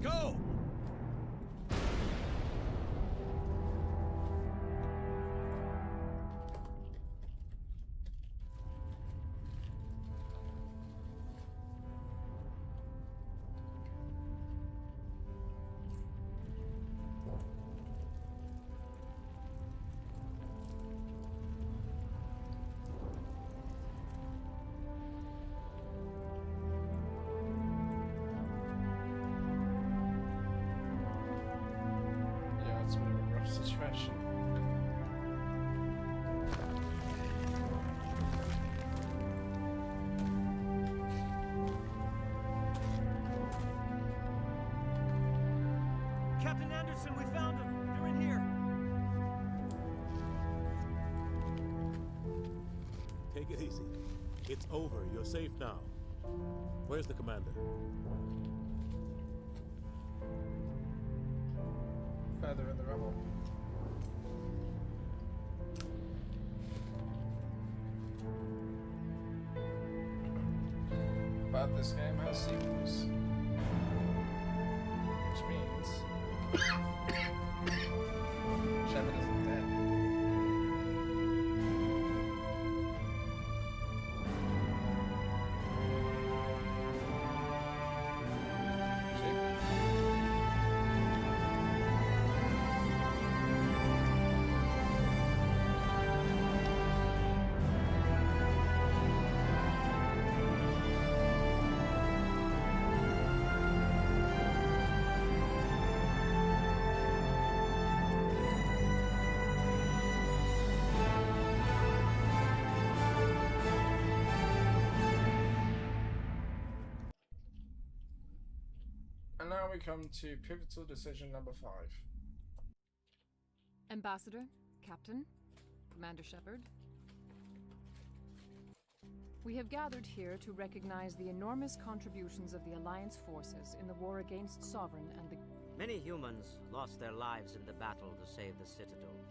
S5: Go!
S1: Yeah, it's a bit of a rough situation.
S9: Captain Anderson, we found them. They're in here.
S22: Take it easy. It's over. You're safe now. Where's the commander?
S1: Further in the rubble. But this game has sequels. Which means Shepard isn't dead. And now we come to pivotal decision number 5.
S17: Ambassador, Captain, Commander Shepard. We have gathered here to recognize the enormous contributions of the Alliance forces in the war against Sovereign and the...
S19: Many humans lost their lives in the battle to save the Citadel.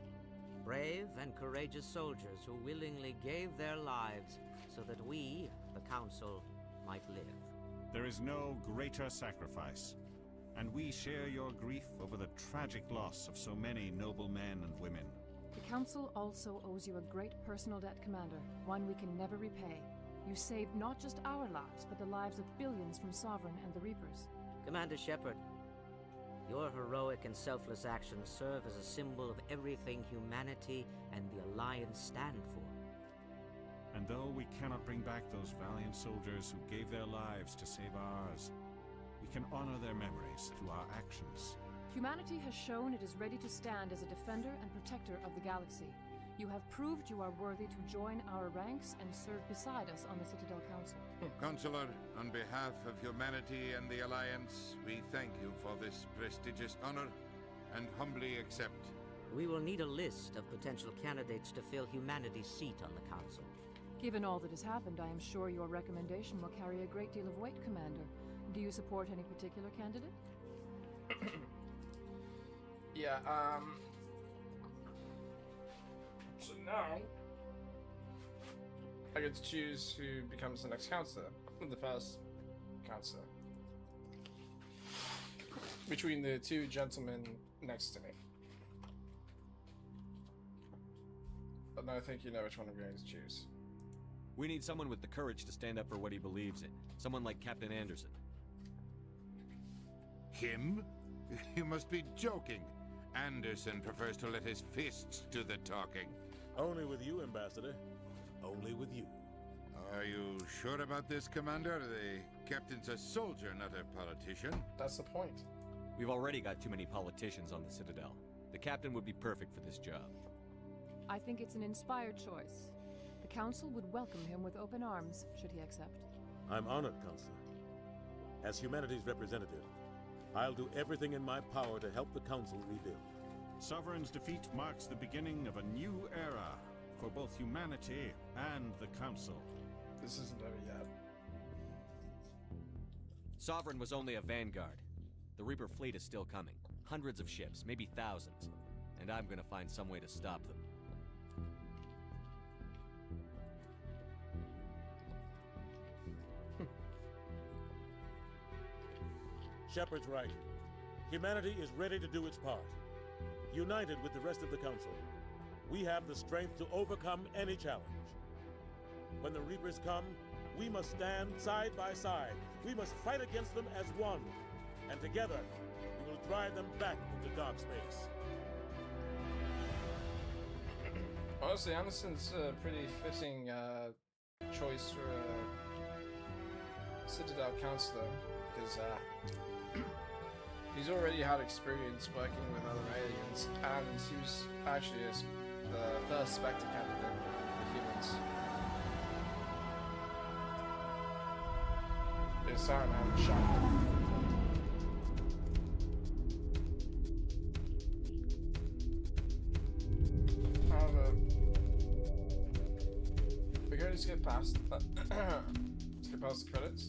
S19: Brave and courageous soldiers who willingly gave their lives so that we, the Council, might live.
S21: There is no greater sacrifice, and we share your grief over the tragic loss of so many noble men and women.
S17: The Council also owes you a great personal debt, Commander, one we can never repay. You saved not just our lives, but the lives of billions from Sovereign and the Reapers.
S19: Commander Shepard, your heroic and selfless actions serve as a symbol of everything humanity and the Alliance stand for.
S21: And though we cannot bring back those valiant soldiers who gave their lives to save ours, we can honor their memories through our actions.
S17: Humanity has shown it is ready to stand as a defender and protector of the galaxy. You have proved you are worthy to join our ranks and serve beside us on the Citadel Council.
S24: Consular, on behalf of humanity and the Alliance, we thank you for this prestigious honor and humbly accept.
S19: We will need a list of potential candidates to fill humanity's seat on the Council.
S17: Given all that has happened, I am sure your recommendation will carry a great deal of weight, Commander. Do you support any particular candidate?
S1: Yeah, so now I get to choose who becomes the next counselor, the first counselor, between the two gentlemen next to me. But no, I think you know which one I'm going to choose.
S5: We need someone with the courage to stand up for what he believes in. Someone like Captain Anderson.
S24: Him? You must be joking. Anderson prefers to let his fists do the talking.
S22: Only with you, Ambassador. Only with you.
S24: Are you sure about this, Commander? The captain's a soldier, not a politician.
S1: That's the point.
S5: We've already got too many politicians on the Citadel. The captain would be perfect for this job.
S17: I think it's an inspired choice. The Council would welcome him with open arms, should he accept.
S22: I'm honored, Counselor. As humanity's representative, I'll do everything in my power to help the Council rebuild.
S21: Sovereign's defeat marks the beginning of a new era for both humanity and the Council.
S1: This isn't over yet.
S5: Sovereign was only a vanguard. The Reaper fleet is still coming. Hundreds of ships, maybe thousands. And I'm gonna find some way to stop them.
S22: Shepard's right. Humanity is ready to do its part. United with the rest of the Council, we have the strength to overcome any challenge. When the Reapers come, we must stand side by side. We must fight against them as one. And together, we will drive them back into dark space.
S1: Honestly, Anderson's a pretty fitting choice for a Citadel Counselor, because he's already had experience working with other aliens, and he was actually the first Spectre candidate for humans. Is Saren having shot? We can just get past. Let's get past the credits.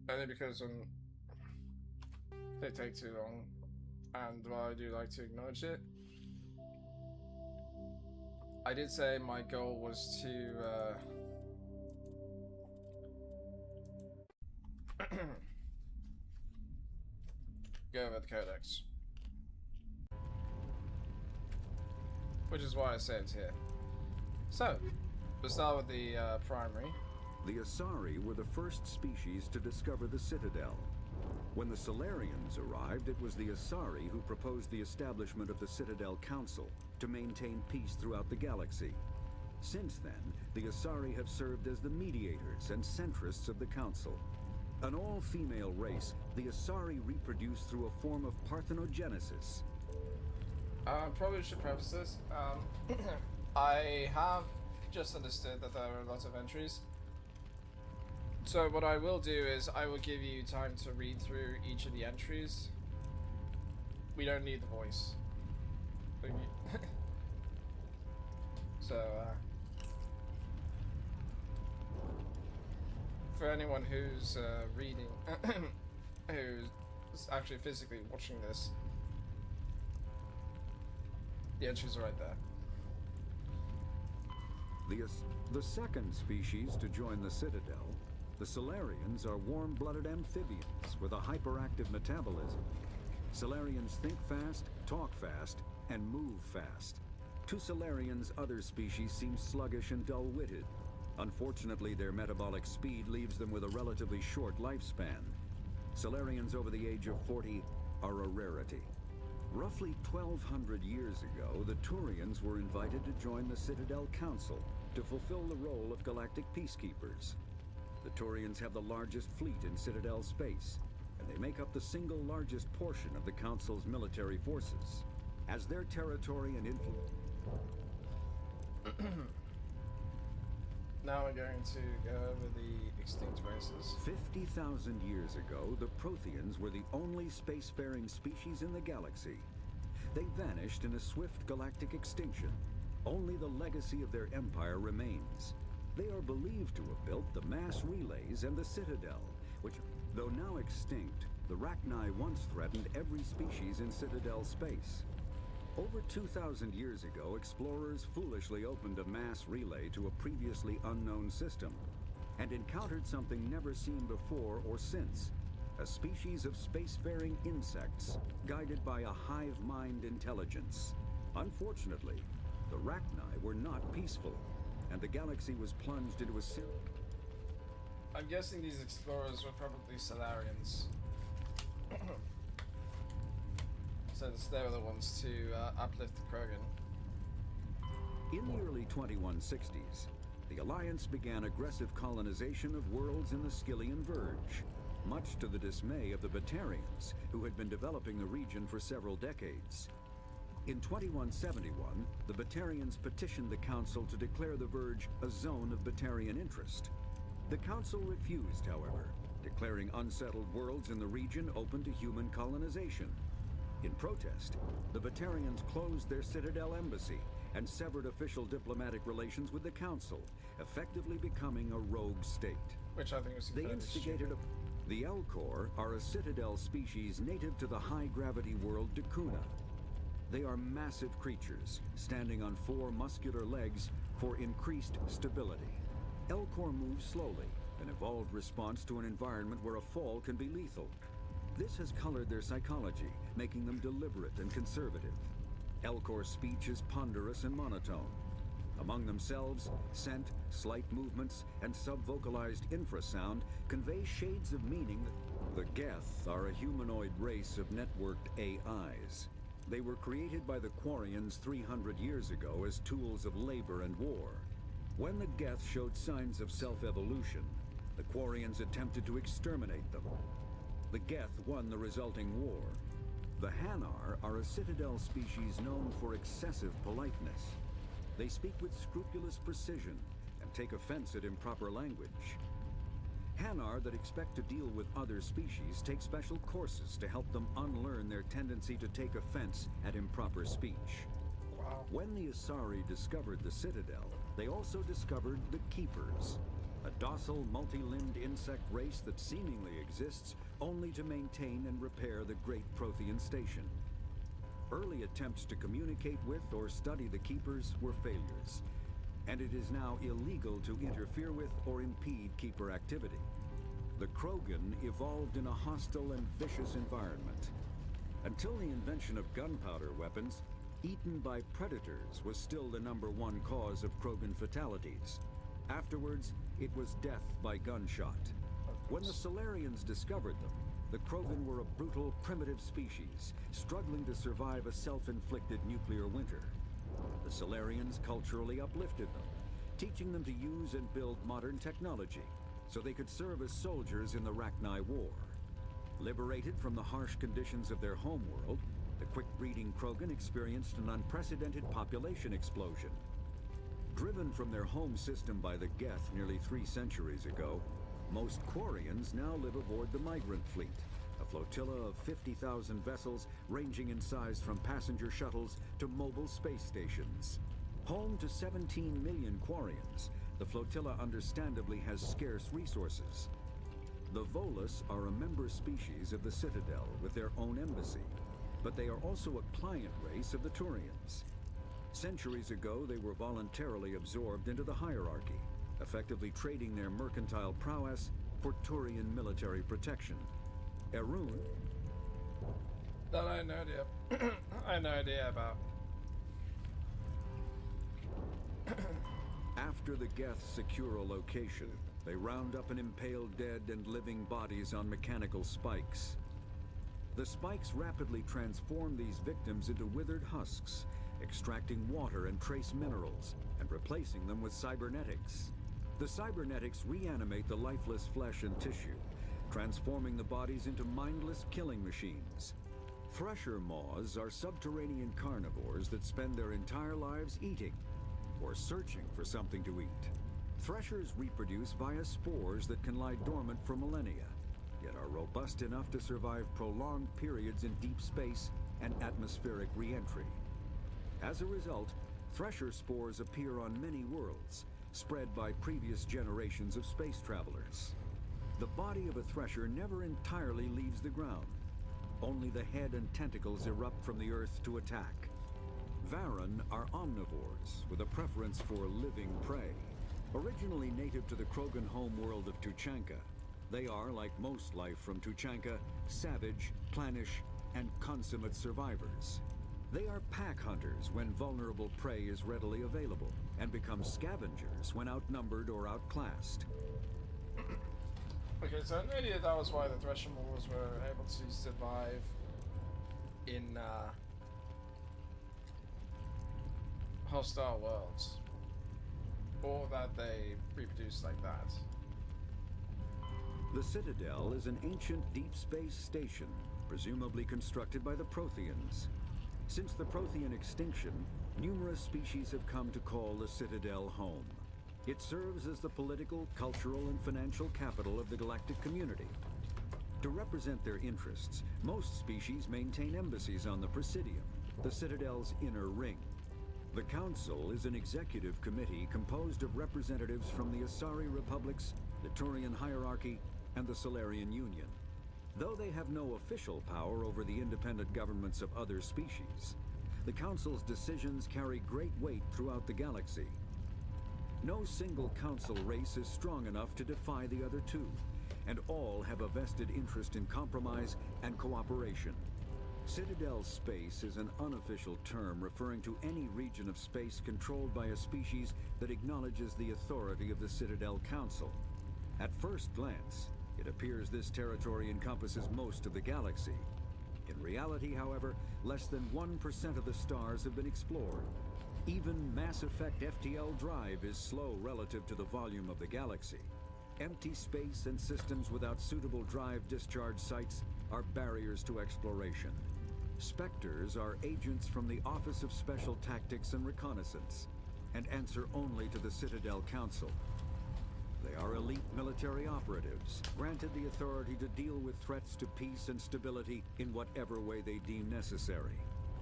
S1: Only because they take too long, and while I do like to acknowledge it, I did say my goal was to go over the codex, which is why I say it's here. So, we'll start with the primary.
S7: The Asari were the first species to discover the Citadel. When the Solarians arrived, it was the Asari who proposed the establishment of the Citadel Council to maintain peace throughout the galaxy. Since then, the Asari have served as the mediators and centrists of the Council. An all-female race, the Asari reproduce through a form of parthenogenesis.
S1: Probably should preface this. I have just understood that there are a lot of entries. So what I will do is I will give you time to read through each of the entries. We don't need the voice. So, for anyone who's reading, who's actually physically watching this, the entries are right there.
S7: The second species to join the Citadel, the Solarians, are warm-blooded amphibians with a hyperactive metabolism. Solarians think fast, talk fast, and move fast. To Solarians, other species seem sluggish and dull-witted. Unfortunately, their metabolic speed leaves them with a relatively short lifespan. Solarians over the age of 40 are a rarity. Roughly 1,200 years ago, the Turians were invited to join the Citadel Council to fulfill the role of galactic peacekeepers. The Turians have the largest fleet in Citadel space, and they make up the single largest portion of the Council's military forces. As their territory and influence...
S1: Now we're going to go over the extinct races.
S7: 50,000 years ago, the Protheans were the only spacefaring species in the galaxy. They vanished in a swift galactic extinction. Only the legacy of their empire remains. They are believed to have built the mass relays and the Citadel, which, though now extinct, the Rachni once threatened every species in Citadel space. Over 2,000 years ago, explorers foolishly opened a mass relay to a previously unknown system, and encountered something never seen before or since, a species of spacefaring insects guided by a hive mind intelligence. Unfortunately, the Rachni were not peaceful, and the galaxy was plunged into a
S1: I'm guessing these explorers were probably Solarians. Since they were the ones to uplift the Krogan.
S7: In the early 2160s, the Alliance began aggressive colonization of worlds in the Skyllian Verge, much to the dismay of the Batarians, who had been developing the region for several decades. In 2171, the Batarians petitioned the Council to declare the Verge a zone of Batarian interest. The Council refused, however, declaring unsettled worlds in the region open to human colonization. In protest, the Batarians closed their Citadel embassy and severed official diplomatic relations with the Council, effectively becoming a rogue state.
S1: Which I think was
S7: They instigated The Elcor are a Citadel species native to the high-gravity world Dakuna. They are massive creatures, standing on 4 muscular legs for increased stability. Elcor moves slowly, an evolved response to an environment where a fall can be lethal. This has colored their psychology, making them deliberate and conservative. Elcor's speech is ponderous and monotone. Among themselves, scent, slight movements, and subvocalized infrasound convey shades of meaning. The Geth are a humanoid race of networked AIs. They were created by the Quarians 300 years ago as tools of labor and war. When the Geth showed signs of self-evolution, the Quarians attempted to exterminate them. The Geth won the resulting war. The Hanar are a Citadel species known for excessive politeness. They speak with scrupulous precision and take offense at improper language. Hanar that expect to deal with other species take special courses to help them unlearn their tendency to take offense at improper speech.
S1: Wow.
S7: When the Asari discovered the Citadel, they also discovered the Keepers, a docile, multi-limbed insect race that seemingly exists only to maintain and repair the Great Prothean Station. Early attempts to communicate with or study the Keepers were failures, and it is now illegal to interfere with or impede Keeper activity. The Krogan evolved in a hostile and vicious environment. Until the invention of gunpowder weapons, eaten by predators was still the #1 cause of Krogan fatalities. Afterwards, it was death by gunshot. When the Solarians discovered them, the Krogan were a brutal, primitive species, struggling to survive a self-inflicted nuclear winter. The Solarians culturally uplifted them, teaching them to use and build modern technology, so they could serve as soldiers in the Rachni War. Liberated from the harsh conditions of their homeworld, the quick-breeding Krogan experienced an unprecedented population explosion. Driven from their home system by the Geth nearly 3 centuries ago, most Quarians now live aboard the Migrant Fleet, a flotilla of 50,000 vessels ranging in size from passenger shuttles to mobile space stations. Home to 17 million Quarians, the flotilla understandably has scarce resources. The Volus are a member species of the Citadel with their own embassy, but they are also a client race of the Turians. Centuries ago, they were voluntarily absorbed into the hierarchy, effectively trading their mercantile prowess for Turian military protection. Erun...
S1: That I had no idea. I had no idea about.
S7: After the Geth secure a location, they round up and impale dead and living bodies on mechanical spikes. The spikes rapidly transform these victims into withered husks, extracting water and trace minerals, and replacing them with cybernetics. The cybernetics reanimate the lifeless flesh and tissue, transforming the bodies into mindless killing machines. Thresher maws are subterranean carnivores that spend their entire lives eating, or searching for something to eat. Threshers reproduce via spores that can lie dormant for millennia, yet are robust enough to survive prolonged periods in deep space and atmospheric re-entry. As a result, thresher spores appear on many worlds, spread by previous generations of space travelers. The body of a thresher never entirely leaves the ground. Only the head and tentacles erupt from the earth to attack. Varan are omnivores, with a preference for living prey. Originally native to the Krogan homeworld of Tuchanka, they are, like most life from Tuchanka, savage, clannish, and consummate survivors. They are pack hunters when vulnerable prey is readily available, and become scavengers when outnumbered or outclassed.
S1: Okay, so I had no idea that was why the Thresher Maws were able to survive in hostile worlds, or that they reproduce like that.
S7: The Citadel is an ancient deep space station, presumably constructed by the Protheans. Since the Prothean extinction, numerous species have come to call the Citadel home. It serves as the political, cultural, and financial capital of the galactic community. To represent their interests, most species maintain embassies on the Presidium, the Citadel's inner ring. The Council is an executive committee composed of representatives from the Asari Republics, the Turian hierarchy, and the Solarian Union. Though they have no official power over the independent governments of other species, the Council's decisions carry great weight throughout the galaxy. No single Council race is strong enough to defy the other two, and all have a vested interest in compromise and cooperation. Citadel space is an unofficial term referring to any region of space controlled by a species that acknowledges the authority of the Citadel Council. At first glance, it appears this territory encompasses most of the galaxy. In reality, however, less than 1% of the stars have been explored. Even Mass Effect FTL drive is slow relative to the volume of the galaxy. Empty space and systems without suitable drive discharge sites are barriers to exploration. Spectres are agents from the Office of Special Tactics and Reconnaissance, and answer only to the Citadel Council. They are elite military operatives, granted the authority to deal with threats to peace and stability in whatever way they deem necessary.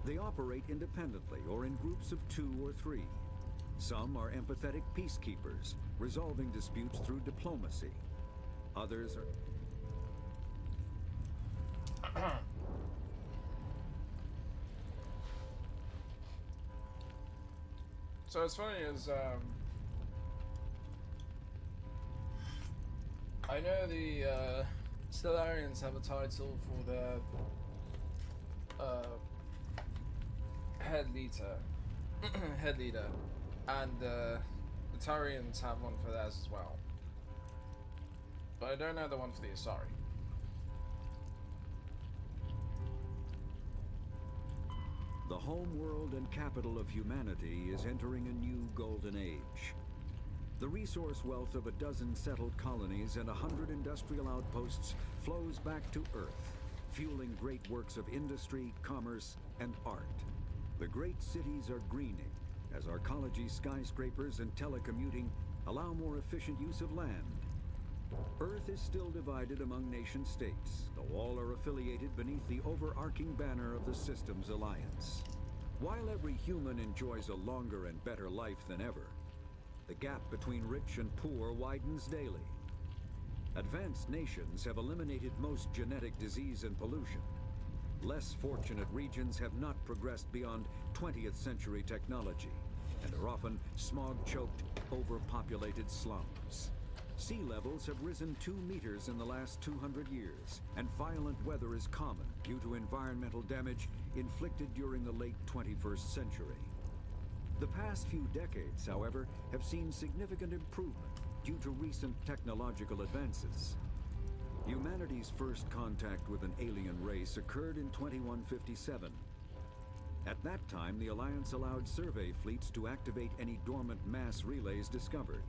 S7: They operate independently or in groups of 2 or 3. Some are empathetic peacekeepers, resolving disputes through diplomacy. Others are...
S1: So as funny as I know the Stellarians have a title for their head leader, and the Tarians have one for theirs as well. But I don't know the one for the Asari.
S7: The home world and capital of humanity is entering a new golden age. The resource wealth of a dozen settled colonies and 100 industrial outposts flows back to Earth, fueling great works of industry, commerce, and art. The great cities are greening, as arcology skyscrapers and telecommuting allow more efficient use of land. Earth is still divided among nation-states, though all are affiliated beneath the overarching banner of the Systems Alliance. While every human enjoys a longer and better life than ever, the gap between rich and poor widens daily. Advanced nations have eliminated most genetic disease and pollution. Less fortunate regions have not progressed beyond 20th century technology and are often smog-choked, overpopulated slums. Sea levels have risen 2 meters in the last 200 years, and violent weather is common due to environmental damage inflicted during the late 21st century. The past few decades, however, have seen significant improvement due to recent technological advances. Humanity's first contact with an alien race occurred in 2157. At that time, the Alliance allowed survey fleets to activate any dormant mass relays discovered,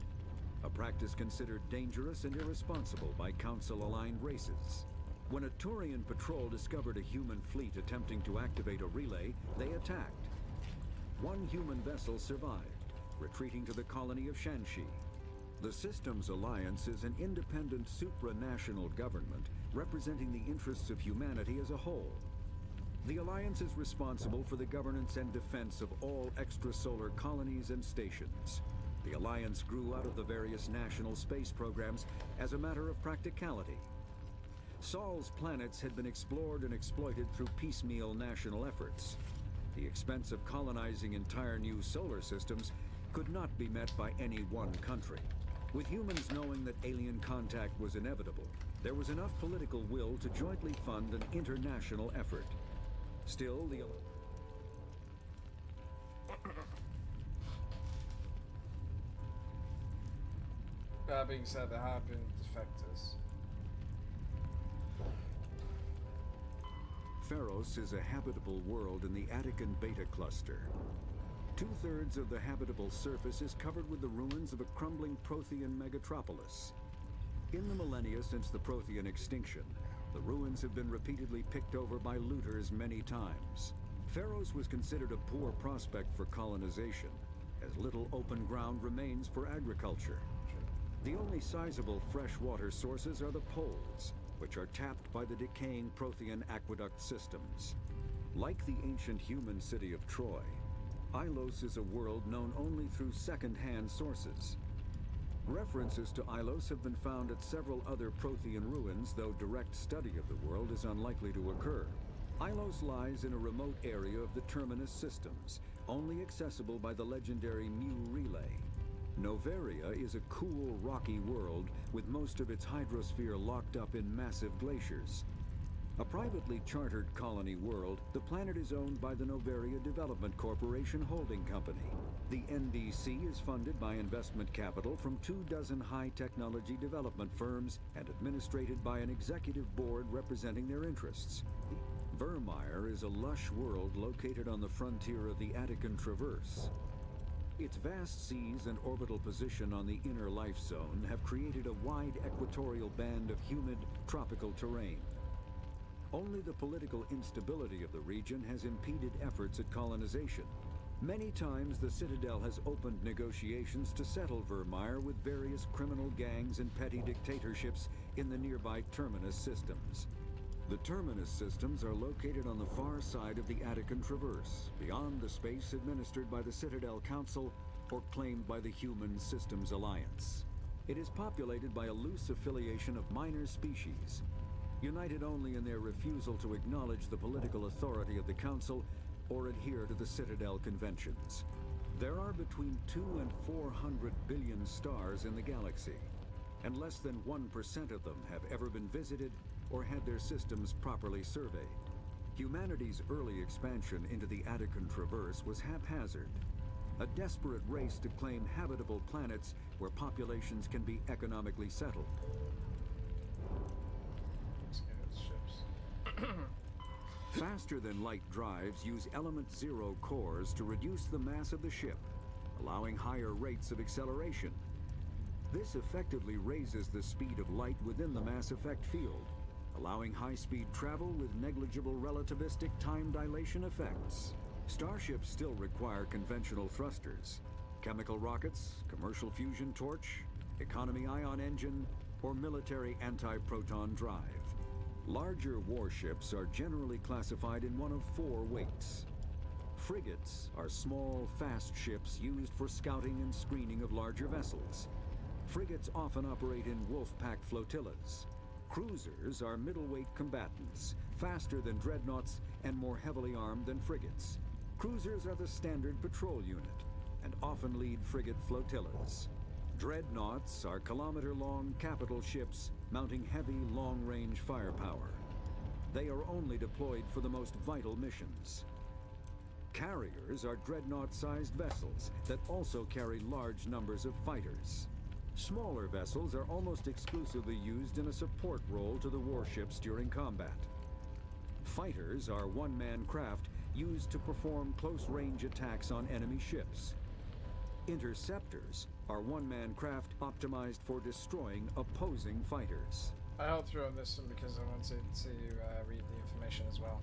S7: a practice considered dangerous and irresponsible by Council-aligned races. When a Turian patrol discovered a human fleet attempting to activate a relay, they attacked. One human vessel survived, retreating to the colony of Shanxi. The Systems Alliance is an independent supranational government representing the interests of humanity as a whole. The Alliance is responsible for the governance and defense of all extrasolar colonies and stations. The Alliance grew out of the various national space programs as a matter of practicality. Sol's planets had been explored and exploited through piecemeal national efforts. The expense of colonizing entire new solar systems could not be met by any one country. With humans knowing that alien contact was inevitable, there was enough political will to jointly fund an international effort. Still, the...
S1: That being said, there have been defectors.
S7: Pharos is a habitable world in the Attican Beta Cluster. 2/3 of the habitable surface is covered with the ruins of a crumbling Prothean megatropolis. In the millennia since the Prothean extinction, the ruins have been repeatedly picked over by looters many times. Pharos was considered a poor prospect for colonization, as little open ground remains for agriculture. The only sizable freshwater sources are the poles, which are tapped by the decaying Prothean aqueduct systems. Like the ancient human city of Troy, Ilos is a world known only through second-hand sources. References to Ilos have been found at several other Prothean ruins, though direct study of the world is unlikely to occur. Ilos lies in a remote area of the Terminus systems, only accessible by the legendary Mu Relay. Noveria is a cool, rocky world with most of its hydrosphere locked up in massive glaciers. A privately chartered colony world, the planet is owned by the Noveria Development Corporation Holding Company. The NDC is funded by investment capital from 24 high-technology development firms and administrated by an executive board representing their interests. Vermeer is a lush world located on the frontier of the Attican Traverse. Its vast seas and orbital position on the inner life zone have created a wide equatorial band of humid, tropical terrain. Only the political instability of the region has impeded efforts at colonization. Many times the Citadel has opened negotiations to settle Vermeer with various criminal gangs and petty dictatorships in the nearby Terminus systems. The Terminus systems are located on the far side of the Attican Traverse, beyond the space administered by the Citadel Council or claimed by the Human Systems Alliance. It is populated by a loose affiliation of minor species, united only in their refusal to acknowledge the political authority of the Council or adhere to the Citadel Conventions. There are between 2 and 400 billion stars in the galaxy, and less than 1% of them have ever been visited or had their systems properly surveyed. Humanity's early expansion into the Attican Traverse was haphazard, a desperate race to claim habitable planets where populations can be economically settled. Faster-than-light drives use element zero cores to reduce the mass of the ship, allowing higher rates of acceleration. This effectively raises the speed of light within the mass effect field, allowing high-speed travel with negligible relativistic time dilation effects. Starships still require conventional thrusters, chemical rockets, commercial fusion torch, economy ion engine, or military anti-proton drive. Larger warships are generally classified in one of 4 weights. Frigates are small, fast ships used for scouting and screening of larger vessels. Frigates often operate in wolf-pack flotillas. Cruisers are middleweight combatants, faster than dreadnoughts and more heavily armed than frigates. Cruisers are the standard patrol unit and often lead frigate flotillas. Dreadnoughts are kilometer-long capital ships mounting heavy, long-range firepower. They are only deployed for the most vital missions. Carriers are dreadnought-sized vessels that also carry large numbers of fighters. Smaller vessels are almost exclusively used in a support role to the warships during combat. Fighters are one-man craft used to perform close-range attacks on enemy ships. Interceptors are one-man craft optimized for destroying opposing fighters.
S1: I held through on this one because I wanted to read the information as well.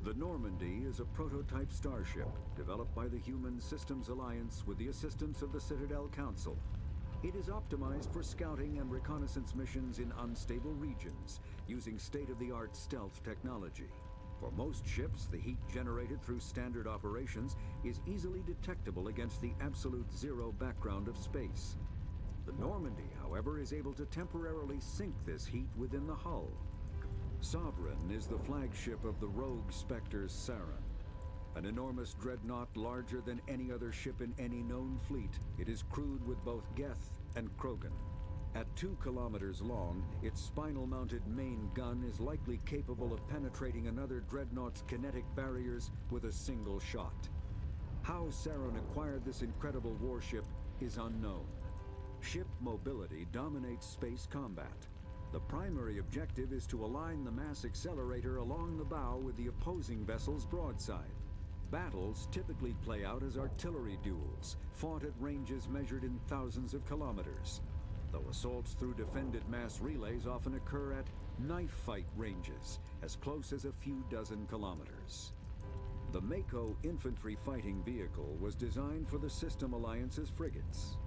S7: The Normandy is a prototype starship developed by the Human Systems Alliance with the assistance of the Citadel Council. It is optimized for scouting and reconnaissance missions in unstable regions using state-of-the-art stealth technology. For most ships, the heat generated through standard operations is easily detectable against the absolute zero background of space. The Normandy, however, is able to temporarily sink this heat within the hull. Sovereign is the flagship of the rogue Spectre's Saren. An enormous dreadnought larger than any other ship in any known fleet, it is crewed with both Geth and Krogan. At 2 kilometers long, its spinal-mounted main gun is likely capable of penetrating another dreadnought's kinetic barriers with a single shot. How Saren acquired this incredible warship is unknown. Ship mobility dominates space combat. The primary objective is to align the mass accelerator along the bow with the opposing vessel's broadside. Battles typically play out as artillery duels, fought at ranges measured in thousands of kilometers, though assaults through defended mass relays often occur at knife fight ranges, as close as a few dozen kilometers. The Mako infantry fighting vehicle was designed for the System Alliance's frigates.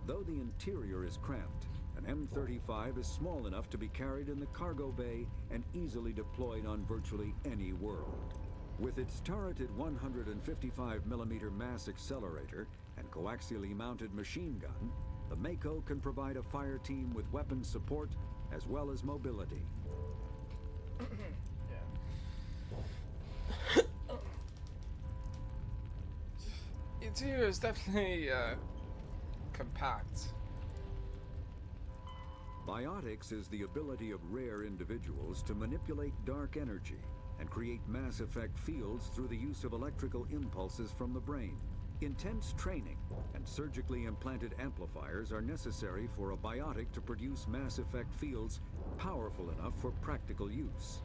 S7: Though the interior is cramped, an M35 is small enough to be carried in the cargo bay and easily deployed on virtually any world. With its turreted 155mm mass accelerator and coaxially mounted machine gun, the Mako can provide a fire team with weapon support as well as mobility.
S1: Yeah. material is definitely compact.
S7: Biotics is the ability of rare individuals to manipulate dark energy and create mass effect fields through the use of electrical impulses from the brain. Intense training and surgically implanted amplifiers are necessary for a biotic to produce mass effect fields powerful enough for practical use.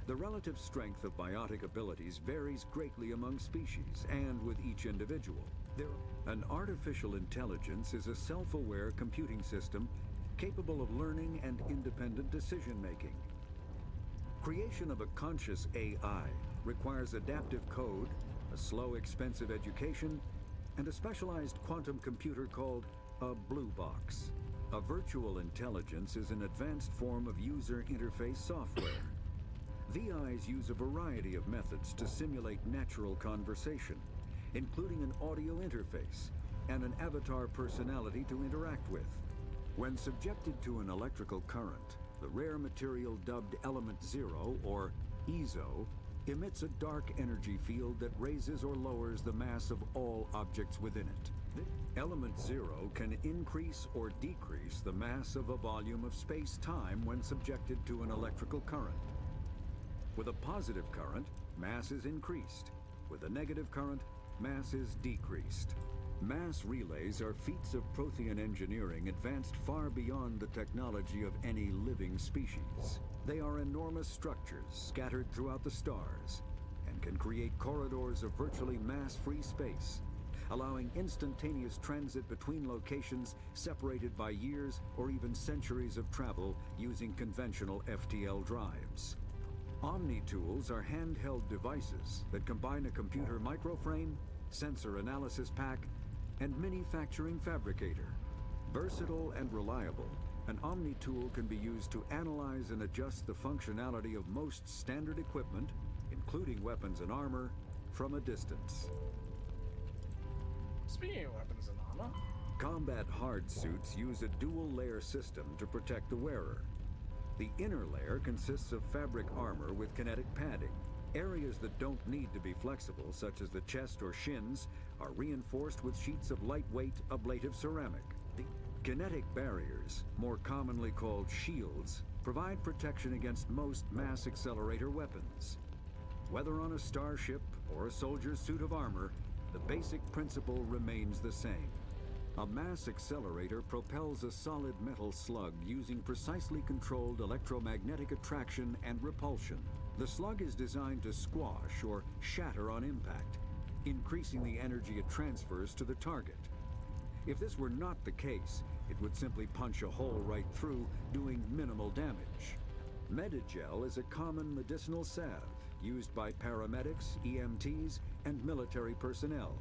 S7: The relative strength of biotic abilities varies greatly among species and with each individual. An artificial intelligence is a self-aware computing system capable of learning and independent decision-making. Creation of a conscious AI requires adaptive code, a slow, expensive education, and a specialized quantum computer called a blue box. A virtual intelligence is an advanced form of user interface software. VIs use a variety of methods to simulate natural conversation, including an audio interface and an avatar personality to interact with. When subjected to an electrical current, the rare material dubbed Element Zero, or EZO, emits a dark energy field that raises or lowers the mass of all objects within it. Element Zero can increase or decrease the mass of a volume of space-time when subjected to an electrical current. With a positive current, mass is increased. With a negative current, mass is decreased. Mass relays are feats of Prothean engineering advanced far beyond the technology of any living species. They are enormous structures scattered throughout the stars and can create corridors of virtually mass-free space, allowing instantaneous transit between locations separated by years or even centuries of travel using conventional FTL drives. Omni-tools are handheld devices that combine a computer microframe, sensor analysis pack, and manufacturing fabricator. Versatile and reliable, an Omni-tool can be used to analyze and adjust the functionality of most standard equipment, including weapons and armor, from a distance.
S1: Speaking of weapons and armor,
S7: combat hard suits use a dual-layer system to protect the wearer. The inner layer consists of fabric armor with kinetic padding. Areas that don't need to be flexible, such as the chest or shins, are reinforced with sheets of lightweight, ablative ceramic. The kinetic barriers, more commonly called shields, provide protection against most mass accelerator weapons. Whether on a starship or a soldier's suit of armor, the basic principle remains the same. A mass accelerator propels a solid metal slug using precisely controlled electromagnetic attraction and repulsion. The slug is designed to squash or shatter on impact, increasing the energy it transfers to the target. If this were not the case, it would simply punch a hole right through, doing minimal damage. Medigel is a common medicinal salve used by paramedics, EMTs, and military personnel.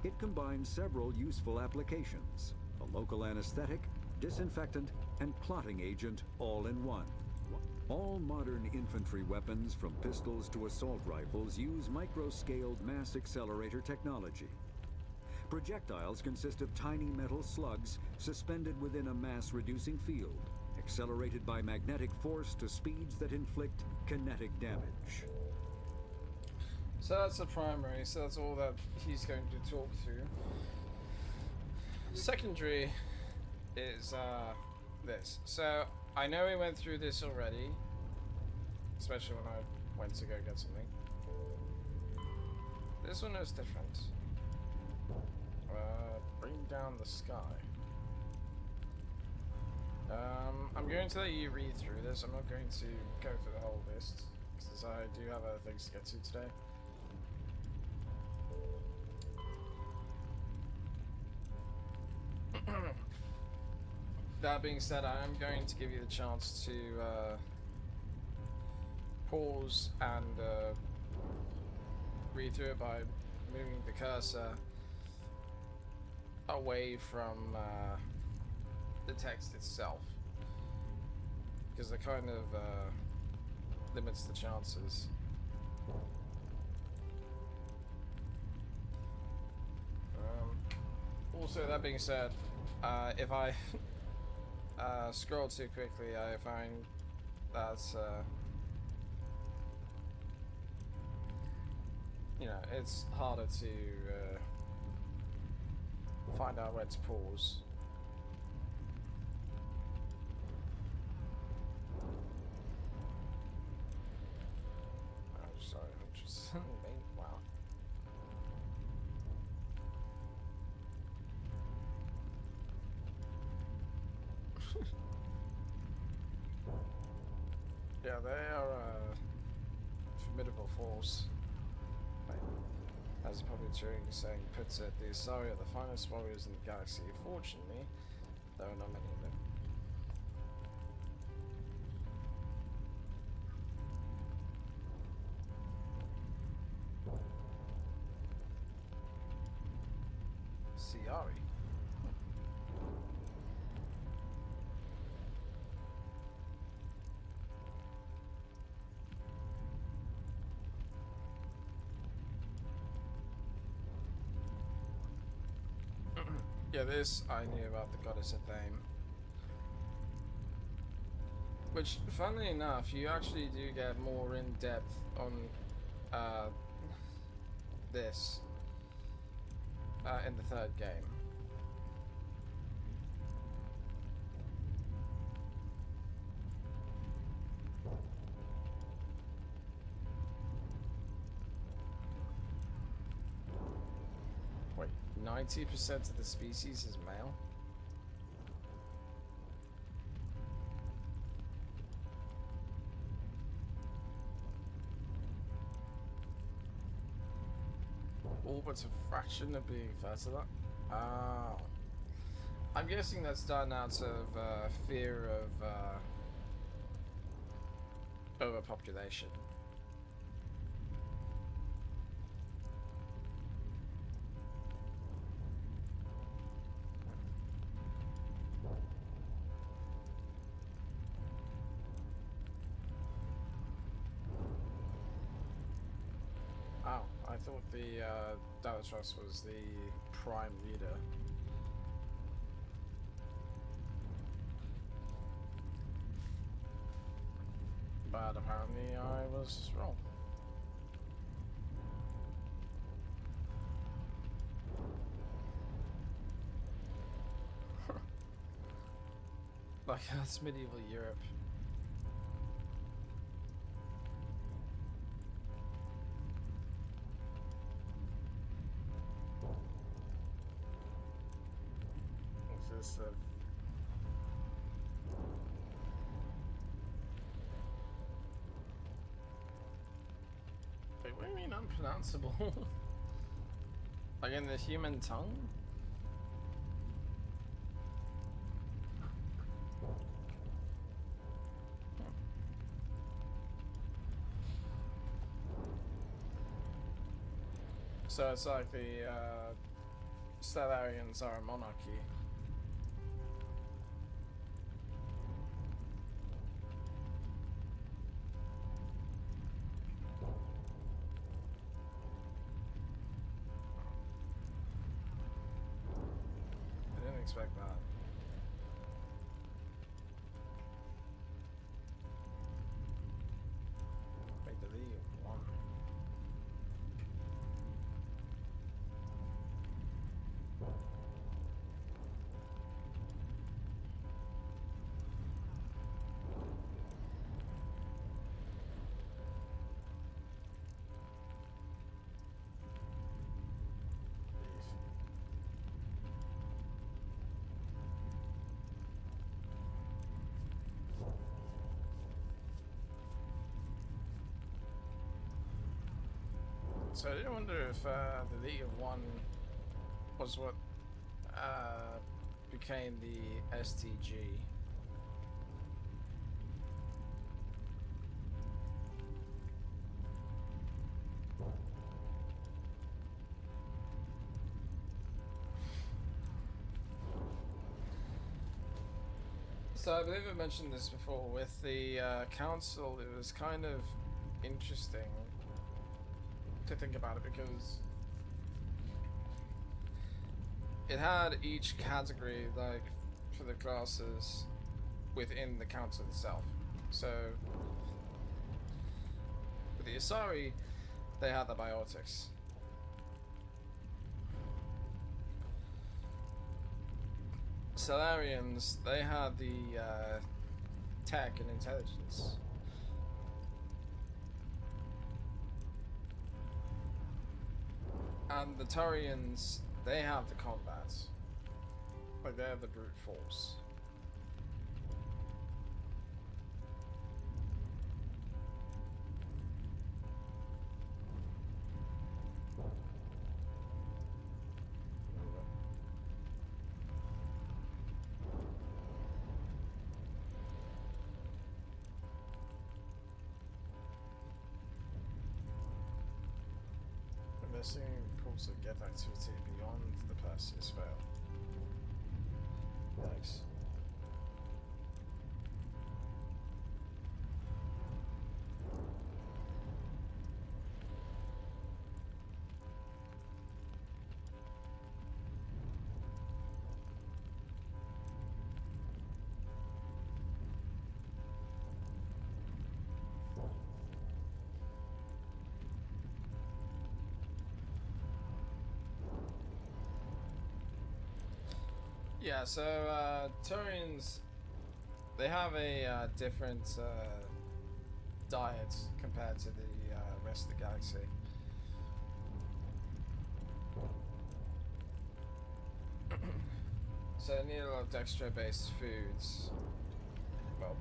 S7: It combines several useful applications: a local anesthetic, disinfectant, and clotting agent all in one. All modern infantry weapons, from pistols to assault rifles, use micro-scaled mass accelerator technology. Projectiles consist of tiny metal slugs suspended within a mass-reducing field, accelerated by magnetic force to speeds that inflict kinetic damage.
S1: So that's the primary, so that's all that he's going to talk through. Secondary is this. So I know we went through this already, especially when I went to go get something. This one is different. Bring down the sky. I'm going to let you read through this. I'm not going to go through the whole list, since I do have other things to get to today. That being said, I am going to give you the chance to pause and read through it by moving the cursor away from the text itself, because it kind of limits the chances. Also, that being said, if I scroll too quickly, I find that's you know, it's harder to find out where to pause. Oh, sorry, I'm just wow. Yeah, they are a formidable force. As probably Turing saying puts it, the Asari are the finest warriors in the galaxy. Fortunately, there are not many of them. Siari. Yeah, this I knew about the goddess of fame. Which, funnily enough, you actually do get more in depth on this in the third game. Wait, 90% of the species is male? All but a fraction of being fertile. Ah. I'm guessing that's done out of fear of overpopulation. Oh, I thought the Dallas was the prime leader. But apparently I was wrong. Like, that's medieval Europe. Is this Wait, what do you mean unpronounceable? Like in the human tongue? So it's like the Stellarians are a monarchy. I didn't expect that. Wait, the League of One. So I did wonder if the League of One was what became the STG. So I believe I mentioned this before, with the council, it was kind of interesting to think about it because it had each category, like, for the classes within the council itself. So with the Asari, they had the biotics. Salarians, they had the tech and intelligence. And the Turians, they have the combat. Like, they're the brute force. Missing pulse of get activity beyond the Perseus veil. Yikes. Yeah, so Turians, they have a different diet compared to the rest of the galaxy. So they need a lot of dextro-based foods. Well,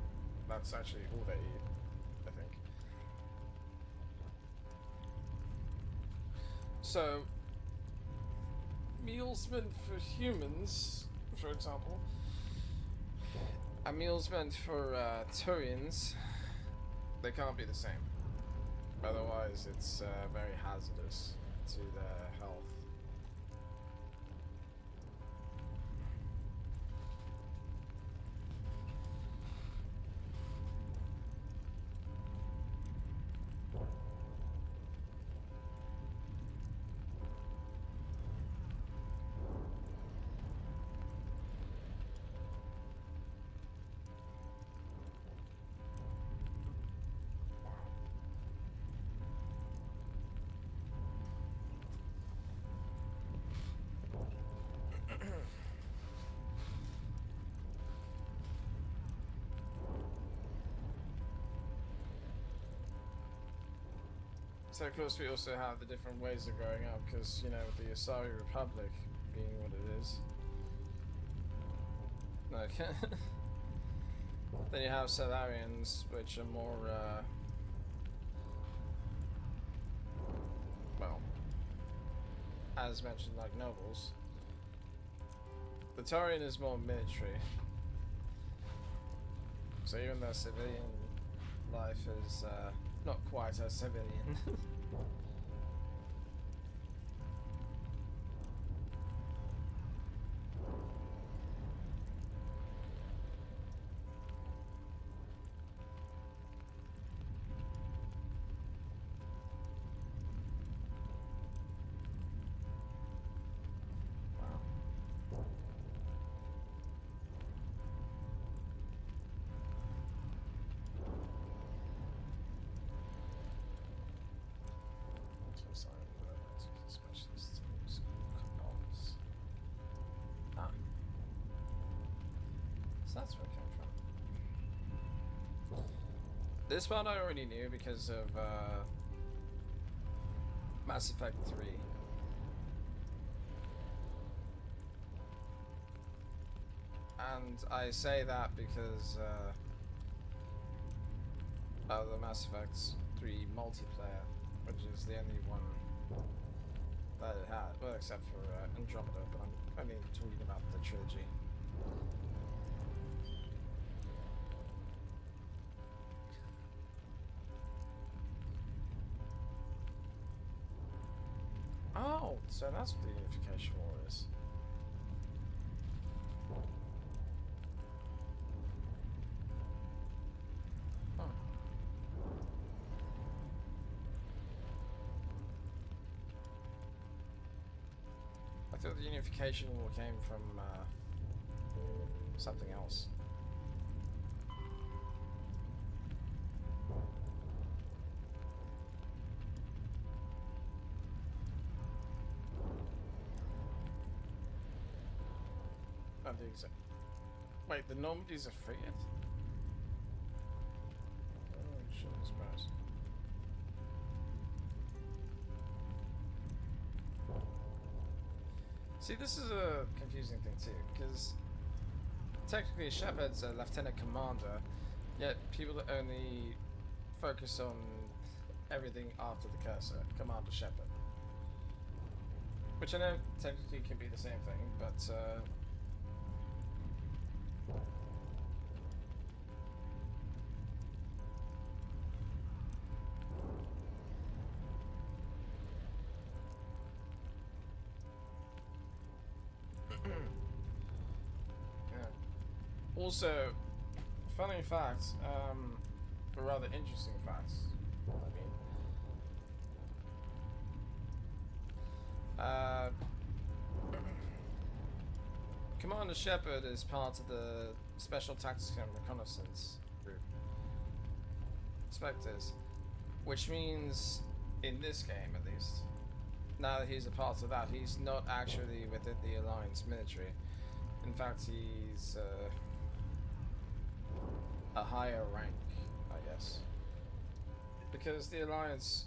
S1: that's actually all they eat, I think. So, meals meant for humans, for example, and meals meant for Turians, they can't be the same. Otherwise, it's very hazardous to their health. So of course we also have the different ways of growing up, because, you know, with the Asari Republic being what it is. Okay. Then you have Salarians, which are more, well, as mentioned, like nobles. The Turian is more military. So even though civilian life is, not quite as civilian. So that's where it came from. This one I already knew because of Mass Effect 3. And I say that because of the Mass Effect 3 multiplayer, which is the only one that it had, well, except for Andromeda, but I'm only talking about the trilogy. Oh, so that's what the Unification War is. Huh. I thought the Unification War came from something else. I think so. Wait, the Normandy's a frigate? Oh, shit, I suppose. See, this is a confusing thing too, because technically Shepard's a lieutenant commander, yet people only focus on everything after the cursor, Commander Shepard. Which I know technically can be the same thing, but yeah. Also, funny fact, or rather interesting facts, Commander Shepard is part of the Special Tactics and Reconnaissance Group, Spectres, which means, in this game at least, now that he's a part of that, he's not actually within the Alliance military. In fact, he's a higher rank, I guess, because the Alliance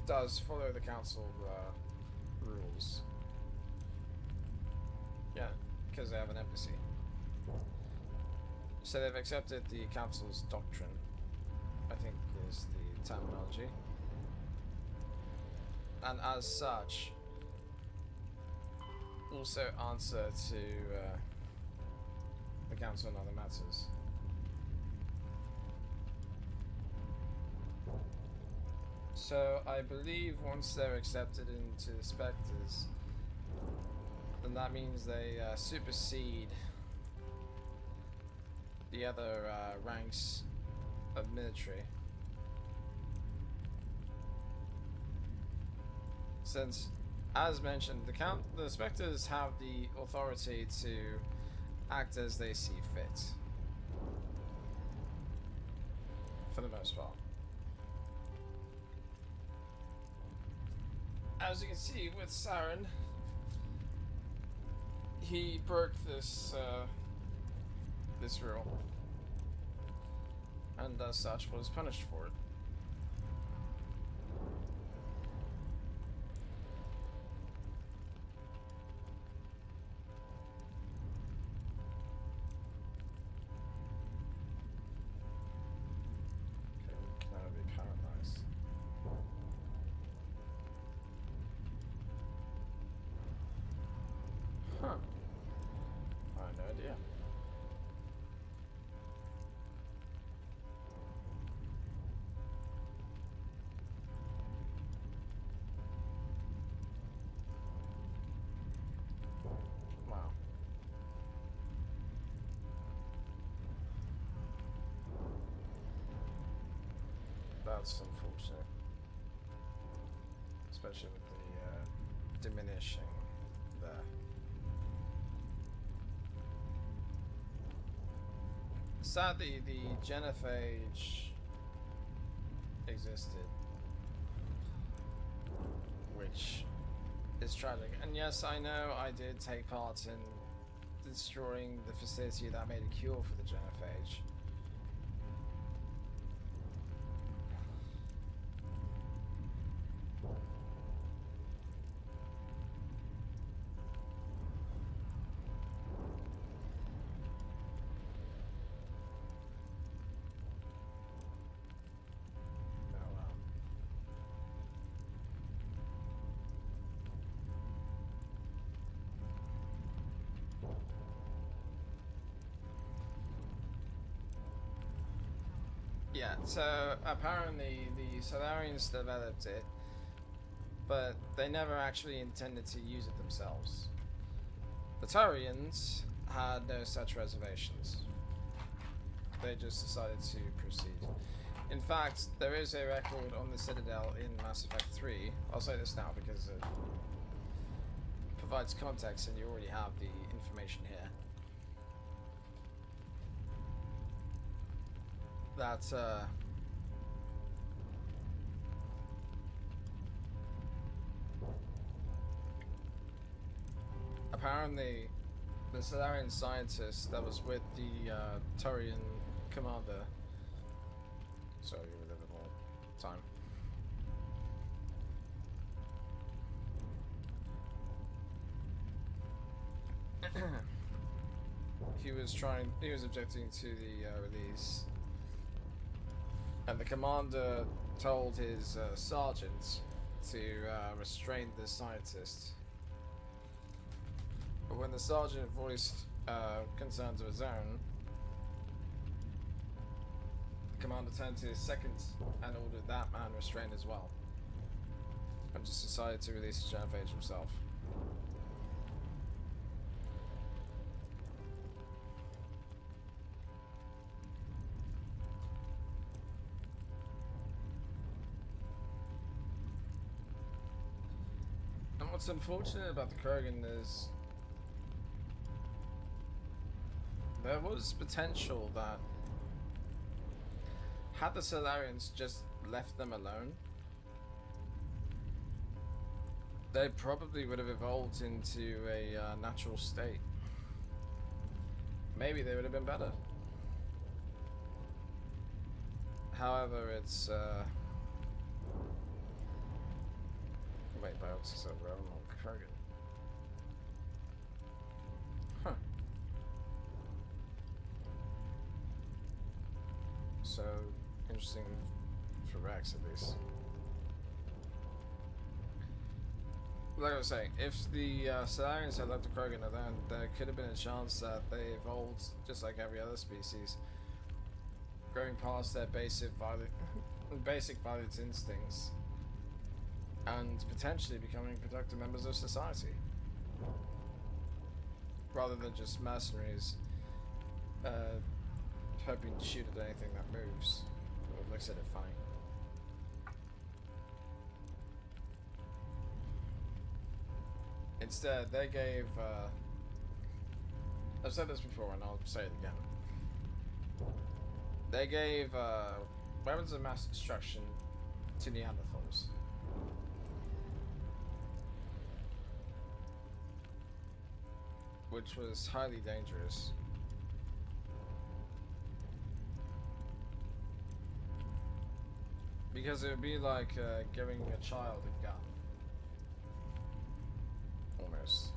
S1: does follow the Council rules. Yeah, because they have an embassy. So they've accepted the Council's doctrine, I think is the terminology. And as such, also answer to the Council on other matters. So I believe once they're accepted into the Spectres, then that means they supersede the other ranks of military. Since, as mentioned, the Spectres have the authority to act as they see fit, for the most part. As you can see with Saren, he broke this this rule, and as such was punished for it. Okay, can I be paralyzed? Huh. I had no idea. Wow. That's unfortunate. Especially with the diminishing there. Sadly, the genophage existed, which is tragic. And yes, I know I did take part in destroying the facility that made a cure for the genophage. Yeah, so apparently the Solarians developed it, but they never actually intended to use it themselves. The Turians had no such reservations. They just decided to proceed. In fact, there is a record on the Citadel in Mass Effect 3. I'll say this now because it provides context and you already have the information here. That apparently the Solarian scientist that was with the Turian commander. Sorry, you were there the whole time. He was objecting to the release, and the commander told his sergeant to restrain the scientist. But when the sergeant voiced concerns of his own, the commander turned to his second and ordered that man restrained as well, and just decided to release the genophage himself. What's unfortunate about the Krogan is there was potential that had the Solarians just left them alone, they probably would have evolved into a natural state. Maybe they would have been better. However, it's wait, biopsy is over. I don't know. Krogan. Huh. So, interesting for Rex at least. Like I was saying, if the Solarians had left the Krogan alone, there could have been a chance that they evolved just like every other species, growing past their basic violent instincts, and potentially becoming productive members of society, rather than just mercenaries hoping to shoot at anything that moves or looks at it funny. Instead, they gave I've said this before and I'll say it again. They gave weapons of mass destruction to Neanderthals. Which was highly dangerous. Because it would be like giving a child a gun. Almost.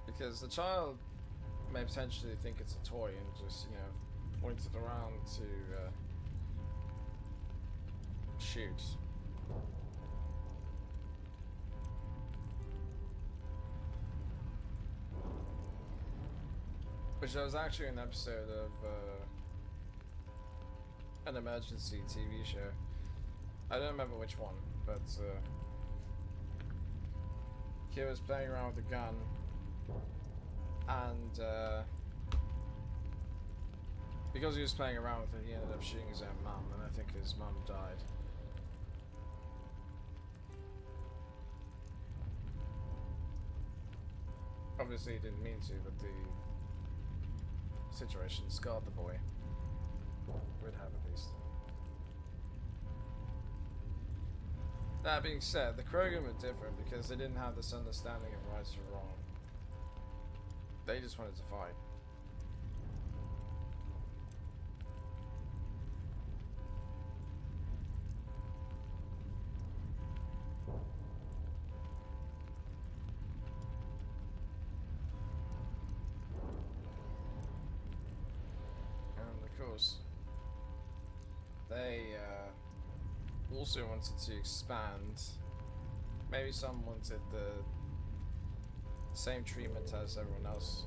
S1: Because the child may potentially think it's a toy and just, you know, point it around to shoot. Which there was actually an episode of an emergency TV show. I don't remember which one, but he was playing around with a gun, and because he was playing around with it, he ended up shooting his own mum, and I think his mum died. Obviously, he didn't mean to, but the situation scarred the boy. Would have at least. That being said, the Krogan were different because they didn't have this understanding of right or wrong. They just wanted to fight. They also wanted to expand. Maybe some wanted the same treatment as everyone else,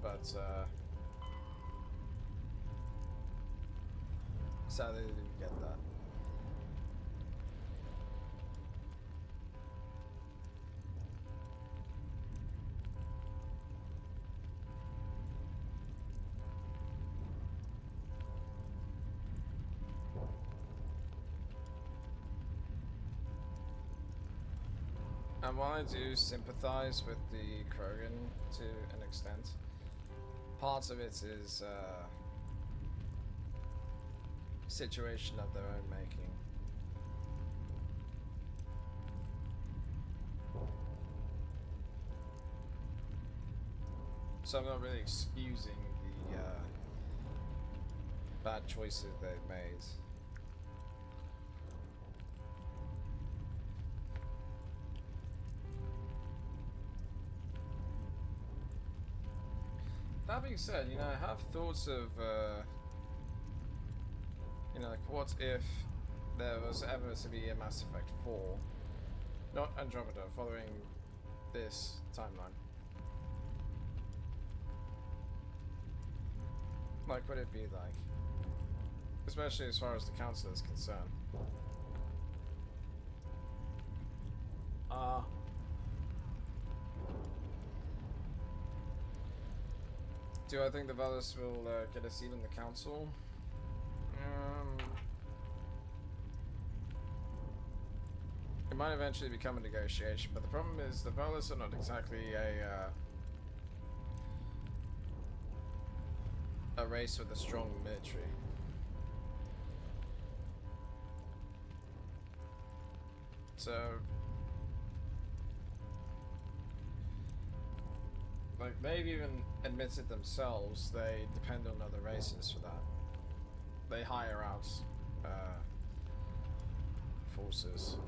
S1: but sadly they didn't get that. And while I do sympathize with the Krogan to an extent, parts of it is a situation of their own making. So I'm not really excusing the bad choices they've made. That being said, you know, I have thoughts of, you know, like, what if there was ever to be a Mass Effect 4, not Andromeda, following this timeline? Like, what would it be like? Especially as far as the Council is concerned. Do I think the Velis will get a seat in the Council? It might eventually become a negotiation, but the problem is the Velis are not exactly a race with a strong military. So, like, they've even admitted themselves they depend on other races for that. They hire out forces.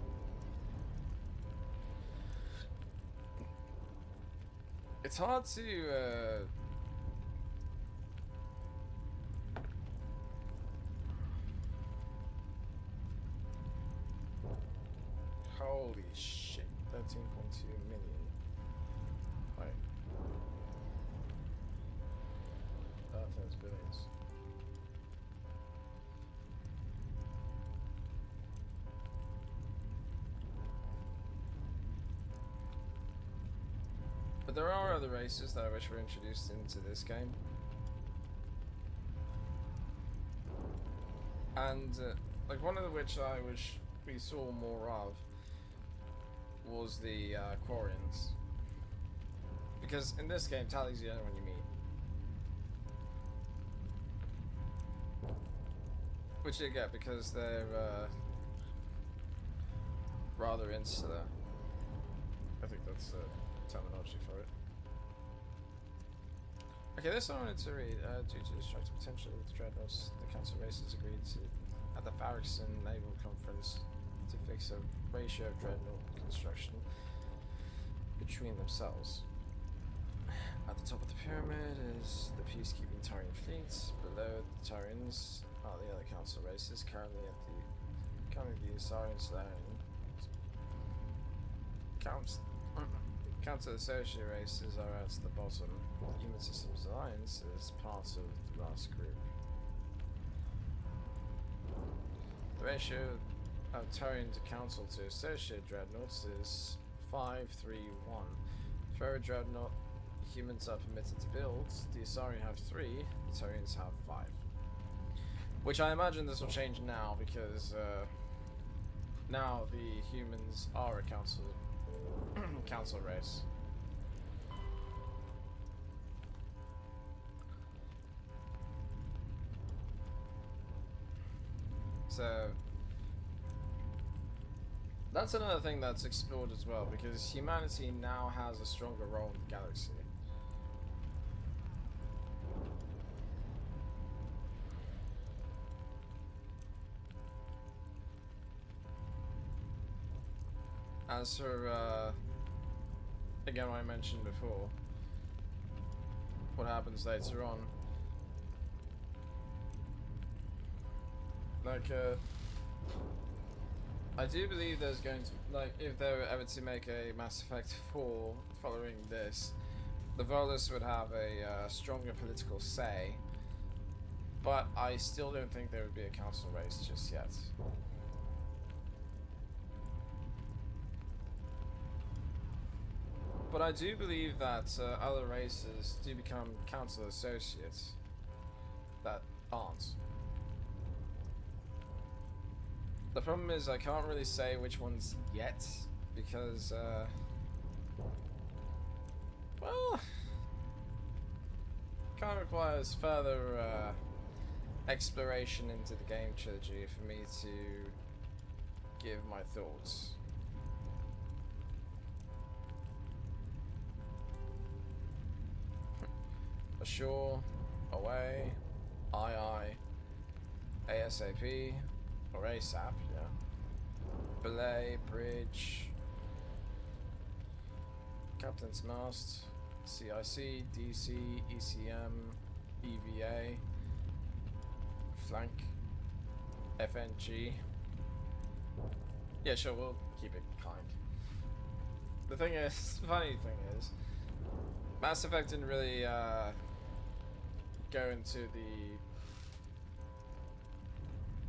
S1: It's hard to holy shit, 13.2 million. Wait. There's billions. But there are other races that I wish were introduced into this game. And, like, one of which I wish we saw more of was the Quarians. Because in this game, Tally's the only one you meet. Which you get because they're rather insular. I think that's the terminology for it. Okay, this I wanted to read. Due to destructive potential of the dreadnoughts, the council races agreed to, at the Farrickson Naval Conference, to fix a ratio of dreadnought construction between themselves. At the top of the pyramid is the peacekeeping Turian fleets. Below the Turians are the other council races. Currently the Asarian Solarian counter-associate races are at the bottom. The Human Systems Alliance is part of the last group. The ratio of Turian to council to associate dreadnoughts is 5-3-1. For a dreadnought humans are permitted to build, the Asari have 3, the Turians have 5. Which I imagine this will change now because now the humans are a council race. So that's another thing that's explored as well, because humanity now has a stronger role in the galaxy. As for, again, what I mentioned before, what happens later on, like, I do believe there's going to, like, if they were ever to make a Mass Effect 4 following this, the Volus would have a stronger political say, but I still don't think there would be a council race just yet. But I do believe that other races do become council associates that aren't. The problem is I can't really say which ones yet, because, well, kind of requires further exploration into the game trilogy for me to give my thoughts. Ashore, away, aye, ASAP, or ASAP, yeah. Belay, bridge, Captain's Mast, CIC, DC, ECM, EVA, flank, FNG. Yeah, sure, we'll keep it kind. The thing is, the funny thing is, Mass Effect didn't really go into the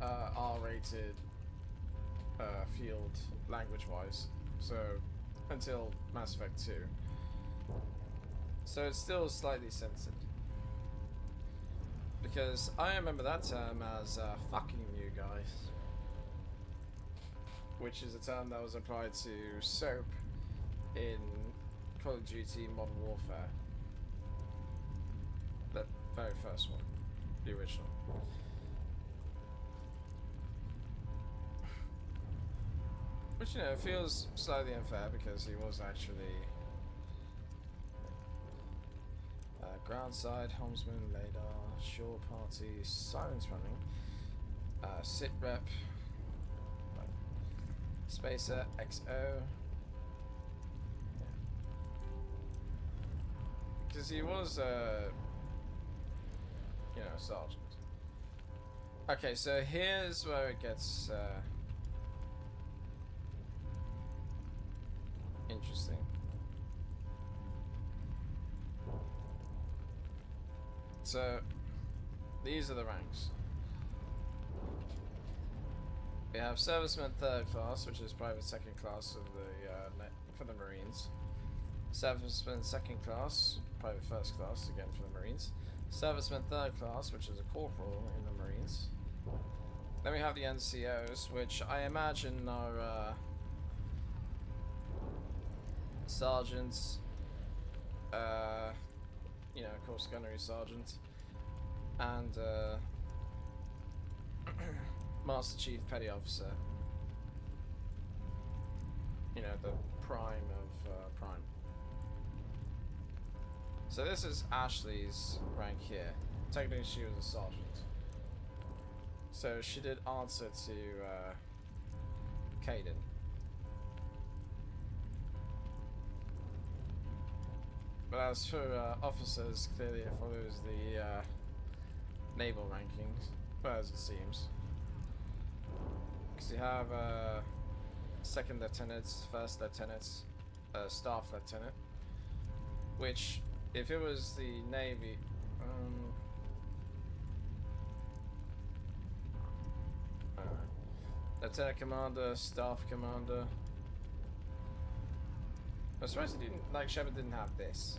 S1: R-rated field language-wise, so until Mass Effect 2. So it's still slightly censored. Because I remember that term as fucking you guys. Which is a term that was applied to soap in Call of Duty Modern Warfare. The very first one. The original. Which, you know, feels slightly unfair because he was actually ground side, helmsman, radar, shore party, silence running, sit rep, spacer, XO. Because he was, you know, sergeant. Okay, so here's where it gets interesting. So, these are the ranks. We have Serviceman 3rd class, which is Private 2nd class of the for the Marines. Serviceman 2nd class, Private 1st class, again for the Marines. Serviceman 3rd class, which is a corporal in the Marines. Then we have the NCOs, which I imagine are sergeants, you know, of course, gunnery sergeant, and Master Chief Petty Officer. You know, the prime of prime. So this is Ashley's rank here. Technically, she was a sergeant. So she did answer to Caden. But as for officers, clearly it follows the naval rankings, well, as it seems. Because you have second lieutenants, first lieutenants, staff lieutenant, which, if it was the Navy, lieutenant commander, staff commander. I'm surprised he didn't, like, Shepard didn't have this,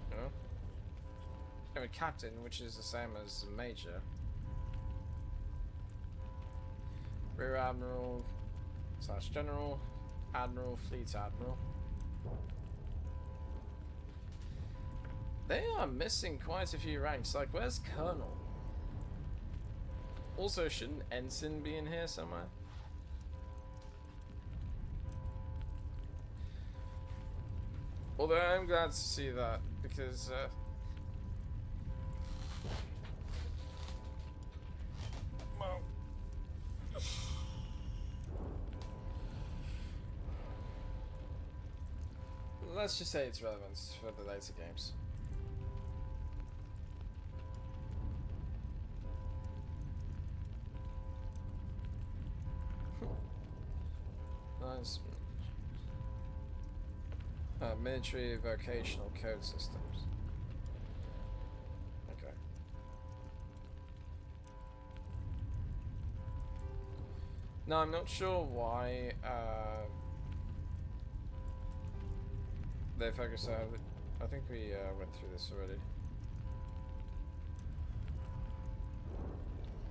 S1: you know? I mean, captain, which is the same as major. Rear admiral / general, admiral, fleet admiral. They are missing quite a few ranks. Like, where's colonel? Also, shouldn't ensign be in here somewhere? Although I'm glad to see that, because well, let's just say it's relevant for the later games. Nice. Military vocational code systems. Okay. Now I'm not sure why they focus on it. I think we went through this already.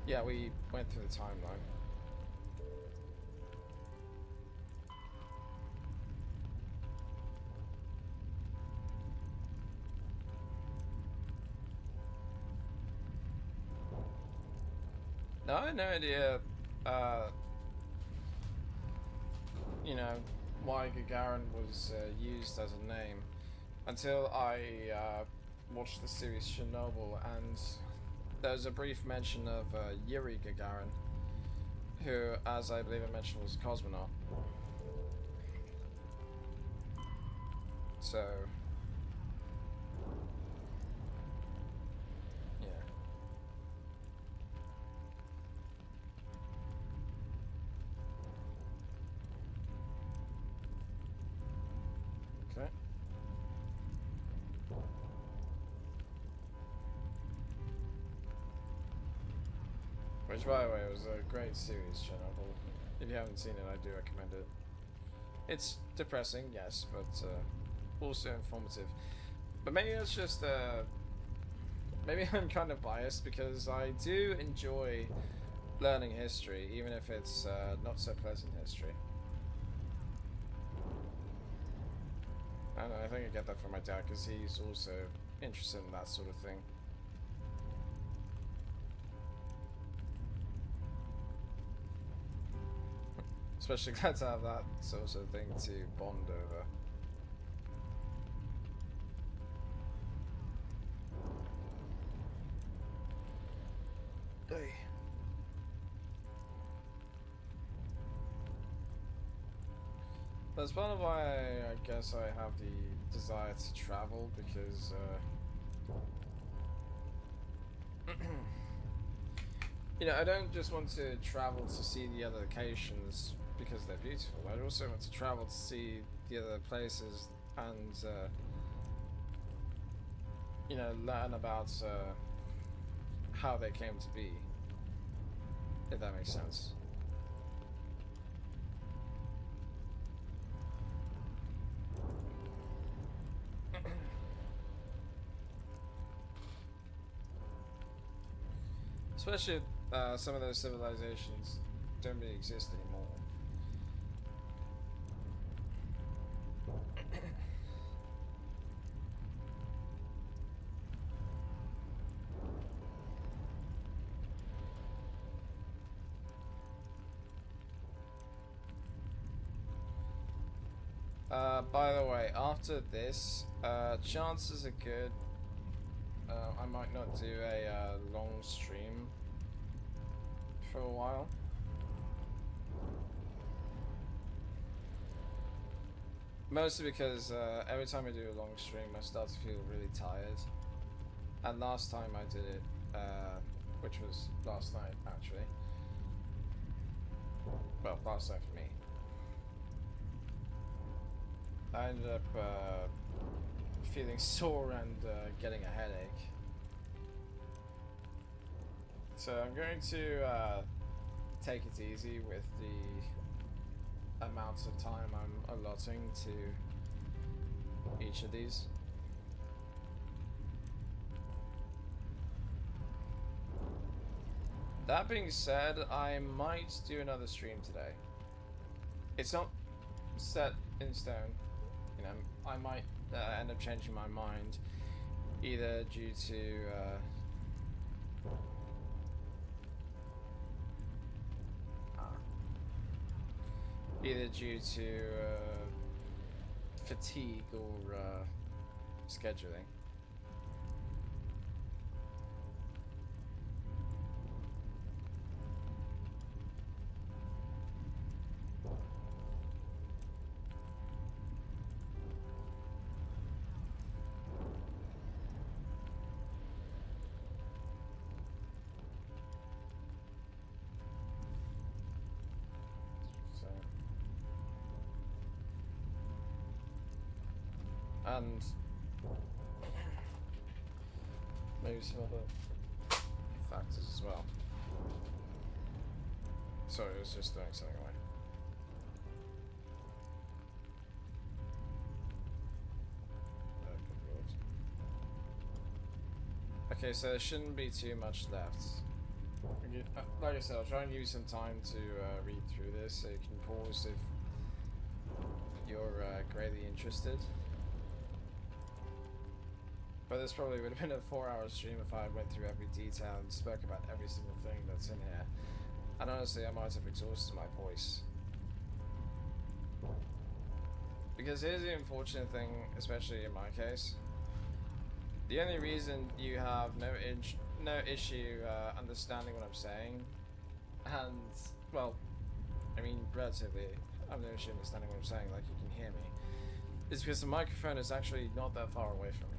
S1: Yeah, we went through the timeline. Now I had no idea, you know, why Gagarin was used as a name until I watched the series Chernobyl, and there's a brief mention of Yuri Gagarin, who, as I believe I mentioned, was a cosmonaut. So, yeah. Okay. Which, by the way, was a great series, Chernobyl. If you haven't seen it, I do recommend it. It's depressing, yes, but also informative. But maybe it's just maybe I'm kind of biased because I do enjoy learning history, even if it's not so pleasant history. I don't know, I think I get that from my dad because he's also interested in that sort of thing. Especially glad to have that sort of thing to bond over. Hey. That's part of why I guess I have the desire to travel, because you know, I don't just want to travel to see the other locations because they're beautiful. I also want to travel to see the other places and you know, learn about how they came to be, if that makes sense. Especially some of those civilizations don't really exist anymore. By the way, after this, chances are good I might not do a long stream for a while. Mostly because every time I do a long stream I start to feel really tired. And last time I did it, which was last night actually. Well, last night for me. I ended up feeling sore and getting a headache. So I'm going to take it easy with the amount of time I'm allotting to each of these. That being said, I might do another stream today. It's not set in stone. You know, I might end up changing my mind, either due to fatigue or scheduling. And maybe some other factors as well. Sorry, I was just throwing something away. Okay, so there shouldn't be too much left. Like I said, I'll try and give you some time to read through this, so you can pause if you're greatly interested. But this probably would have been a 4-hour stream if I went through every detail and spoke about every single thing that's in here. And honestly, I might have exhausted my voice. Because here's the unfortunate thing, especially in my case. The only reason you have no issue understanding what I'm saying, and well, I mean relatively, I have no issue understanding what I'm saying, like you can hear me, is because the microphone is actually not that far away from me.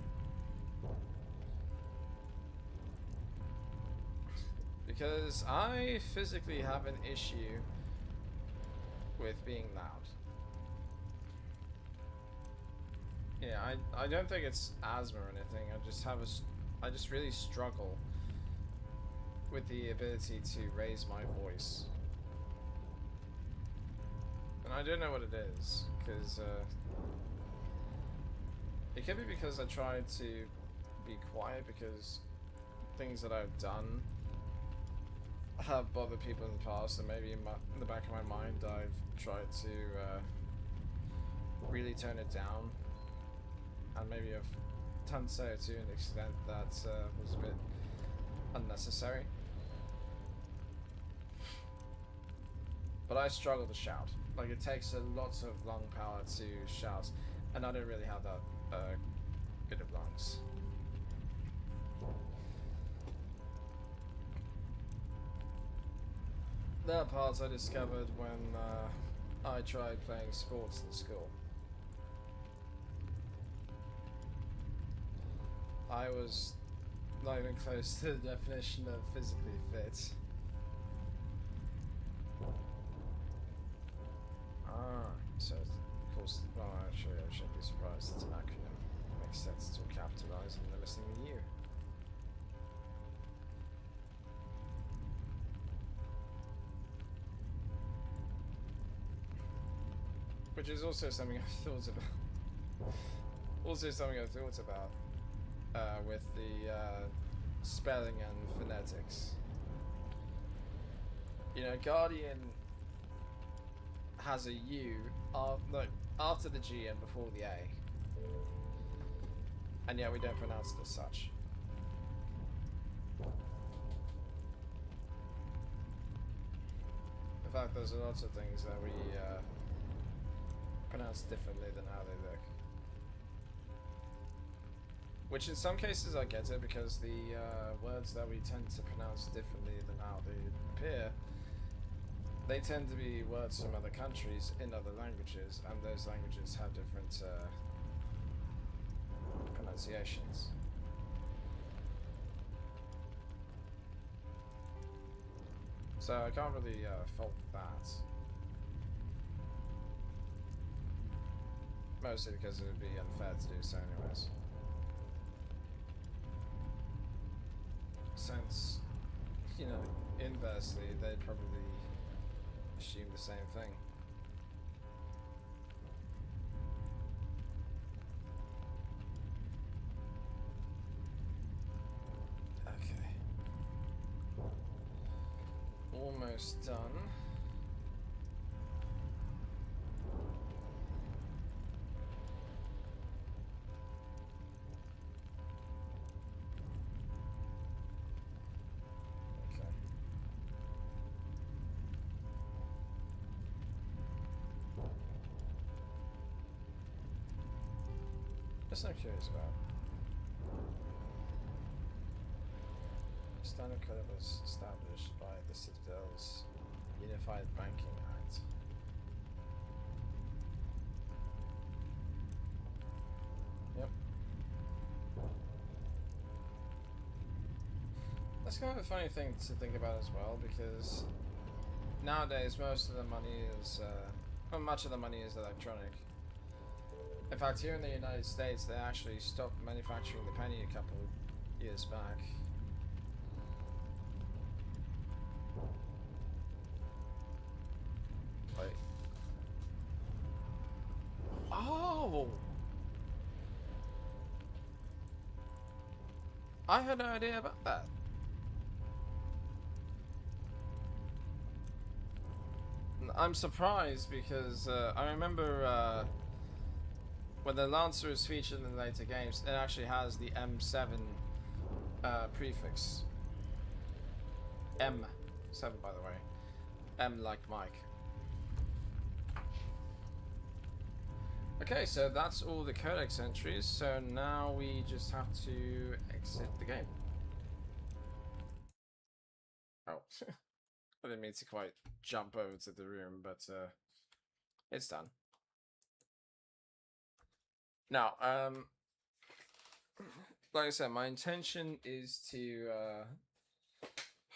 S1: Because I physically have an issue with being loud. Yeah, I don't think it's asthma or anything. I just really struggle with the ability to raise my voice. And I don't know what it is, because it could be because I tried to be quiet because things that I've done have bothered people in the past, and maybe in the back of my mind I've tried to really tone it down, and maybe I've done so to an extent that was a bit unnecessary. But I struggle to shout. Like, it takes a lot of lung power to shout, and I don't really have that good of lungs. That part I discovered when I tried playing sports in school. I was not even close to the definition of physically fit. So of course, well, actually I shouldn't be surprised. It's an acronym. It makes sense to capitalize and they're listening to you. Which is also something I've thought about. With the spelling and phonetics. You know, Guardian has a U after the G and before the A. And yet we don't pronounce it as such. In fact, there's lots of things that we pronounce differently than how they look. Which in some cases I get it, because the words that we tend to pronounce differently than how they appear, they tend to be words from other countries in other languages, and those languages have different pronunciations. So I can't really fault that. Mostly because it would be unfair to do so anyways. Since, you know, inversely, they'd probably assume the same thing. Okay. Almost done. I'm curious about. Standard credit was established by the Citadel's Unified Banking Act. Yep. That's kind of a funny thing to think about as well, because nowadays most of the money is, well, much of the money is electronic. In fact, here in the United States, they actually stopped manufacturing the penny a couple of years back. Wait. Oh! I had no idea about that. I'm surprised because I remember when the Lancer is featured in the later games, it actually has the M7 prefix. M7, by the way. M like Mike. Okay, so that's all the codex entries. So now we just have to exit the game. Oh, I didn't mean to quite jump over to the room, but it's done. Now, like I said, my intention is to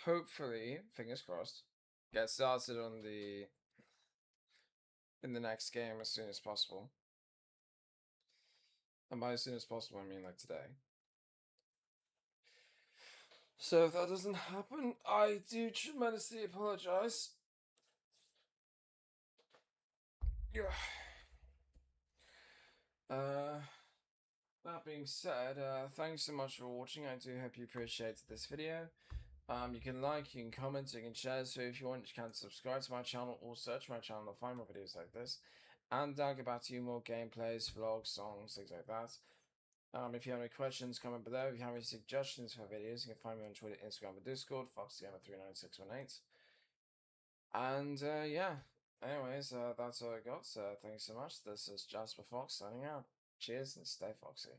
S1: hopefully, fingers crossed, get started on in the next game as soon as possible. And by as soon as possible, I mean like today. So if that doesn't happen, I do tremendously apologize. Yeah. That being said, thanks so much for watching. I do hope you appreciated this video. You can like, you can comment, you can share. So if you want, you can subscribe to my channel or search my channel to find more videos like this. And I'll get back to you more gameplays, vlogs, songs, things like that. If you have any questions, comment below. If you have any suggestions for videos, you can find me on Twitter, Instagram, and Discord, FoxGamer39618. And yeah, anyways, that's all I got. So thanks so much. This is Jasper Fox signing out. Cheers and stay foxy.